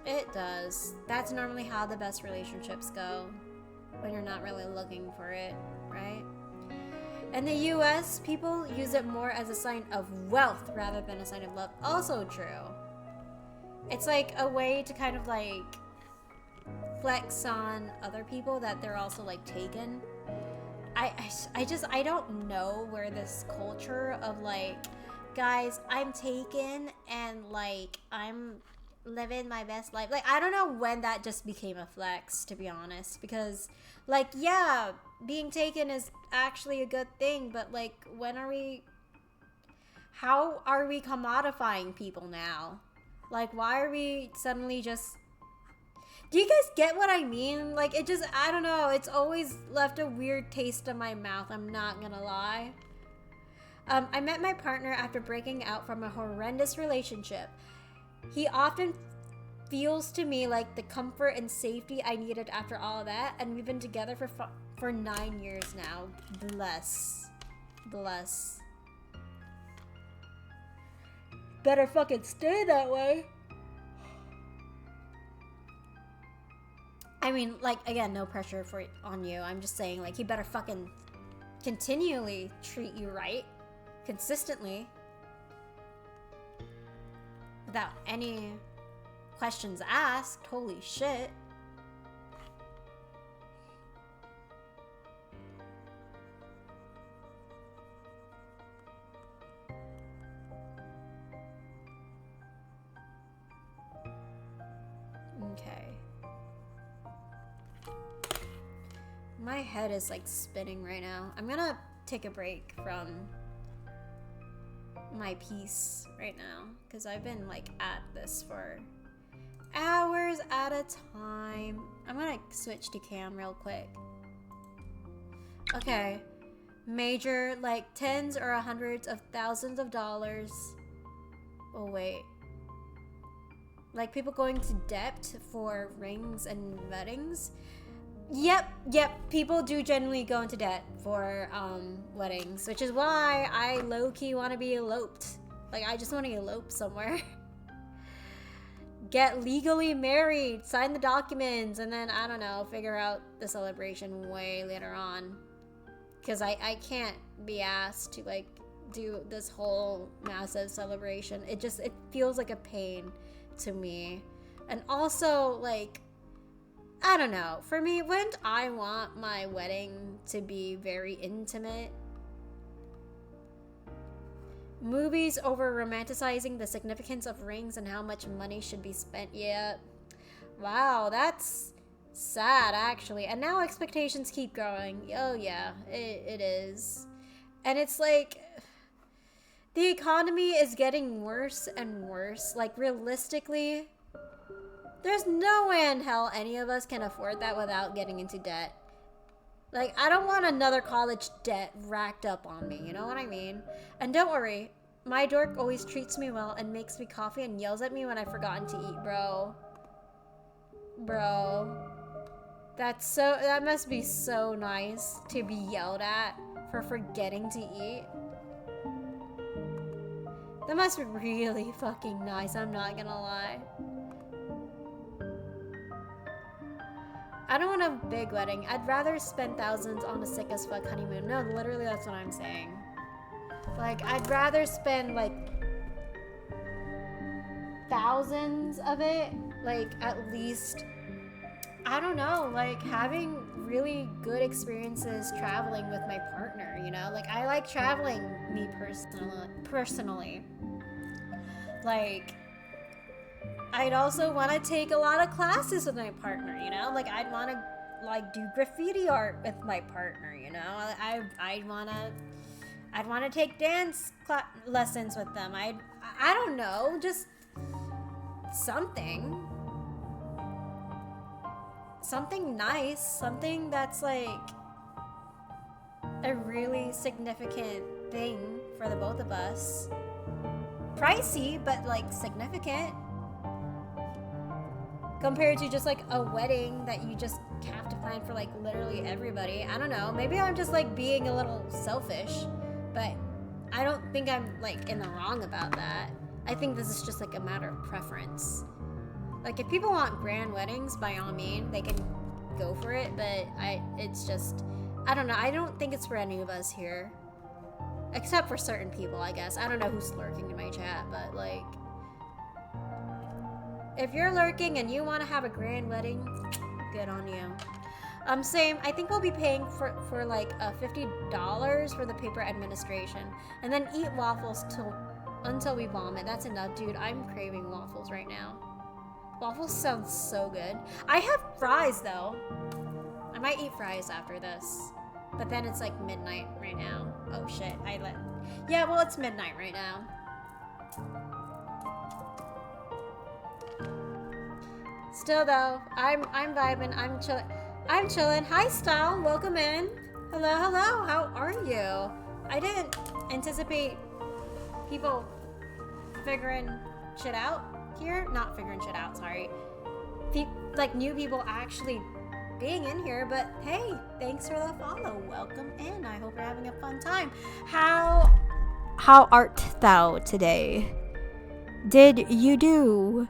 It does. That's normally how the best relationships go. When you're not really looking for it, right? In the US, people use it more as a sign of wealth rather than a sign of love. Also true. It's like a way to kind of like flex on other people that they're also like taken. I don't know where this culture of like, guys, I'm taken and like I'm living my best life. Like, I don't know when that just became a flex, to be honest, because like, yeah, being taken is actually a good thing, but like, how are we commodifying people now? Like, why are we suddenly just... Do you guys get what I mean? Like, it just, I don't know. It's always left a weird taste in my mouth. I'm not gonna lie. I met my partner after breaking out from a horrendous relationship. He often feels to me like the comfort and safety I needed after all of that. And we've been together for 9 years now. Bless. Bless. Better fucking stay that way. I mean, like, again, no pressure on you. I'm just saying, like, he better fucking continually treat you right. Consistently. Without any questions asked. Holy shit. Okay. My head is like spinning right now. I'm gonna take a break from my piece right now because I've been like at this for hours at a time. I'm gonna switch to cam real quick. Okay. Major, like tens or hundreds of thousands of dollars. Oh wait. Like people going to debt for rings and weddings. Yep, people do generally go into debt for weddings, which is why I low-key want to be eloped. Like, I just want to elope somewhere. Get legally married, sign the documents, and then, I don't know, figure out the celebration way later on. Because I can't be asked to, like, do this whole massive celebration. It feels like a pain to me. And also, like, I don't know. For me, wouldn't I want my wedding to be very intimate? Movies over romanticizing the significance of rings and how much money should be spent. Yeah. Wow, that's sad, actually. And now expectations keep growing. Oh, yeah, it is. And it's like, the economy is getting worse and worse. Like, realistically, there's no way in hell any of us can afford that without getting into debt. Like, I don't want another college debt racked up on me, you know what I mean? And don't worry, my dork always treats me well and makes me coffee and yells at me when I've forgotten to eat, bro. Bro. That must be so nice to be yelled at for forgetting to eat. That must be really fucking nice, I'm not gonna lie. I don't want a big wedding. I'd rather spend thousands on a sick as fuck honeymoon. No, literally that's what I'm saying. Like, I'd rather spend like thousands of it, like at least, I don't know, like having really good experiences traveling with my partner, you know? Like, I like traveling, me personally. Like, I'd also want to take a lot of classes with my partner, you know? Like, I'd want to, like, do graffiti art with my partner, you know? I'd want to take dance lessons with them. I don't know, just something nice, something that's like a really significant thing for the both of us. Pricey, but like significant. Compared to just like a wedding that you just have to plan for like literally everybody. I don't know. Maybe I'm just like being a little selfish, but I don't think I'm like in the wrong about that. I think this is just like a matter of preference. Like, if people want grand weddings, by all means, they can go for it, but it's just, I don't know. I don't think it's for any of us here. Except for certain people, I guess. I don't know who's lurking in my chat, but like, if you're lurking and you want to have a grand wedding, good on you. Same. I think we'll be paying for like $50 for the paper administration, and then eat waffles until we vomit. That's enough, dude. I'm craving waffles right now. Waffles sound so good. I have fries though. I might eat fries after this, but then it's like midnight right now. Oh shit! Yeah, well, it's midnight right now. Still though, I'm vibing. I'm chilling. Hi, Style. Welcome in. Hello. How are you? I didn't anticipate people figuring shit out here. Not figuring shit out, sorry. Like new people actually being in here, but hey, thanks for the follow. Welcome in. I hope you're having a fun time. How art thou today? Did you do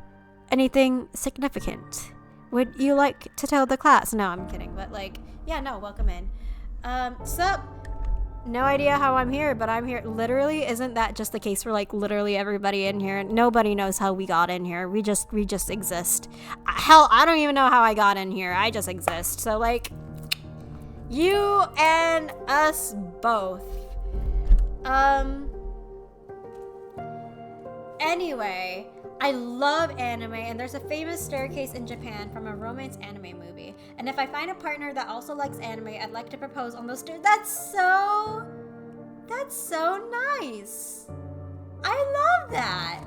anything significant? Would you like to tell the class? No, I'm kidding, but like, yeah, no, welcome in. Sup? No idea how I'm here, but I'm here. Literally, isn't that just the case for like literally everybody in here? Nobody knows how we got in here. We just exist. Hell, I don't even know how I got in here. I just exist. So like, you and us both. Anyway, I love anime, and there's a famous staircase in Japan from a romance anime movie. And if I find a partner that also likes anime, I'd like to propose on those stairs. That's so nice. I love that.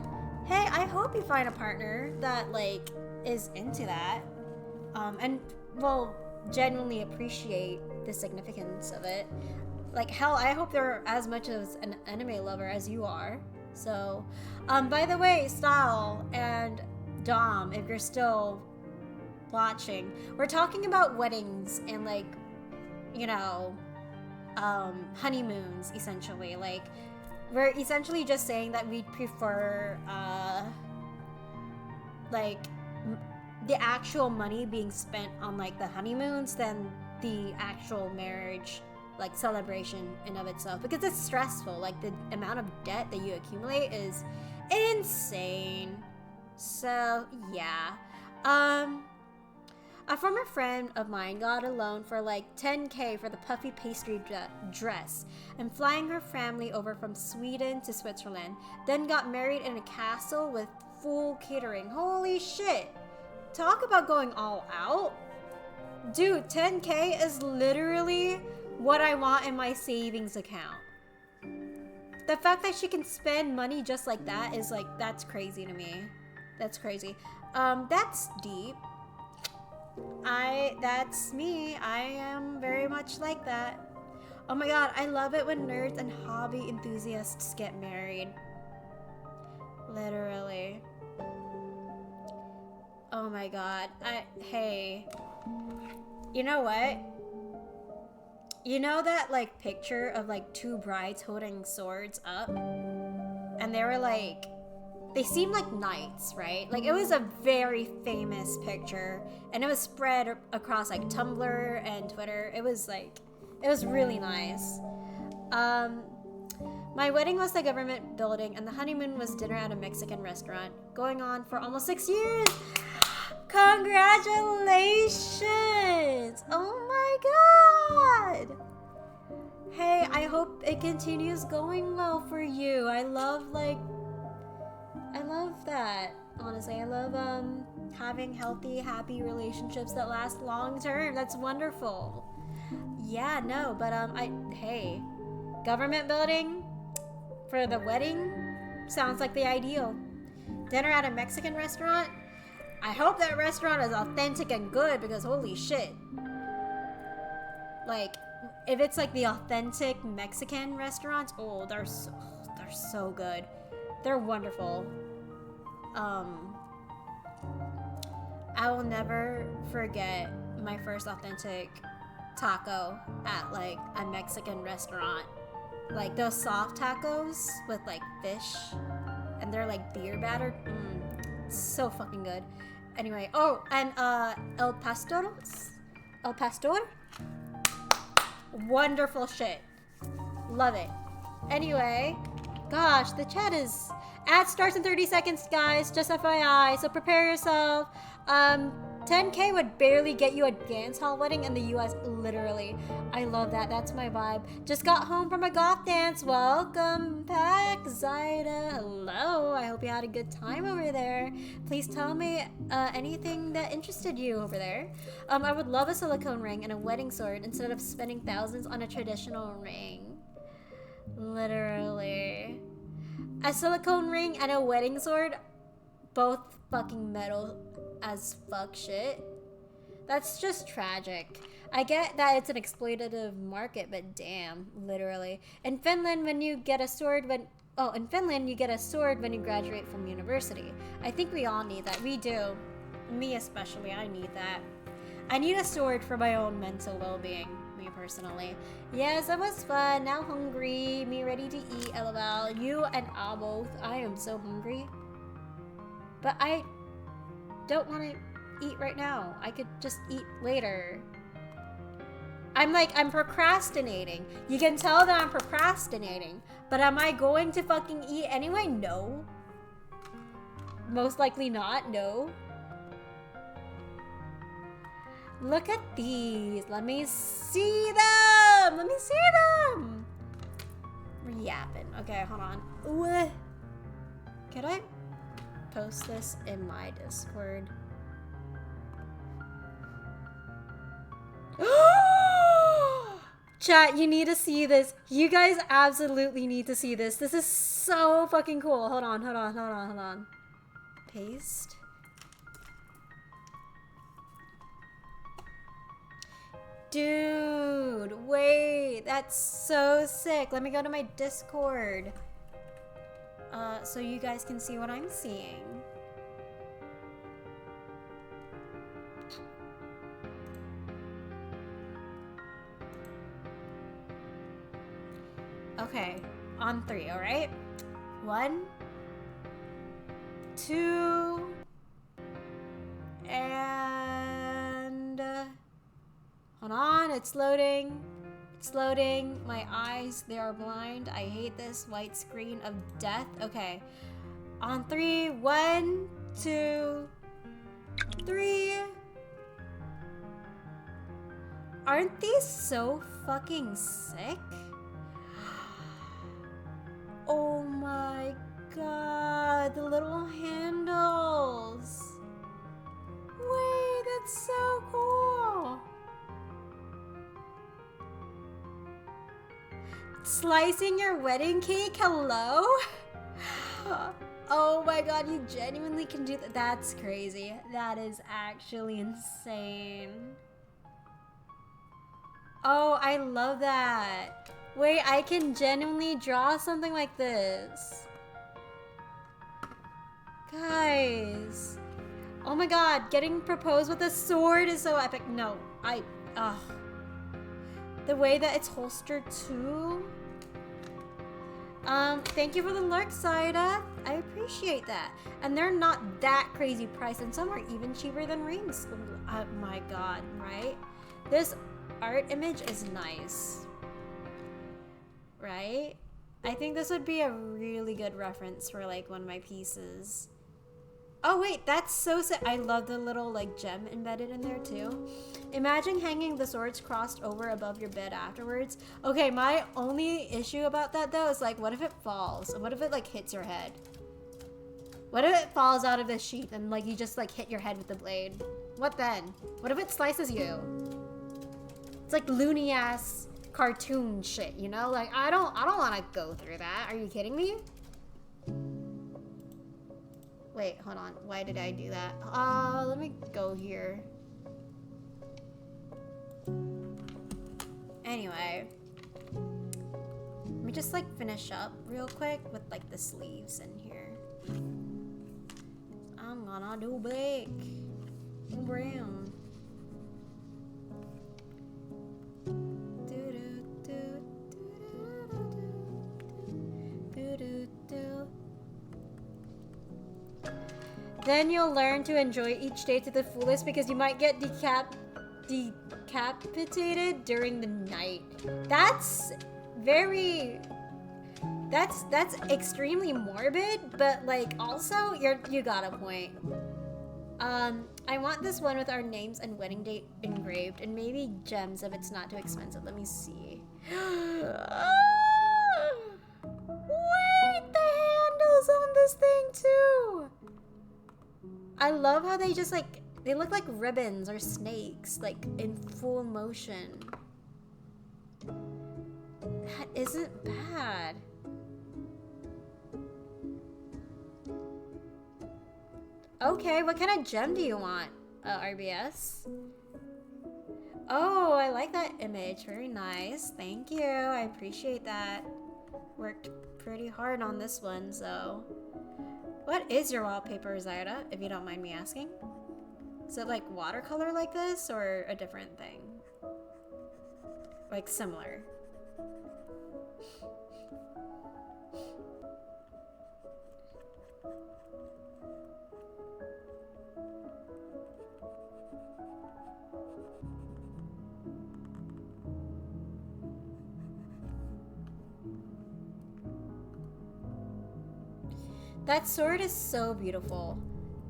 Hey, I hope you find a partner that like is into that, and will genuinely appreciate the significance of it. Like, hell, I hope they're as much as an anime lover as you are. So, by the way, Style and Dom, if you're still watching, we're talking about weddings and like, you know, honeymoons, essentially. Like, we're essentially just saying that we prefer, like, the actual money being spent on like the honeymoons than the actual marriage like celebration in of itself, because it's stressful. Like the amount of debt that you accumulate is insane. So yeah, a former friend of mine got a loan for like 10K for the puffy pastry dress and flying her family over from Sweden to Switzerland, then got married in a castle with full catering. Holy shit, talk about going all out. Dude, 10K is literally what I want in my savings account. The fact that she can spend money just like that is like, that's crazy to me. That's crazy. That's deep. That's me. I am very much like that. Oh my god, I love it when nerds and hobby enthusiasts get married. Literally. Oh my god. Hey. You know what? You know that like picture of like two brides holding swords up? And they were like, they seemed like knights, right? Like it was a very famous picture and it was spread across like Tumblr and Twitter. It was really nice. My wedding was the government building and the honeymoon was dinner at a Mexican restaurant, going on for almost 6 years. Congratulations! Oh my god! Hey, I hope it continues going well for you. I love that. Honestly, I love having healthy, happy relationships that last long term. That's wonderful. Yeah, no, but hey, government building for the wedding sounds like the ideal. Dinner at a Mexican restaurant. I hope that restaurant is authentic and good, because holy shit. Like, if it's like the authentic Mexican restaurants, oh, they're so good. They're wonderful. I will never forget my first authentic taco at like a Mexican restaurant. Like those soft tacos with like fish and they're like beer battered. So fucking good. Anyway, oh, and El Pastor? Wonderful shit. Love it. Anyway, gosh, the chat is... Ad starts in 30 seconds, guys. Just FYI, so prepare yourself. 10K would barely get you a dance hall wedding in the US, literally. I love that. That's my vibe. Just got home from a goth dance. Welcome back, Zaida. Hello. I hope you had a good time over there. Please tell me anything that interested you over there. I would love a silicone ring and a wedding sword instead of spending thousands on a traditional ring. Literally. A silicone ring and a wedding sword, both fucking metal as fuck shit. That's just tragic. I get that it's an exploitative market, but damn, literally. In Finland, when you get a sword in Finland, you get a sword when you graduate from university. I think we all need that. We do. Me especially, I need that. I need a sword for my own mental well-being, me personally. Yes, it was fun. Now hungry. Me ready to eat, LOL. You and I both. I am so hungry. But I don't want to eat right now. I could just eat later. I'm procrastinating. You can tell that I'm procrastinating. But am I going to fucking eat anyway? No. Most likely not. No. Look at these. Let me see them. Let me see them. We're yapping. Okay, hold on. Ooh. Could I post this in my Discord? Chat, you need to see this. You guys absolutely need to see this. This is so fucking cool. Hold on. Paste. Dude, wait, that's so sick. Let me go to my Discord so you guys can see what I'm seeing. Okay, on 3, all right? 1, 2, and hold on, it's loading. It's loading. My eyes, they are blind. I hate this white screen of death. Okay. On 3, 1, 2, 3. Aren't these so fucking sick? Oh my god, the little handles. Wait, that's so cool. Slicing your wedding cake, hello? Oh my god, you genuinely can do that. That's crazy. That is actually insane. Oh, I love that. Wait, I can genuinely draw something like this. Guys. Oh my god, getting proposed with a sword is so epic. No, the way that it's holstered too. Thank you for the lurk, Saida. I appreciate that. And they're not that crazy priced, and some are even cheaper than rings. Oh my god, right? This art image is nice. Right? I think this would be a really good reference for like one of my pieces. Oh wait, that's so sick. I love the little like gem embedded in there too. Imagine hanging the swords crossed over above your bed afterwards. Okay, my only issue about that though is like, what if it falls? What if it like hits your head? What if it falls out of the sheath and like you just like hit your head with the blade? What then? What if it slices you? It's like loony ass cartoon shit, you know? Like I don't want to go through that. Are you kidding me? Wait, hold on. Why did I do that? Let me go here. Anyway, let me just like finish up real quick with like the sleeves in here. I'm gonna do black, brown. Then you'll learn to enjoy each day to the fullest because you might get decapitated during the night. That's extremely morbid, but like also you got a point. I want this one with our names and wedding date engraved and maybe gems if it's not too expensive. Let me see. Wait, the handles on this thing too. I love how they just like, they look like ribbons or snakes, like in full motion. That isn't bad. Okay, what kind of gem do you want, RBS? Oh, I like that image. Very nice. Thank you. I appreciate that. Worked pretty hard on this one, so. What is your wallpaper, Zaida, if you don't mind me asking? Is it like watercolor like this or a different thing? Like similar? That sword is so beautiful.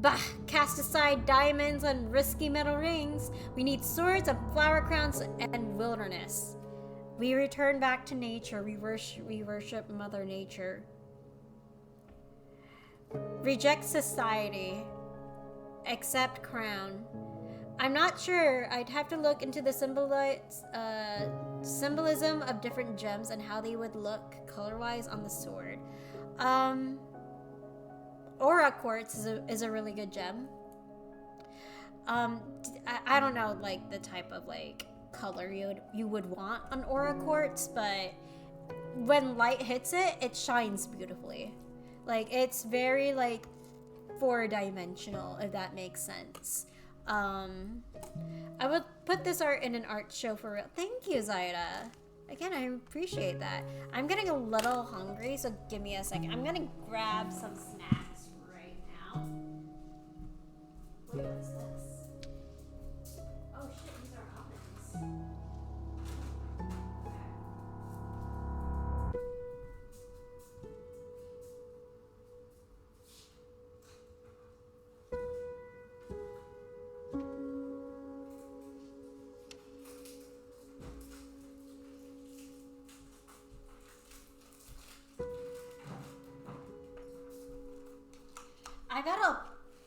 Bah! Cast aside diamonds and risky metal rings. We need swords and flower crowns and wilderness. We return back to nature. We worship Mother Nature. Reject society. Accept crown. I'm not sure. I'd have to look into the symbolism of different gems and how they would look color-wise on the sword. Aura quartz is a really good gem. I don't know like the type of like color you would want on aura quartz, but when light hits it, it shines beautifully. Like it's very like 4-dimensional, if that makes sense. I would put this art in an art show for real. Thank you, Zaida. Again, I appreciate that. I'm getting a little hungry, so give me a second. I'm gonna grab some snacks. What is this? Oh shit, these are almonds. Okay.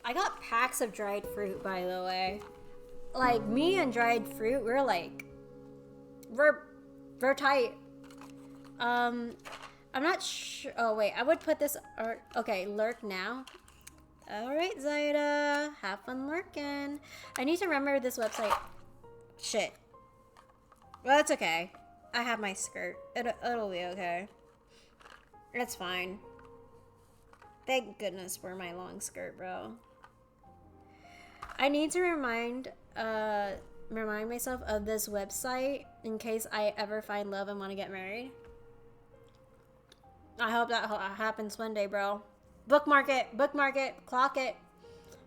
I got packs of dried fruit, by the way. Like, me and dried fruit, we're tight. I'm not sure. Oh, wait, I would put this, okay, lurk now. All right, Zaida, have fun lurking. I need to remember this website. Shit. Well, that's okay. I have my skirt. It'll be okay. It's fine. Thank goodness for my long skirt, bro. I need to remind myself of this website in case I ever find love and want to get married. I hope that happens one day, bro. Bookmark it, clock it.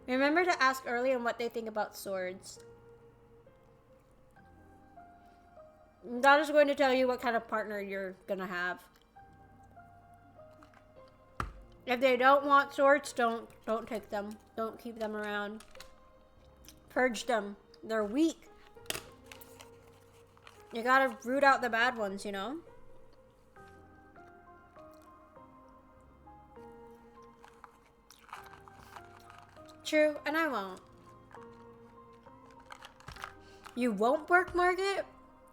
Remember to ask early on what they think about swords. That is going to tell you what kind of partner you're gonna have. If they don't want swords, don't take them. Don't keep them around. Purge them. They're weak. You gotta root out the bad ones, you know? True, and I won't. You won't bookmark it,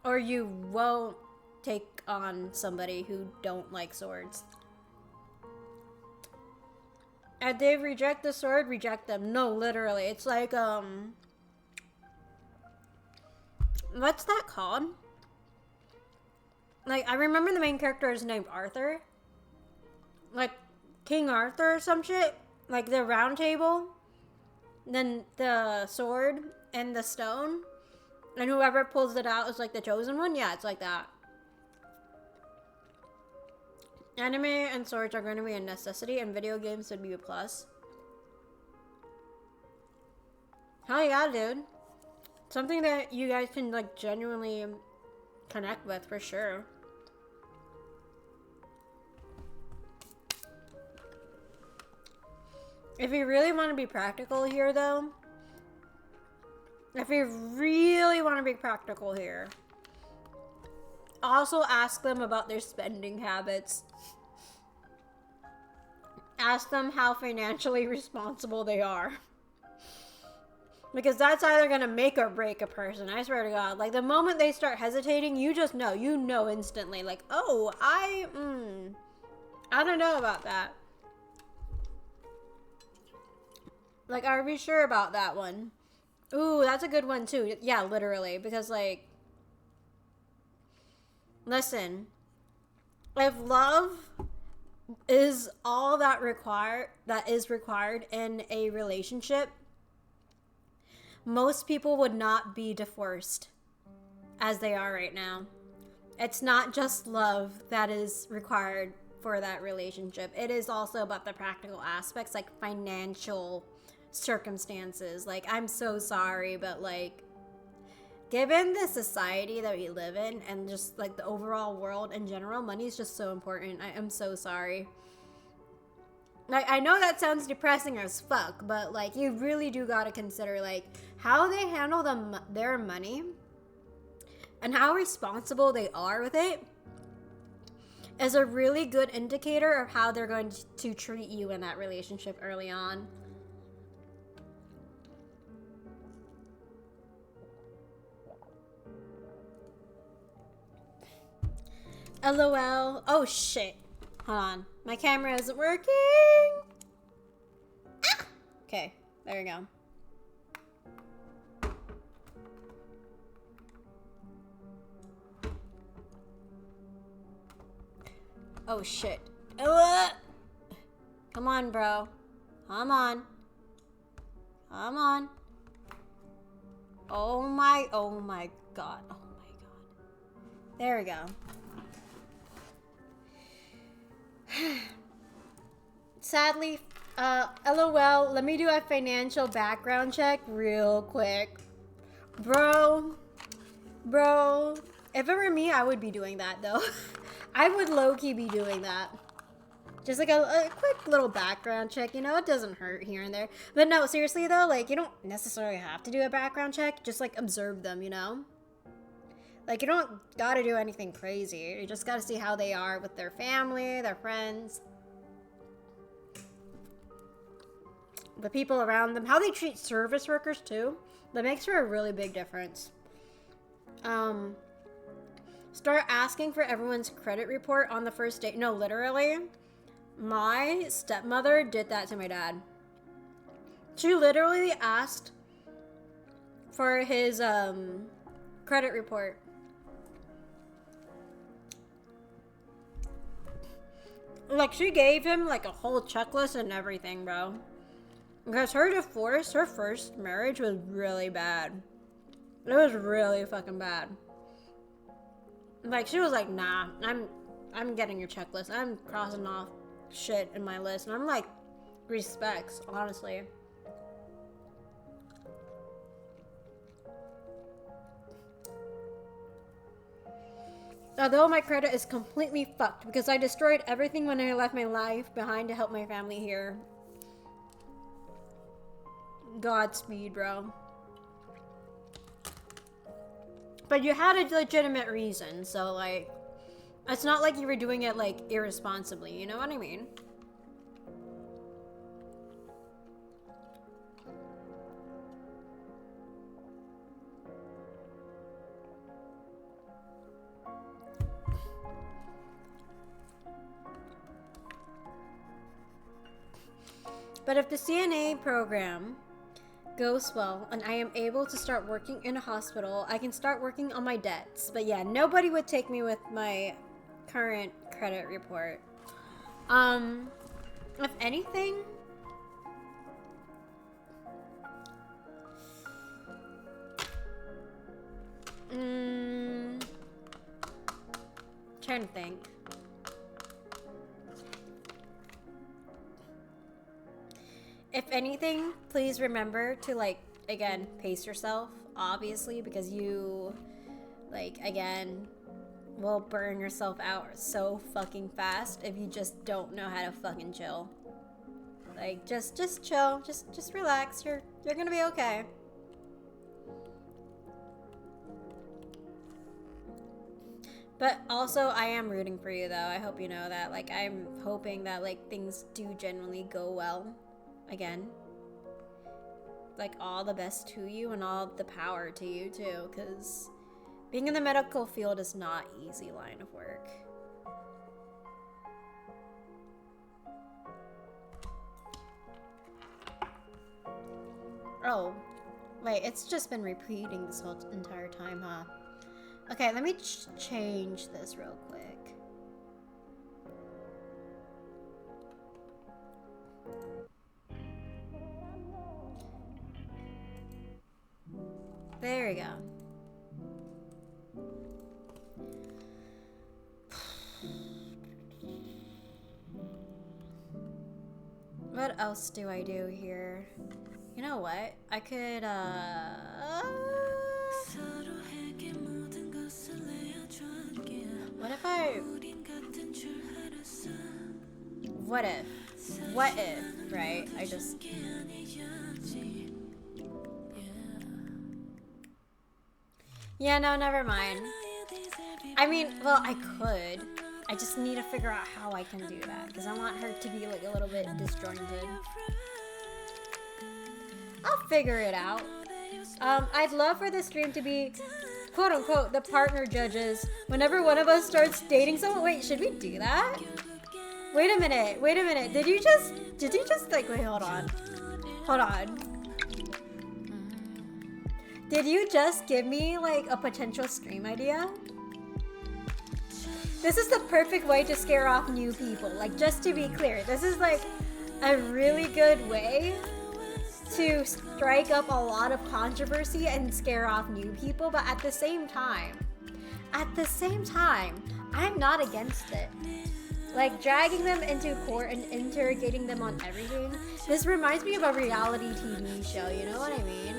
or you won't take on somebody who don't like swords. If they reject the sword, reject them. No, literally. It's like, what's that called? Like, I remember the main character is named Arthur. Like, King Arthur or some shit. Like, the round table. Then the sword and the stone. And whoever pulls it out is like the chosen one. Yeah, it's like that. Anime and swords are going to be a necessity, and video games would be a plus. Hell yeah, dude. Something that you guys can, like, genuinely connect with, for sure. If you really want to be practical here, though, also ask them about their spending habits. Ask them how financially responsible they are. Because that's either going to make or break a person, I swear to God. Like, the moment they start hesitating, you just know. You know instantly. Like, oh, I don't know about that. Like, are we sure about that one? Ooh, that's a good one, too. Yeah, literally. Because, like, listen, if love is all that is required in a relationship, most people would not be divorced as they are right now. It's not just love that is required for that relationship. It is also about the practical aspects, like financial circumstances. Like, I'm so sorry, but like, given the society that we live in and just like the overall world in general, money is just so important. I am so sorry. Like, I know that sounds depressing as fuck, but like, you really do gotta consider like how they handle their money and how responsible they are with it is a really good indicator of how they're going to treat you in that relationship early on. LOL. Oh shit. Hold on. My camera isn't working. Ah! Okay, there we go. Oh shit. Come on, bro. Come on. Come on. Oh my god. Oh my god. There we go. Sadly, LOL, let me do a financial background check real quick. Bro, if it were me, I would be doing that, though. I would low-key be doing that. Just like a quick little background check, you know, it doesn't hurt here and there. But no, seriously, though, like, you don't necessarily have to do a background check. Just, like, observe them, you know? Like, you don't gotta do anything crazy. You just gotta see how they are with their family, their friends. the people around them, how they treat service workers too. That makes for a really big difference. Start asking for everyone's credit report on the first date. No, literally, my stepmother did that to my dad. She literally asked for his credit report. Like, she gave him like a whole checklist and everything, bro. Because her divorce, her first marriage was really bad. It was really fucking bad. Like, she was like, nah, I'm getting your checklist. I'm crossing off shit in my list. And I'm like, respects, honestly. Although my credit is completely fucked because I destroyed everything when I left my life behind to help my family here. Godspeed, bro. But you had a legitimate reason, so like, it's not like you were doing it like irresponsibly, you know what I mean? But if the CNA program goes well and I am able to start working in a hospital, I can start working on my debts. But yeah, nobody would take me with my current credit report. If anything, trying to think. If anything, please remember to, like, again, pace yourself, obviously, because you, like, again, will burn yourself out so fucking fast if you just don't know how to fucking chill. Like, just chill, just relax, you're gonna be okay. But also, I am rooting for you, though. I hope you know that. Like, I'm hoping that, like, things do genuinely go well. Again, like, all the best to you and all the power to you too, because being in the medical field is not easy line of work. Oh, wait, it's just been repeating this whole entire time, huh? Okay, let me change this real quick. There we go. What else do I do here? You know what? I could, what if I... What if, right? I just... Yeah, no, never mind. I mean, well, I could. I just need to figure out how I can do that, because I want her to be, like, a little bit disjointed. I'll figure it out. I'd love for the stream to be, quote unquote, the partner judges whenever one of us starts dating someone. Wait, should we do that? Wait a minute. Did you just, like, wait, hold on. Did you just give me, like, a potential stream idea? This is the perfect way to scare off new people. Like, just to be clear, this is, like, a really good way to strike up a lot of controversy and scare off new people, but at the same time, I'm not against it. Like, dragging them into court and interrogating them on everything. This reminds me of a reality TV show, you know what I mean?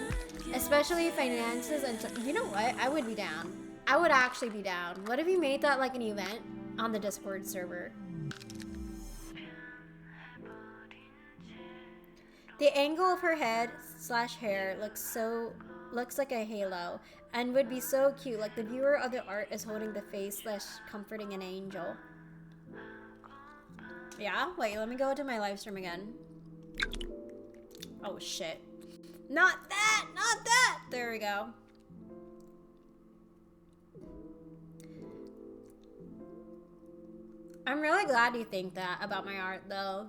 Especially finances and you know what? I would be down. I would actually be down. What if you made that like an event on the Discord server? The angle of her head / hair looks like a halo and would be so cute, like the viewer of the art is holding the face / comforting an angel. Yeah? Wait, let me go to my live stream again. Oh shit. Not that! Not that! There we go. I'm really glad you think that about my art though.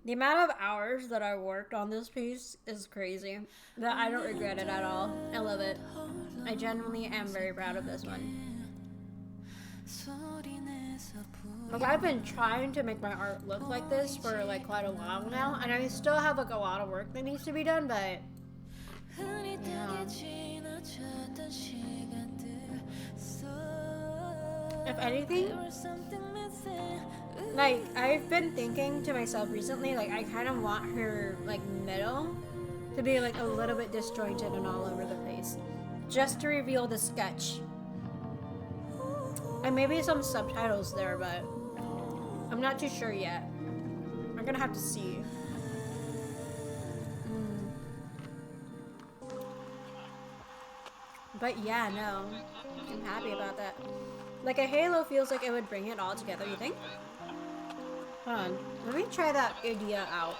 The amount of hours that I worked on this piece is crazy. But I don't regret it at all. I love it. I genuinely am very proud of this one. Like, I've been trying to make my art look like this for like quite a while now, and I still have like a lot of work that needs to be done, but yeah. If anything, like, I've been thinking to myself recently, like, I kind of want her, like, middle to be, like, a little bit disjointed and all over the place. Just to reveal the sketch. And maybe some subtitles there, but I'm not too sure yet. I'm gonna have to see. But yeah, no. I'm happy about that. Like, a halo feels like it would bring it all together, you think? Hold on. Let me try that idea out.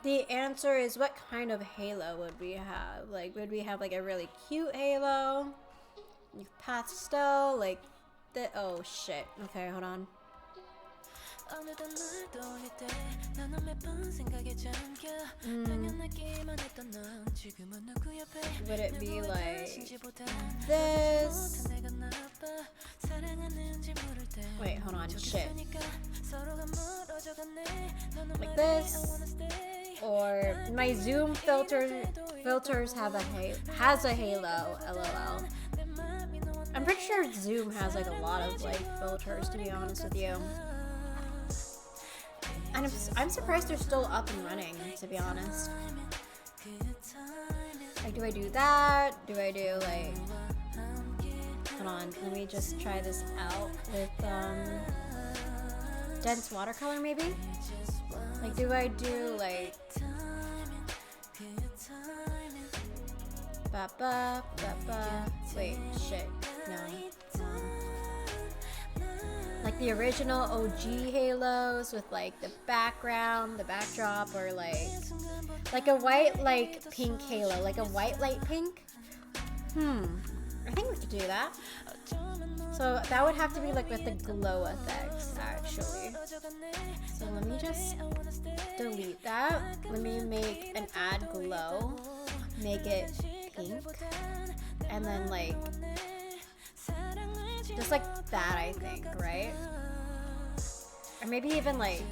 The answer is, what kind of halo would we have? Like, would we have, like, a really cute halo? Pastel? Like, the... Oh, shit. Okay, hold on. Would it be like this? Wait, hold on, shit. Like this? Or my zoom filters have a halo, lol. I'm pretty sure Zoom has like a lot of like filters, to be honest with you. And I'm surprised they're still up and running, to be honest. Like, do I do that? Do I do, like... Hold on, let me just try this out with, dense watercolor, maybe? Like, do I do, like... Wait, shit. No. Like the original OG halos with like the background, the backdrop, or like a white like pink halo, like a white light pink. I think we could do that. So that would have to be like with the glow effects, actually. So let me just delete that. Let me make an add glow, make it pink, and then like just like that, I think, right? Or maybe even like,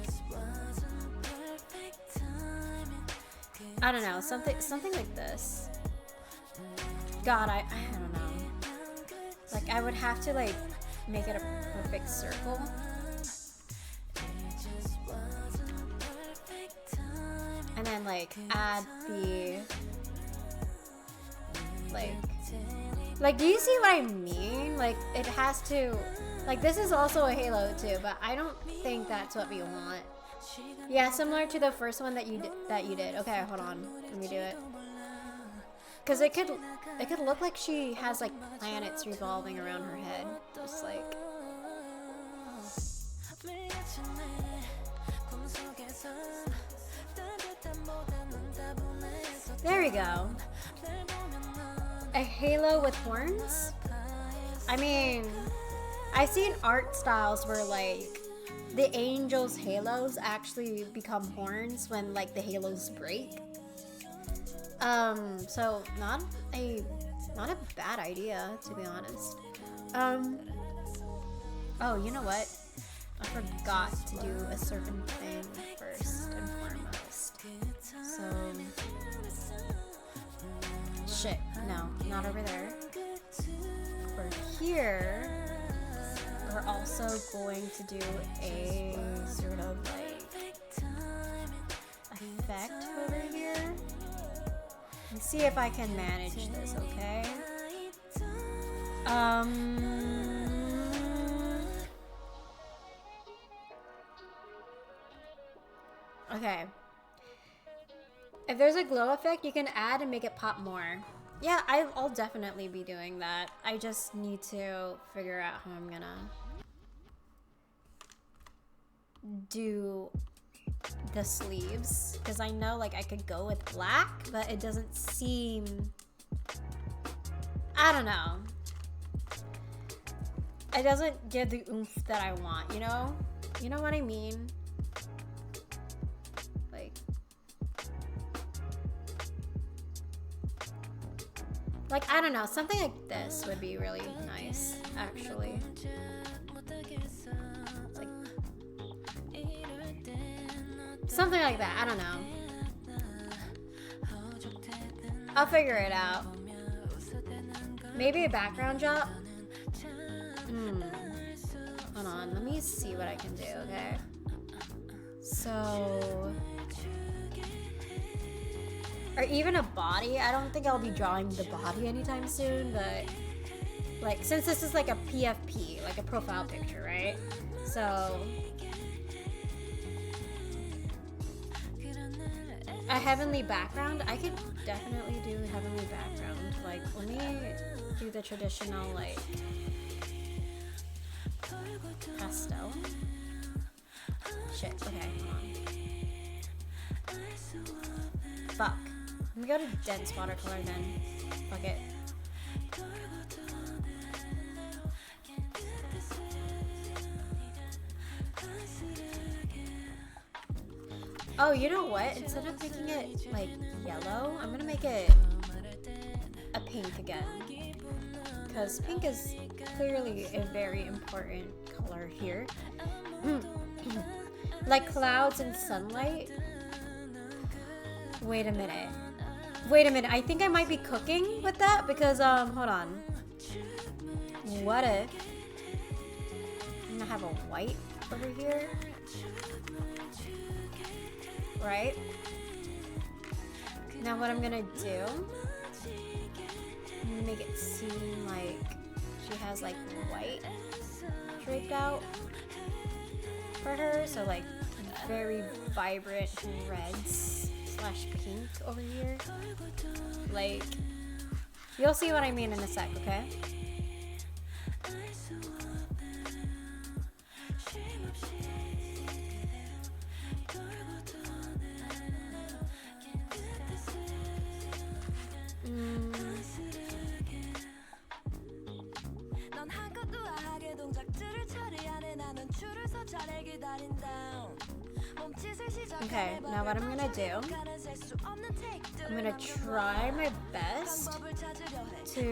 I don't know, something like this. God, I don't know. Like, I would have to like make it a perfect circle. And then like add the like, do you see what I mean? Like, it has to, like, this is also a halo too, but I don't think that's what we want. Yeah, similar to the first one that you did. Okay, hold on, let me do it. Cause it could look like she has like planets revolving around her head, just like. There we go. A halo with horns? I mean, I've seen art styles where like the angels' halos actually become horns when like the halos break. So not a bad idea, to be honest. Oh, you know what? I forgot to do a certain thing first and foremost. So shit, no, not over there. Over here, we're also going to do a sort of like effect over here. And see if I can manage this, okay? Okay. If there's a glow effect, you can add and make it pop more. Yeah, I'll definitely be doing that. I just need to figure out how I'm gonna do the sleeves, because I know like I could go with black, but it doesn't seem, I don't know, it doesn't give the oomph that I want, you know what I mean? Like, I don't know, something like this would be really nice, actually. Like, something like that, I don't know. I'll figure it out. Maybe a background drop? Hold on, let me see what I can do, okay? So... or even a body. I don't think I'll be drawing the body anytime soon, but like, since this is like a PFP, like a profile picture, right? So a heavenly background, I could definitely do heavenly background. Like, let me do the traditional like pastel. Shit, okay, hold on. Fuck. Let me go to dense watercolor then. Fuck it. Oh, you know what? Instead of making it like yellow, I'm gonna make it a pink again. Because pink is clearly a very important color here. Like clouds and sunlight. Wait a minute. I think I might be cooking with that because, hold on. What if I'm gonna have a white over here? Right? Now what I'm gonna do, I'm gonna make it seem like she has like white draped out for her. So like very vibrant reds / pink over here. Like, you'll see what I mean in a sec, okay? Okay, now what I'm gonna do, I'm gonna try my best to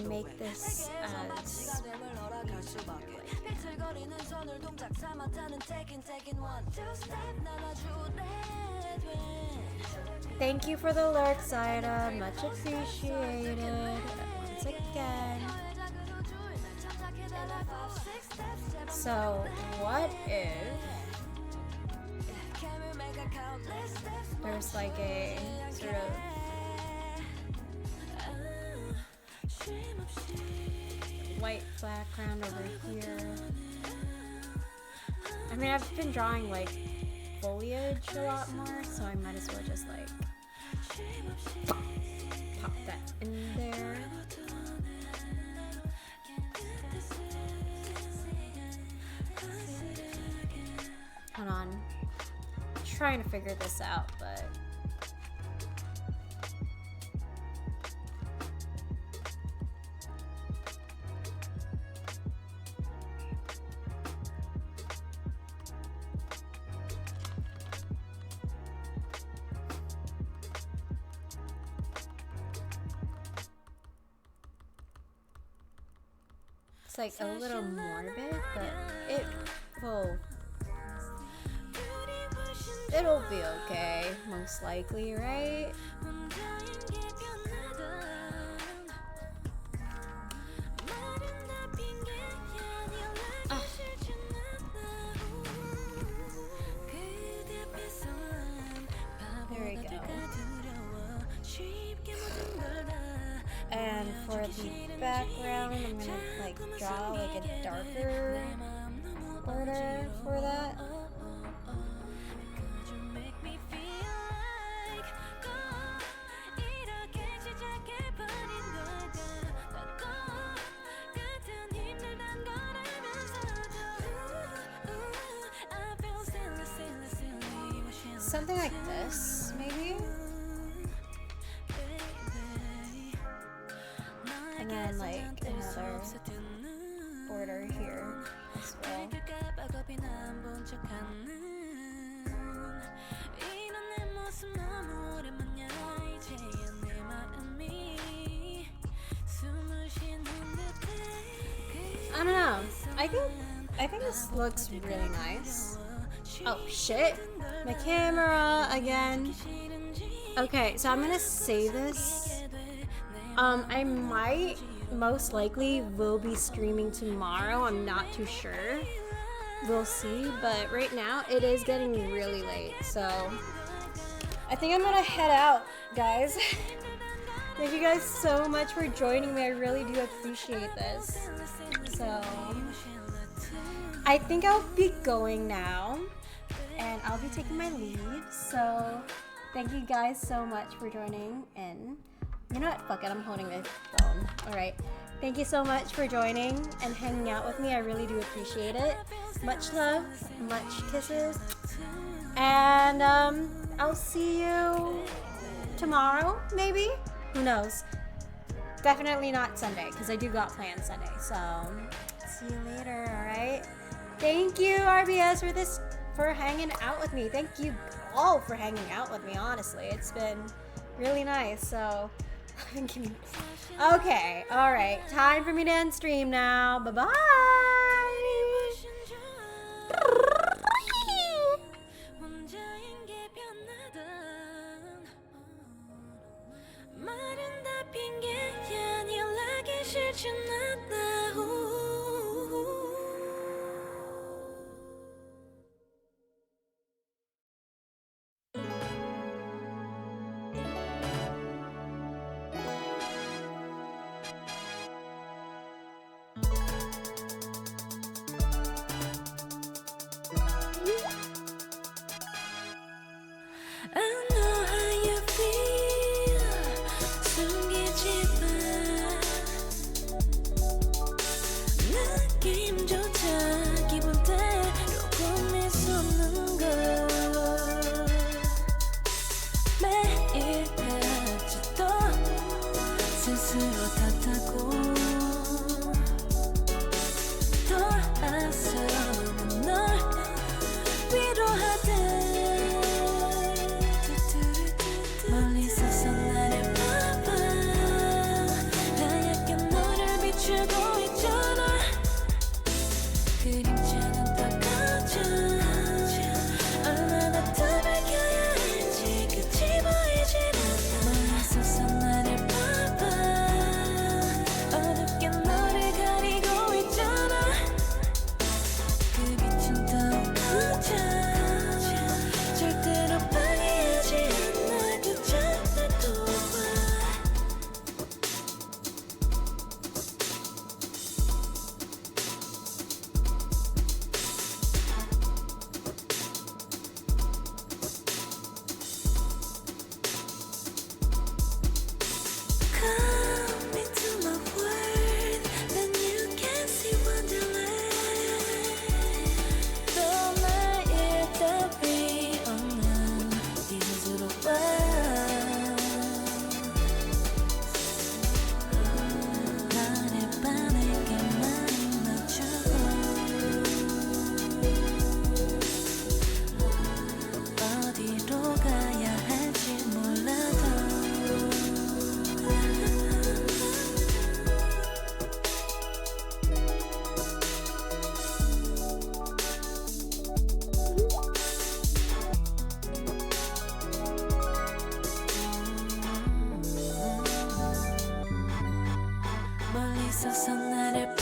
make this as thank you for the lurks, Ida. Much appreciated. Once again. So, what if there's like a sort of white background over here? I mean, I've been drawing like foliage a lot more, so I might as well just like pop that in there. Hold on. I'm trying to figure this out, but it's like a little morbid, but it'll be okay, most likely, right? There we go. And for the background, I'm gonna like draw like a darker border for that. something like this, maybe? And then like another border here as well. I don't know. I think this looks really nice. Oh shit. My camera again. Okay, so I'm gonna save this. I might most likely will be streaming tomorrow. I'm not too sure. We'll see, but right now it is getting really late, so I think I'm gonna head out, guys. Thank you guys so much for joining me. I really do appreciate this. So I think I'll be going now and I'll be taking my leave. So thank you guys so much for joining in. You know what? Fuck it. I'm holding my phone. All right. Thank you so much for joining and hanging out with me. I really do appreciate it. Much love, much kisses. And I'll see you tomorrow, maybe? Who knows? Definitely not Sunday, because I do got plans Sunday. So see you later, alright? Thank you, RBS, for hanging out with me. Thank you all for hanging out with me, honestly. It's been really nice. So okay, alright. Time for me to end stream now. Bye-bye. 멀리서서 나를